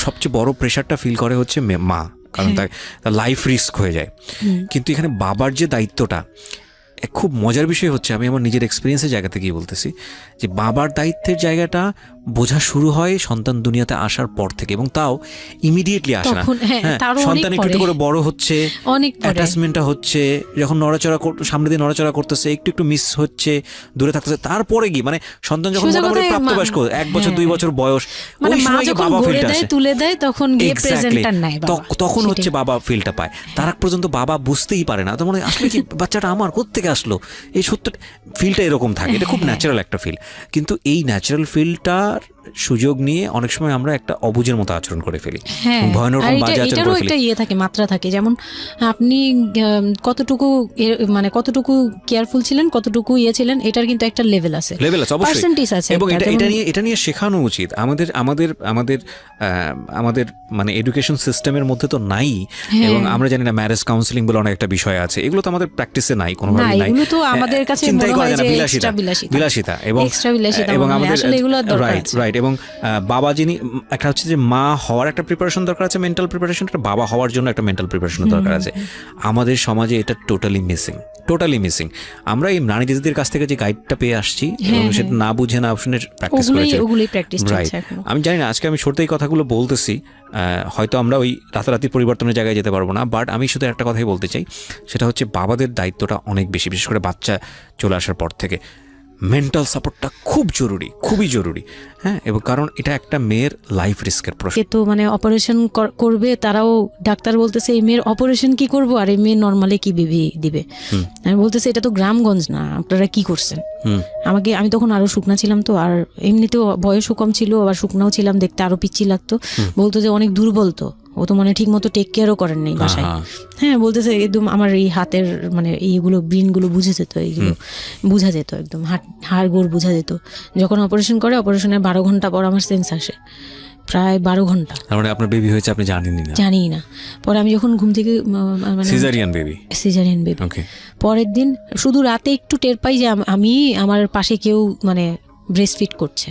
সবচেয়ে বড় প্রেশারটা ফিল করে হচ্ছে মা, কারণ তার লাইফ রিস্ক হয়ে যায়। কিন্তু এখানে বাবার যে দায়িত্বটা, খুব মজার বিষয় হচ্ছে, আমি আমার নিজের এক্সপিরিয়েন্সের জায়গা থেকেই বলতেছি, যে বাবার দায়িত্বের জায়গাটা বোঝা শুরু হয় সন্তান দুনিয়াতে আসার পর থেকে, এবং তাও ইমিডিয়েটলি আসে না। সন্তান একটু করে বড় হচ্ছে, অ্যাটাচমেন্টটা হচ্ছে, যখন নড়াচড়া সামনে দিয়ে নড়াচড়া করতেছে, একটু মিস হচ্ছে, দূরে থাকতেছে, তারপরে কি মানে সন্তান যখন মোটামুটি প্রাপ্তবয়স্ক, 1 বছর 2 বছর বয়স, ওই সময় বাবা ফিলটা আসে, তুলে দেয়, তখন গিয়ে প্রেজেন্টার নাই, তখন হচ্ছে বাবা ফিলটা পায়। তার আগ পর্যন্ত বাবা বুঝতেই পারে না, তো মনে আসলে কি বাচ্চাটা আমার কোত্থেকে আসলো, এই সত্য ফিলটা এরকম থাকে। এটা খুব ন্যাচারাল একটা ফিল, কিন্তু এই ন্যাচারাল ফিলটার সুযোগ নিয়ে অনেক সময় আমরা একটা অবুঝের মতো আচরণ করে ফেলি, ভয়ানক বাজে আচরণ করে ফেলি। একটা ইয়ে থাকে, মাত্রা থাকে, যেমন আপনি কতটুকু মানে কতটুকু কেয়ারফুল ছিলেন, কতটুকু ছিলেন, এটার কিন্তু একটা লেভেল আছে, পার্সেন্টেজ আছে, এবং এটা নিয়ে শেখানো উচিত আমাদের মানে এডুকেশন সিস্টেমের মধ্যে তো নাই। এবং আমরা জানি না, ম্যারেজ কাউন্সিলিং বলে অনেক একটা বিষয় আছে, এগুলো তো আমাদের প্র্যাকটিসে নাই, কোনোভাবে নাই, এগুলো তো আমাদের কাছে চিন্তাই করা যায় না, বিলাসিতা এবং আমাদের রাইট। এবং বাবা যিনি, একটা হচ্ছে যে মা হওয়ার একটা প্রিপারেশন দরকার আছে, মেন্টাল প্রিপারেশন, একটা বাবা হওয়ার জন্য একটা মেন্টাল প্রিপারেশন দরকার আছে। আমাদের সমাজে এটা টোটালি মিসিং। আমরা এই নারী দিদিদের কাছ থেকে যে গাইডটা পেয়ে আসছি, এবং সেটা না বুঝে না শুনে প্র্যাকটিস করেছি, রাইট। আমি জানি না, আজকে আমি সত্যি এই কথাগুলো বলতেছি, হয়তো আমরা ওই রাতারাতি পরিবর্তনের জায়গায় যেতে পারবো না, বাট আমি শুধু একটা কথাই বলতে চাই, সেটা হচ্ছে বাবাদের দায়িত্বটা অনেক বেশি, বিশেষ করে বাচ্চা চলে আসার পর থেকে। মেন্টাল সাপোর্টটা খুব জরুরি, খুবই জরুরি। হ্যাঁ, এবং কারণ এটা একটা মেয়ের লাইফ রিস্কের প্রশ্ন। তো মানে অপারেশন করবে, তারাও ডাক্তার বলতেছে এই মেয়ের অপারেশন কি করবো, আর এই মেয়ে নর্মালি কি বেবি দিবে। আমি বলতেছে এটা তো গ্রামগঞ্জ না, আপনারা কি করছেন। আমি তখন আরো শুকনা ছিলাম, তো আর এমনিতেও বয়সও কম ছিল, আবার শুকনাও ছিলাম, দেখতে আরো পিচ্ছি লাগতো। বলতো যে অনেক দুর্বল, তো ও তো মানে ঠিক মতো টেক কেয়ারও করেন নাই বাসায়। হ্যাঁ, বলতেছে একদম আমার এই হাতের মানে এইগুলো ব্রিনগুলো বুঝে যেত, এইগুলো বোঝা যেত, একদম হাড় গোড় বোঝা যেত। যখন অপারেশন করে, অপারেশনের 12 ঘন্টা পর আমার সেন্স আসে, প্রায় 12 ঘন্টা। তার মানে আপনার বেবি হয়েছে আপনি জানেনই না? জানি না। পরে আমি যখন ঘুম থেকে মানে সিজারিয়ান বেবি। ওকে। পরের দিন শুধু রাতে একটু টের পাই যে আমি আমার পাশে কেউ মানে ব্রেস্ট ফিড করছে।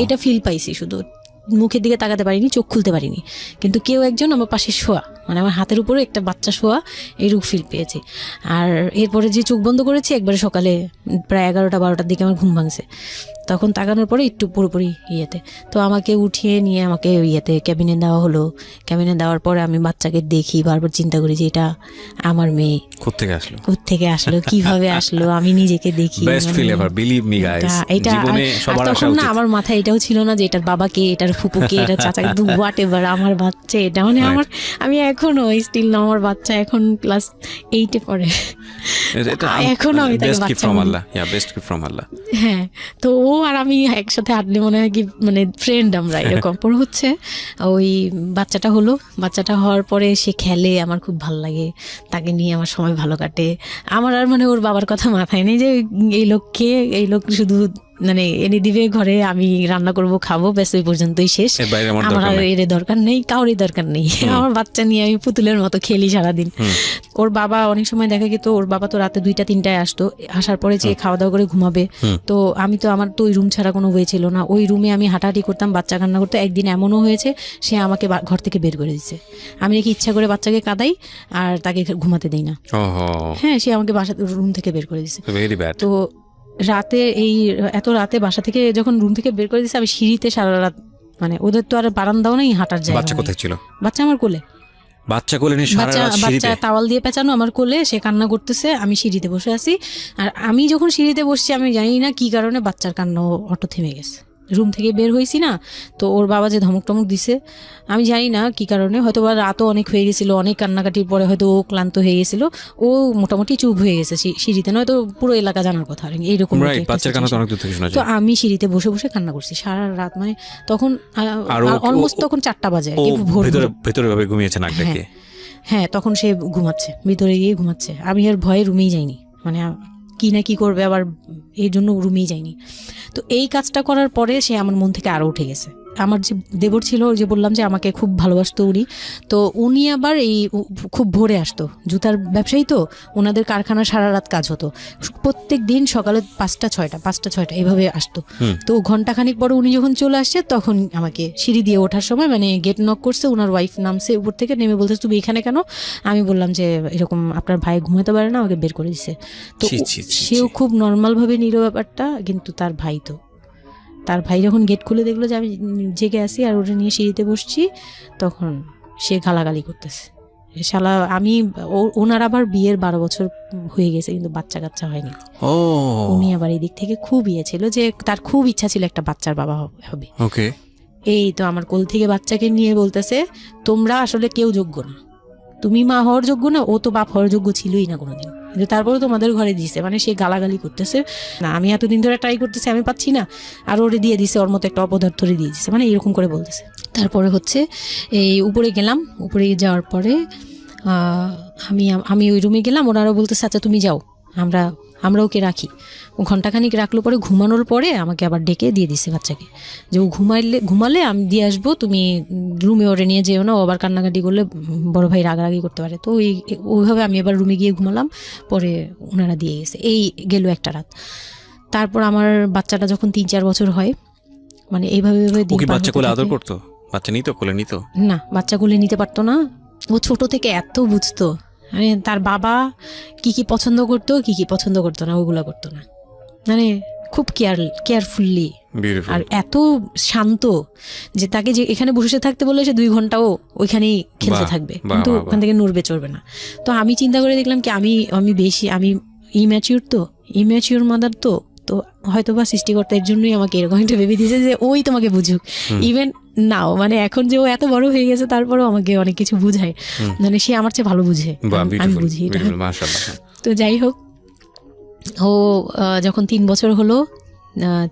এইটা ফিল পাইছি, শুধু মুখের দিকে তাকাতে পারিনি, চোখ খুলতে পারিনি, কিন্তু কেউ একজন আমার পাশে শোয়া, মানে আমার হাতের উপরে একটা বাচ্চা শোয়া, এইরূপ ফিল পেয়েছি। আর এরপরে যে চোখ বন্ধ করেছি, একবারে সকালে প্রায় 11টা-12টার দিকে আমার ঘুম ভাঙছে। তখন তাকানোর পরে একটু পুরোপুরি ইয়েতে, তো আমাকে উঠিয়ে নিয়ে আমাকে ইয়েতে ক্যাবিনে দেওয়া হলো। ক্যাবিনে দেওয়ার পরে আমি বাচ্চাকে দেখি, বারবার চিন্তা করি যে এটা আমার মেয়ে, কোত্থেকে আসলো, কিভাবে আসলো, আমি নিজেকে দেখি। তখন না আমার মাথায় এটাও ছিল না যে এটার বাবাকে, এটার ফুপুকে, এটার চাচা, কিন্তু হোয়াট এভার আমার বাচ্চা এটা, মানে আমি এখনো স্টিল না, আমার বাচ্চা এখন ক্লাস 8-এ পড়ে, এখনো আমি তাকে বাচ্চা বলি। হ্যাঁ, তো ও আর আমি একসাথে হাঁটলে মনে হয় কি মানে ফ্রেন্ড আমরা এরকম। পর হচ্ছে ওই বাচ্চাটা হলো, বাচ্চাটা হওয়ার পরে সে খেলে, আমার খুব ভালো লাগে, তাকে নিয়ে আমার সময় ভালো কাটে। আমার আর মানে ওর বাবার কথা মাথায় নেই যে এই লোক শুধু মানে এনে দিবে ঘরে, আমি রান্না করব, খাবো, ব্যাস ওই পর্যন্তই শেষ। আমার আর এর দরকার নেই, কাউরই দরকার নেই। আমার বাচ্চা নিয়ে আমি পুতুলের মতো খেলি সারাদিন। ওর বাবা অনেক সময় দেখা গেত, ওর বাবা তো রাতে 2টা-3টায় আসতো, আসার পরে যে খাওয়া দাওয়া করে ঘুমাবে। তো আমি তো, আমার তো ওই রুম ছাড়া কোনো ওয়ে ছিল না, ওই রুমে আমি হাঁটাহাঁটি করতাম, বাচ্চা কান্না করতো। একদিন এমনও হয়েছে সে আমাকে ঘর থেকে বের করে দিচ্ছে, আমি নাকি ইচ্ছা করে বাচ্চাকে কাঁদাই আর তাকে ঘুমাতে দেই না। হ্যাঁ, সে আমাকে রুম থেকে বের করে দিচ্ছে। তো রাতে এত রাতে বাসা থেকে যখন রুম থেকে বের করে দিচ্ছে, আমি সিঁড়িতে সারা রাত, মানে ওদের তো আর বারান্দাও নেই, হাঁটার জায়গা। বাচ্চা কোথায় ছিল? বাচ্চা আমার কোলে। বাচ্চা তাওয়াল দিয়ে পেঁচানো আমার কোলে, সে কান্না করতেছে, আমি সিঁড়িতে বসে আছি। আর আমি যখন সিঁড়িতে বসছি, আমি জানি না কি কারণে বাচ্চার কান্না অটো থেমে গেছে। রুম থেকে বের হয়েছি না, তো ওর বাবা যে ধমক টমক দিছে, আমি জানি না কি কারণে, হয়তো বা রাতও অনেক হয়ে গেছিল, অনেক কান্নাকাটির পরে হয়তো ও ক্লান্ত হয়ে গেছিল, ও মোটামুটি চুপ হয়ে গেছে সিঁড়িতে, নয়তো পুরো এলাকা জানার কথা এইরকম। তো আমি সিঁড়িতে বসে বসে কান্না করছি সারা রাত, মানে তখন অলমোস্ট তখন 4টা বাজে, ভেতরে ঘুমিয়েছে নাক ডেকে। হ্যাঁ, তখন সে ঘুমাচ্ছে, ভিতরে গিয়ে ঘুমাচ্ছে। আমি আর ভয়ে রুমেই যাইনি, মানে কি না কি করবে আবার, এই জন্য রুমেই যাইনি। তো এই কাজটা করার পরে সে আমার মন থেকে আরও উঠে গেছে। আমার যে দেবর ছিল, যে বললাম যে আমাকে খুব ভালোবাসতো উনি, তো উনি আবার খুব ভোরে আসতো, জুতার ব্যবসায়ী তো, ওনাদের কারখানা সারা রাত কাজ হতো, প্রত্যেক দিন সকালে 5টা-6টা এভাবে আসতো। তো ঘন্টাখানিক পরে উনি যখন চলে আসছে, তখন আমাকে সিঁড়ি দিয়ে ওঠার সময় মানে গেট নক করছে, ওনার ওয়াইফ নামছে উপর থেকে, নেমে বলতেছে তুমি এখানে কেন? আমি বললাম যে এরকম আপনার ভাই ঘুমাতে পারে না, আমাকে বের করে দিছে। তো সেও খুব নর্মালভাবে নিল ব্যাপারটা, কিন্তু তার ভাই যখন গেট খুলে দেখলো যে আমি জেগে আছি আর ওটা নিয়ে সিঁড়িতে বসছি, তখন সে গালাগালি করতেছে, শালা ওনার আবার বিয়ের 12 বছর হয়ে গেছে, কিন্তু বাচ্চা কাচ্চা হয়নি। উনি আবার এই দিক থেকে খুব ছিল যে তার খুব ইচ্ছা ছিল একটা বাচ্চার বাবা হবে। এই তো আমার কোল থেকে বাচ্চাকে নিয়ে বলতেছে তোমরা আসলে কেউ যোগ্য না, তুমি মা হওয়ার যোগ্য না, ও তো বাপ হওয়ার যোগ্য ছিলই না কোনোদিন, কিন্তু তারপরে তোমাদের ঘরে দিছে। মানে সে গালাগালি করতেছে, না আমি এতদিন ধরে ট্রাই করতেছি, আমি পাচ্ছি না, আর ওরে দিয়ে দিছে, ওর মতো একটা অপদার্থরে দিয়ে দিছে, মানে এরকম করে বলতেছে। তারপরে হচ্ছে এই উপরে গেলাম, উপরে যাওয়ার পরে আমি ওই রুমে গেলাম, ওনারা বলতেছে আচ্ছা তুমি যাও, আমরা ওকে রাখি। ও ঘন্টাখানিক রাখলো, পরে ঘুমানোর পরে আমাকে আবার ডেকে দিয়ে দিছে বাচ্চাকে, যে ও ঘুমালে আমি দিয়ে আসবো, তুমি রুমে ওরে নিয়ে যেও না, ও আবার কান্নাকাটি করলে বড় ভাই রাগারাগি করতে পারে। তো ওইভাবে আমি আবার রুমে গিয়ে ঘুমালাম, পরে ওনারা দিয়ে গেছে। এই গেল একটা রাত। তারপর আমার বাচ্চাটা যখন 3-4 বছর হয়, মানে এইভাবে বাচ্চা কোলে আদর করতো, বাচ্চা নিত কোলে নিত না, বাচ্চা কোলে নিতে পারতো না। ও ছোট থেকে এত বুঝতো, মানে তার বাবা কি কি পছন্দ করতো, কি কি পছন্দ করতো না, ওগুলো করতো না, মানে খুব কেয়ারফুলি, আর এত শান্ত যে তাকে যে এখানে বসে থাকতে বললে সে 2 ঘন্টাও ওইখানেই খেলতে থাকবে, কিন্তু ওখান থেকে নড়বে চড়বে না। তো আমি চিন্তা করে দেখলাম কি আমি ইম্যাচিউর মাদার, তো তো হয়তো বা সৃষ্টিকর্তার জন্যই আমাকে এরকম একটা ভেবে দিয়েছে যে ওই তোমাকে বুঝুক। ইভেন নাও মানে এখন যে ও এত বড় হয়ে গেছে তারপরেও আমাকে অনেক কিছু বুঝায়, মানে সে আমার চেয়ে ভালো বুঝে, আমি বুঝি এটা। তো যাই হোক, ও যখন 3 বছর হলো,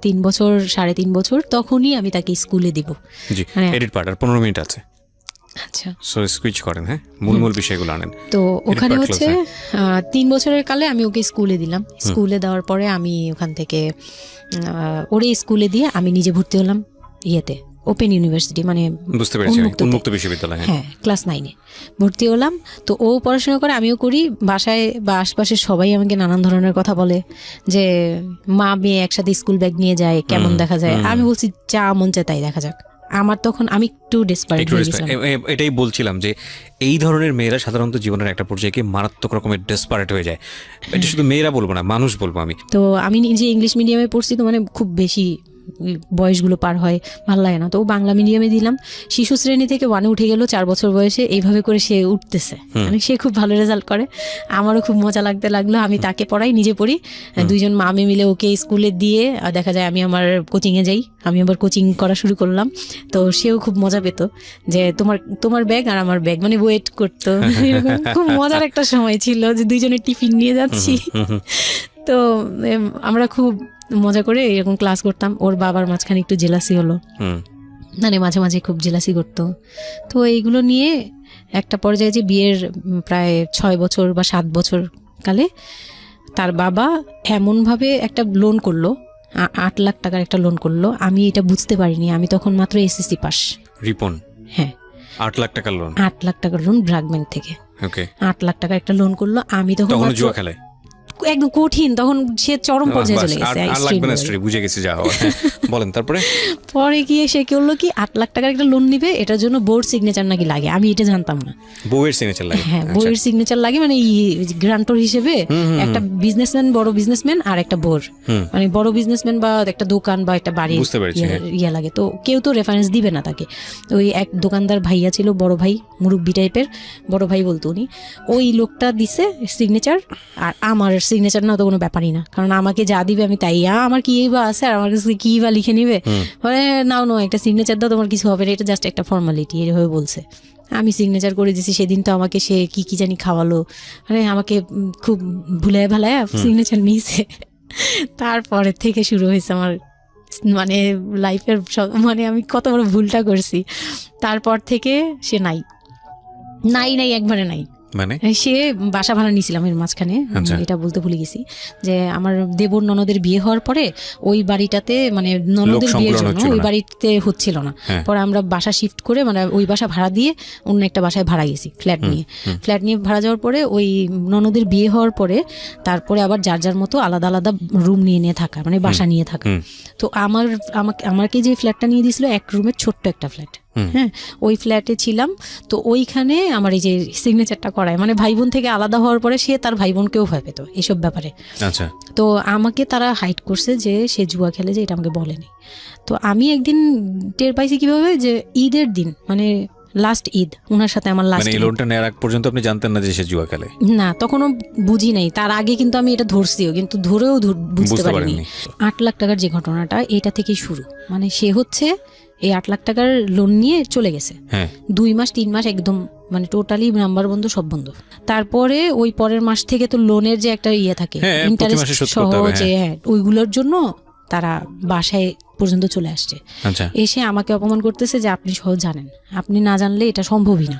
3 বছর 3.5 বছর, তখনই আমি তাকে স্কুলে দিব। মানে এডিট পার্ট আর 15 মিনিট আছে। আচ্ছা, সো সুইচ করেন, হ্যাঁ, মূল বিষয়গুলো আনেন। তো ওখানে হচ্ছে 3 বছরের কালে আমি ওকে স্কুলে দিলাম। স্কুলে দেওয়ার পরে আমি ওখান থেকে ওরে স্কুলে দিয়ে আমি নিজে ভর্তি হলাম ইয়েতে, ওপেন ইউনিভার্সিটি, মানে বুঝতে পেরেছি, উন্মুক্ত বিশ্ববিদ্যালয়। হ্যাঁ, ক্লাস 9-এ ভর্তি হলাম। তো ও পড়াশোনা করে, আমিও করি। বাসায় বা আশপাশের সবাই আমাকে নানান ধরনের কথা বলে যে মা মেয়ে একসাথে স্কুল ব্যাগ নিয়ে যায়, কেমন দেখা যায়। আমি বলছি যা মন চায় তাই দেখা যাক। আমার তখন আমি একটু ডেসপারেট হয়ে গেছিলাম। এটাই বলছিলাম যে এই ধরনের মেয়েরা সাধারণত জীবনের একটা পর্যায়ে মারাত্মক রকমের ডেসপারেট হয়ে যায়। এটা শুধু মেয়েরা বলবো না, মানুষ বলবো আমি। তো আমি নিজে ইংলিশ মিডিয়ামে পড়ছি, তো মানে খুব বেশি বয়সগুলো পার হয়, ভালো লাগে না। তো বাংলা মিডিয়ামে দিলাম। শিশু শ্রেণী থেকে 1-এ উঠে গেল 4 বছর বয়সে। এইভাবে করে সে উঠতেছে, মানে সে খুব ভালো রেজাল্ট করে। আমারও খুব মজা লাগতে লাগলো। আমি তাকে পড়াই, নিজে পড়ি। 2জন মামে মিলে ওকে স্কুলে দিয়ে দেখা যায় আমি আমার কোচিংয়ে যাই। আমি আবার কোচিং করা শুরু করলাম। তো সেও খুব মজা পেত যে তোমার ব্যাগ আর আমার ব্যাগ, মানে ওয়েট করতো। খুব মজার একটা সময় ছিল যে 2জনের টিফিন নিয়ে যাচ্ছি। তো আমরা খুব মজা করে এরকম ক্লাস করতাম। ওর বাবার মাঝখানে একটু জেলাসি হলো, মানে মাঝে মাঝে খুব জেলাসি করতো। তো এইগুলো নিয়ে একটা পর্যায়ে যে বিয়ের প্রায় 6 বছর বা 7 বছর কালে তার বাবা এমনভাবে একটা লোন করলো, 8 লাখ টাকার একটা লোন করলো। আমি এটা বুঝতে পারিনি, আমি তখন মাত্র এসএসসি পাস। রিপন? হ্যাঁ, 8 লাখ টাকার লোন। 8 লাখ টাকার লোন ব্র্যাক ব্যাংক থেকে। ওকে, 8 লাখ টাকার একটা লোন করলো। আমি তখন জুয়া খেলে একদম কঠিন, তখন সে চরম পর্যায়ে চলে গেছে। বুঝে গেছি, যা হয় বলেন। তারপরে পরে গিয়ে সে কি হলো কি, 8 লাখ টাকার একটা লোন নিবে, এটার জন্য বোর্ড সিগনেচার নাকি লাগে। আমি এটা জানতাম না। বউয়ের সিগনেচার লাগে? হ্যাঁ, বউয়ের সিগনেচার লাগে, মানে গ্রান্টর হিসেবে একটা বিজনেসম্যান, বড় বিজনেসম্যান আর একটা বোর, মানে বড় বিজনেসম্যান বা একটা দোকান বা একটা বাড়ি ইয়া লাগে। তো কেউ তো রেফারেন্স দিবে না তাকে। ওই এক দোকানদার ভাইয়া ছিল, বড় ভাই, মুরব্বি টাইপের, বড় ভাই বলতো উনি। ওই লোকটা দিছে সিগনেচার, আর আমার সিগনেচার না তো কোনো ব্যাপারই না, কারণ আমাকে যা দিবে আমি তাই, আমার কি বা আছে আর আমার কাছে কি বা লিখে নিবে, মানে নাও একটা সিগনেচার দাও, তোমার কিছু হবে না, এটা জাস্ট একটা ফর্মালিটি, এভাবে বলছে। আমি সিগনেচার করে দিয়েছি। সেদিন তো আমাকে সে কি জানি খাওয়ালো, মানে আমাকে খুব ভুলায় ভালায় সিগনেচার নিয়েছে। তারপরে থেকে শুরু হয়েছে আমার মানে লাইফের সব, মানে আমি কত বড় ভুলটা করছি। তারপর থেকে সে নাই একবারে নাই। মানে সে বাসা ভাড়া নিয়েছিলাম এর মাঝখানে, এটা বলতে ভুলে গেছি যে আমার দেবর ননদের বিয়ে হওয়ার পরে ওই বাড়িটাতে, মানে ননদের বিয়ের জন্য ওই বাড়িতে হচ্ছিল না। পরে আমরা বাসা শিফট করে, মানে ওই বাসা ভাড়া দিয়ে অন্য একটা বাসায় ভাড়া গেছি ফ্ল্যাট নিয়ে ভাড়া যাওয়ার পরে ওই ননদের বিয়ে হওয়ার পরে তারপরে আবার যার যার মতো আলাদা আলাদা রুম নিয়ে থাকা, মানে বাসা নিয়ে থাকা। তো আমাকে যে ফ্ল্যাটটা নিয়ে দিয়েছিল 1 রুমের ছোট্ট একটা ফ্ল্যাট, হ্যাঁ, ওই ফ্ল্যাটে ছিলাম। তো ওইখানে আমার এই যে সিগনেচারটা করায়, মানে ভাই বোন থেকে আলাদা হওয়ার পরে সে তার ভাই বোনকেও ভয় পেত এসব ব্যাপারে। আচ্ছা, তো আমাকে তারা হাইড করছে যে সে জুয়া খেলে, যে এটা আমাকে বলেনি। তো আমি একদিন টের পাইছি কিভাবে, যে ঈদের দিন, মানে লাস্ট ঈদ, ওনার সাথে আমার লাস্ট, মানে লোনটা নেওয়ার আগ পর্যন্ত আপনি জানতেন না যে সে জুয়া খেলে? না, তখনও বুঝি নাই। তার আগে কিন্তু আমি এটা ধরছিও, কিন্তু ধরেও বুঝতে পারিনি। 8 লাখ টাকার যে ঘটনাটা, এটা থেকেই শুরু। মানে সে হচ্ছে এই 8 লাখ টাকার লোন নিয়ে চলে গেছে। 2 মাস 3 মাস একদম, মানে টোটালি নাম্বার বন্ধ, সব বন্ধ। তারপরে ওই পরের মাস থেকে তো লোনের যে একটা ইয়ে থাকে, ইন্টারেস্ট সহ, যে ওইগুলোর জন্য তারা বাসায় পর্যন্ত চলে আসছে। এসে আমাকে অপমান করতেছে যে আপনি সহ জানেন, আপনি না জানলে এটা সম্ভবই না,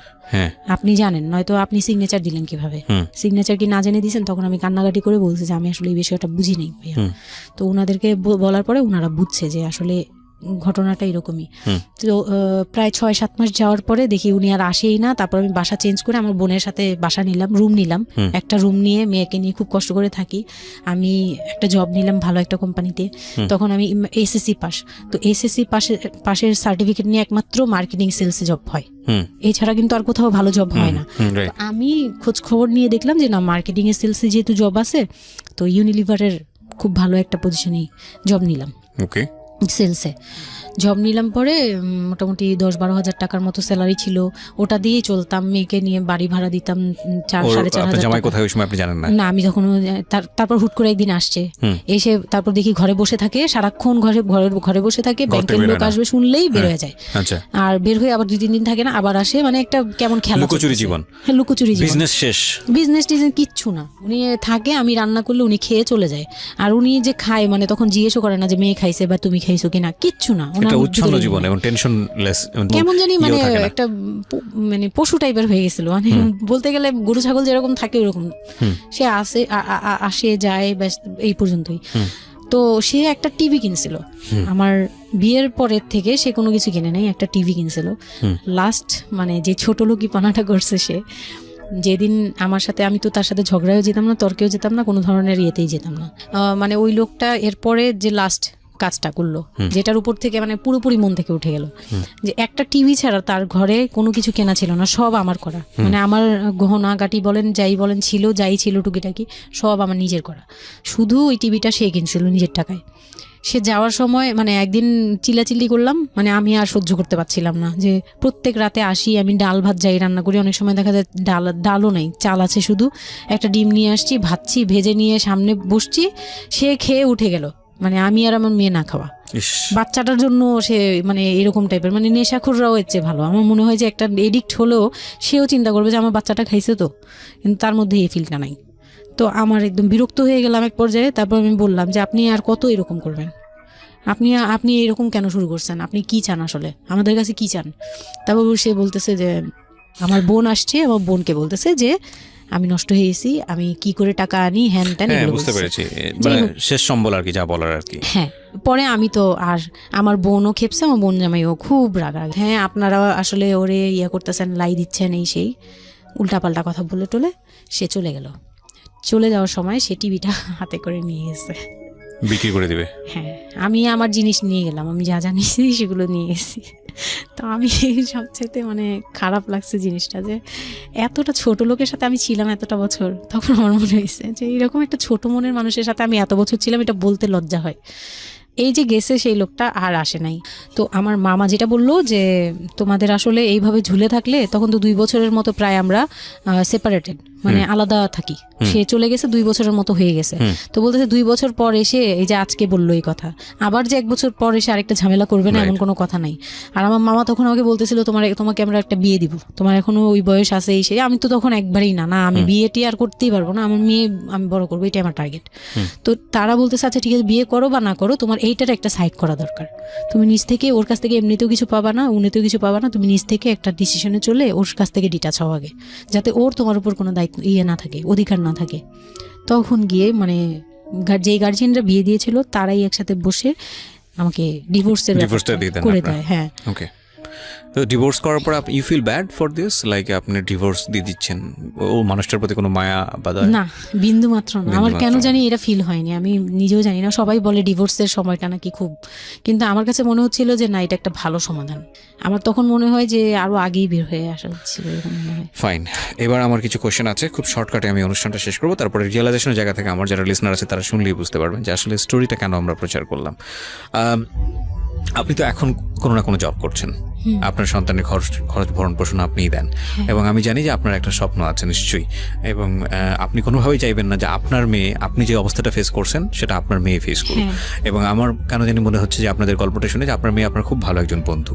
আপনি জানেন, নয়তো আপনি সিগনেচার দিলেন কিভাবে, সিগনেচার কি না জেনে দিয়েছেন? তখন আমি কান্নাকাটি করে বলছি যে আমি আসলে এই বিষয়টা বুঝি নাই ভাইয়া। তো ওনাদেরকে বলার পরে ওনারা বুঝছে যে আসলে ঘটনাটা এরকমই। তো প্রায় 6-7 মাস যাওয়ার পরে দেখি উনি আর আসেই না। তারপর আমি বাসা চেঞ্জ করে আমার বোনের সাথে বাসা নিলাম, রুম নিলাম। একটা রুম নিয়ে মেয়েকে নিয়ে খুব কষ্ট করে থাকি। আমি একটা জব নিলাম ভালো একটা কোম্পানিতে। তখন আমি এসএসসি পাস। তো এসএসসি পাশের সার্টিফিকেট নিয়ে একমাত্র মার্কেটিং সেলসে জব হয়, এছাড়া কিন্তু আর কোথাও ভালো জব হয় না। আমি খোঁজ খবর নিয়ে দেখলাম যে না, মার্কেটিং এর সেলসে যেহেতু জব আছে, তো ইউনিলিভারের খুব ভালো একটা পজিশনে জব নিলাম সেলসে। জব নিলাম পরে মোটামুটি 10-12 হাজার টাকার মতো স্যালারি ছিল, ওটা দিয়েই চলতাম। মেয়েকে নিয়ে বাড়ি ভাড়া দিতাম 4-4.5 জামাই কোথায় ওই সময় আপনি জানেন না? না, আমি যখন তারপর হুট করে একদিন আসছে, এসে তারপর দেখি ঘরে বসে থাকে, সারাক্ষণ ঘরে বসে থাকে, ব্যাংকের লোক আসবে শুনলেই বের হয়ে যায়। আচ্ছা। আর বের হয়ে আবার 2-3 দিন থাকে না, আবার আসে, মানে একটা কেমন খেলা, লুকোচুরি জীবন। হ্যাঁ, লুকোচুরি জীবন। বিজনেস শেষ, বিজনেস কিচ্ছু না। উনি থাকে, আমি রান্না করলে উনি খেয়ে চলে যায়। আর উনি যে খায়, মানে তখন জিজ্ঞেসও করে না যে মেয়ে খাইছে বা তুমি খাইছো কিনা, কিচ্ছু না। একটা উচ্ছন্ন জীবন এবং টেনশনলেস, কেমন জানি মানে একটা মানে পশু টাইপের হয়ে গেছিল, মানে বলতে গেলে গরু ছাগল যেরকম থাকে ওরকম। সে আসে যায়, ব্যাস এই পর্যন্তই। তো সে একটা টিভি কিনছিল আমার বিয়ের পরের থেকে, সে কোনো কিছু কিনে নাই, একটা টিভি কিনছিল। লাস্ট মানে যে ছোট লোকি পানাটা করছে সে, যেদিন আমার সাথে, আমি তো তার সাথে ঝগড়াও যেতাম না, তর্কেও যেতাম না, কোনো ধরনের ইয়েতেই যেতাম না। মানে ওই লোকটা এরপরে যে লাস্ট কাজটা করলো, যেটার উপর থেকে মানে পুরোপুরি মন থেকে উঠে গেল, যে একটা টিভি ছাড়া তার ঘরে কোনো কিছু কেনা ছিল না, সব আমার করা। মানে আমার গহনা গাটি বলেন, যাই বলেন ছিল, যাই ছিল টুকিটাকি সব আমার নিজের করা। শুধু ওই টিভিটা সে কিনছিল নিজের টাকায়। সে যাওয়ার সময় মানে একদিন চিল্লাচিল্লি করলাম, মানে আমি আর সহ্য করতে পারছিলাম না, যে প্রত্যেক রাতে আসি, আমি ডাল ভাত যাই রান্না করি, অনেক সময় দেখা যায় ডালও নেই, চাল আছে শুধু, একটা ডিম নিয়ে আসছি, ভাজছি, ভেজে নিয়ে সামনে বসছি, সে খেয়ে উঠে গেল। মানে আমি আর আমার মেয়ে না খাওয়া, বাচ্চাটার জন্য সে মানে এরকম টাইপের, মানে নেশাখোররাও এর চেয়ে ভালো। আমার মনে হয় যে একটা এডিক্ট হলেও সেও চিন্তা করবে যে আমার বাচ্চাটা খাইছে তো, কিন্তু তার মধ্যে এই ফিলটা নাই। তো আমার একদম বিরক্ত হয়ে গেলাম এক পর্যায়ে। তারপর আমি বললাম যে আপনি আর কত এরকম করবেন, আপনি এরকম কেন শুরু করছেন, আপনি কি চান আসলে, আমাদের কাছে কি চান? তারপর সে বলতেছে যে আমার বোন আসছে, আমার বোনকে বলতেছে যে আমি নষ্ট হয়ে গেছি, আমি কি করে টাকা আনি, হ্যান ত্যান, বুঝতে পেরেছি, মানে শেষ সম্বল আর কি, যা বলার আর কি। হ্যাঁ, পরে আমি তো আর আমার বোনও খেপছে, আমার বোন জামাইও খুব রাগ। হ্যাঁ, আপনারা আসলে ওরে ইয়ে করতেছেন, লাই দিচ্ছেন, এই সেই উল্টাপাল্টা কথা বলে টলে সে চলে গেল। চলে যাওয়ার সময় সে টিভিটা হাতে করে নিয়ে গেছে, বিক্রি করে দিবে। হ্যাঁ, আমি আমার জিনিস নিয়ে গেলাম, আমি যা জানিছি সেগুলো নিয়ে গেছি। তো আমি সবচেয়ে মানে খারাপ লাগছে জিনিসটা, যে এতটা ছোট লোকের সাথে আমি ছিলাম এতটা বছর। তখন আমার মনে হয়েছে যে এরকম একটা ছোট মনের মানুষের সাথে আমি এত বছর ছিলাম, এটা বলতে লজ্জা হয়। এই যে গেছে সেই লোকটা আর আসে নাই। তো আমার মামা যেটা বললো যে তোমাদের আসলে এইভাবে ঝুলে থাকলে, তখন তো 2 বছরের মতো প্রায় আমরা সেপারেটেড, মানে আলাদা থাকি। সে চলে গেছে 2 বছরের মতো হয়ে গেছে। তো বলতেছে 2 বছর পর এসে এই যে আজকে বললো এই কথা, আবার যে 1 বছর পর এসে আরেকটা ঝামেলা করবে না, এমন কোনো কথা নাই। আর আমার মামা তখন আমাকে বলতেছিল তোমাকে আমরা একটা বিয়ে দিব, তোমার এখনো ওই বয়স আছে, এই সেই। আমি তো তখন একবারই না আমি বিয়েটি আর করতেই পারবো না, আমার মেয়ে আমি বড় করবো, এটাই আমার টার্গেট। তো তারা বলতেছে আচ্ছা ঠিক আছে, বিয়ে করো বা না করো, তোমার এইটার একটা সাইড করা দরকার। তুমি নিজ থেকে ওর কাছ থেকে এমনিতেও কিছু পাবা না, উনিতেও কিছু পাবা না, তুমি নিজ থেকে একটা ডিসিশনে চলে ওর কাছ থেকে ডিটাচ হওয়া আগে, যাতে ওর তোমার উপর কোনো দায়িত্ব না থাকে, অধিকার না থাকে। তখন গিয়ে মানে যেই গার্জিয়ানরা বিয়ে দিয়েছিল তারাই একসাথে বসে আমাকে ডিভোর্সের করে দেয়। হ্যাঁ, ওকে। তো ডিভোর্স করার পর you feel bad for this, like আপনি ডিভোর্স দিয়ে দিচ্ছেন, ও মানুষটার প্রতি কোনো মায়া বা না, বিন্দু মাত্র না। আমার কেন জানি এটা ফিল হয়নি, আমি নিজেও জানি না। সবাই বলে ডিভোর্সের সময়টা নাকি খুব, কিন্তু আমার কাছে মনে হচ্ছিল যে না, এটা একটা ভালো সমাধান। আমার তখন মনে হয় যে আরো আগেই বের হয়ে আসা হচ্ছিল, এরকম মনে হয়। ফাইন, এবার আমার কিছু কোয়েশ্চেন আছে, খুব শর্টকাটে আমি অনুষ্ঠানটা শেষ করবো। তারপরে রিয়েলাইজেশনের জায়গা থেকে আমার যারা লিসনার আছে তারা শুনলেই বুঝতে পারবেন যে আসলে স্টোরিটা কেন আমরা প্রচার করলাম। আপনি তো এখন কোনো না কোনো জব করছেন, আপনার সন্তানের খরচ ভরণ পোষণ আপনিই দেন, এবং আমি জানি যে আপনার একটা স্বপ্ন আছে নিশ্চয়ই, এবং আপনি কোনোভাবেই চাইবেন না যে আপনার মেয়ে, আপনি যে অবস্থাটা ফেস করছেন সেটা আপনার মেয়ে ফেস করুক। এবং আমার কেন জানি মনে হচ্ছে যে আপনাদের গল্পটা শুনে যে আপনার মেয়ে আপনার খুব ভালো একজন বন্ধু,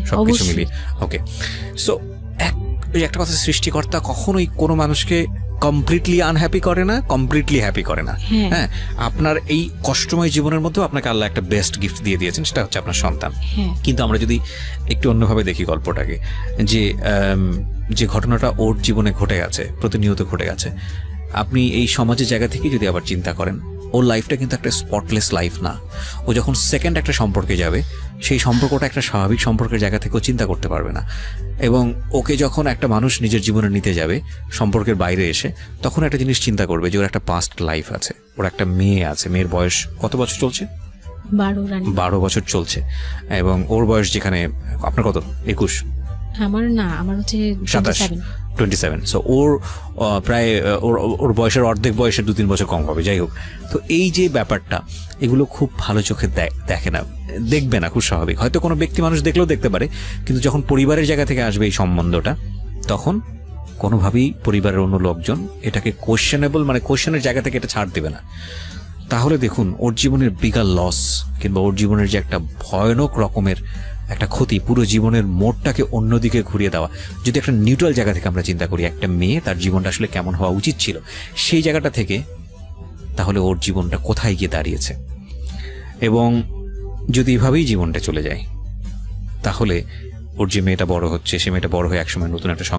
সবকিছু মিলিয়ে। ওকে, সো একটা কথা, সৃষ্টিকর্তা কখনোই কোনো মানুষকে কমপ্লিটলি আনহ্যাপি করে না, কমপ্লিটলি হ্যাপি করে না। হ্যাঁ, আপনার এই কষ্টময় জীবনের মধ্যেও আপনাকে আল্লাহ একটা বেস্ট গিফট দিয়ে দিয়েছেন, সেটা হচ্ছে আপনার সন্তান। কিন্তু আমরা যদি একটু অন্যভাবে দেখি গল্পটাকে, যে ঘটনাটা ওর জীবনে ঘটে গেছে, প্রতিনিয়ত ঘটে গেছে, আপনি এই সমাজের জায়গা থেকে যদি আবার চিন্তা করেন, ওর লাইফটা কিন্তু একটা স্পটলেস লাইফ না। ও যখন সেকেন্ড একটা সম্পর্কে যাবে, সেই সম্পর্কটা একটা স্বাভাবিক সম্পর্কের জায়গা থেকেও চিন্তা করতে পারবে না। এবং ওকে যখন একটা মানুষ নিজের জীবনে নিতে যাবে সম্পর্কের বাইরে এসে, তখন একটা জিনিস চিন্তা করবে যে ওর একটা পাস্ট লাইফ আছে, ওর একটা মেয়ে আছে, মেয়ের বয়স কত বছর চলছে? 12 বছর চলছে। এবং ওর বয়স যেখানে, আপনার কত? 21? আমার হচ্ছে 27। 27, সো ওর প্রায় ওর বয়সের অর্ধেক বয়সের 2-3 বছর কম হবে, যাই হোক। তো এই যে ব্যাপারটা, এগুলো খুব ভালো চোখে দেখে না, দেখবে না, খুব স্বাভাবিক। হয়তো কোনো ব্যক্তি মানুষ দেখলেও দেখতে পারে, কিন্তু যখন পরিবারের জায়গা থেকে আসবে এই সম্বন্ধটা, তখন কোনোভাবেই পরিবারের অন্য লোকজন এটাকে কোয়েশ্চেনেবল, মানে কোয়েশ্চেনের জায়গা থেকে এটা ছাড় দেবে না। তাহলে দেখুন ওর জীবনের বিগার লস, কিংবা ওর জীবনের যে একটা ভয়ানক রকমের একটা ক্ষতি, পুরো জীবনের মোড়টাকে অন্যদিকে ঘুরিয়ে দেওয়া। যদি একটা নিউট্রাল জায়গা থেকে আমরা চিন্তা করি, একটা মেয়ে তার জীবনটা আসলে কেমন হওয়া উচিত ছিল সেই জায়গাটা থেকে, তাহলে ওর জীবনটা কোথায় গিয়ে দাঁড়িয়েছে। এবং যদি এভাবেই জীবনটা চলে যায়, তাহলে ওর যে মেয়েটা বড় হচ্ছে, সে মেয়েটা বড় হয়ে একসময় নতুন একটা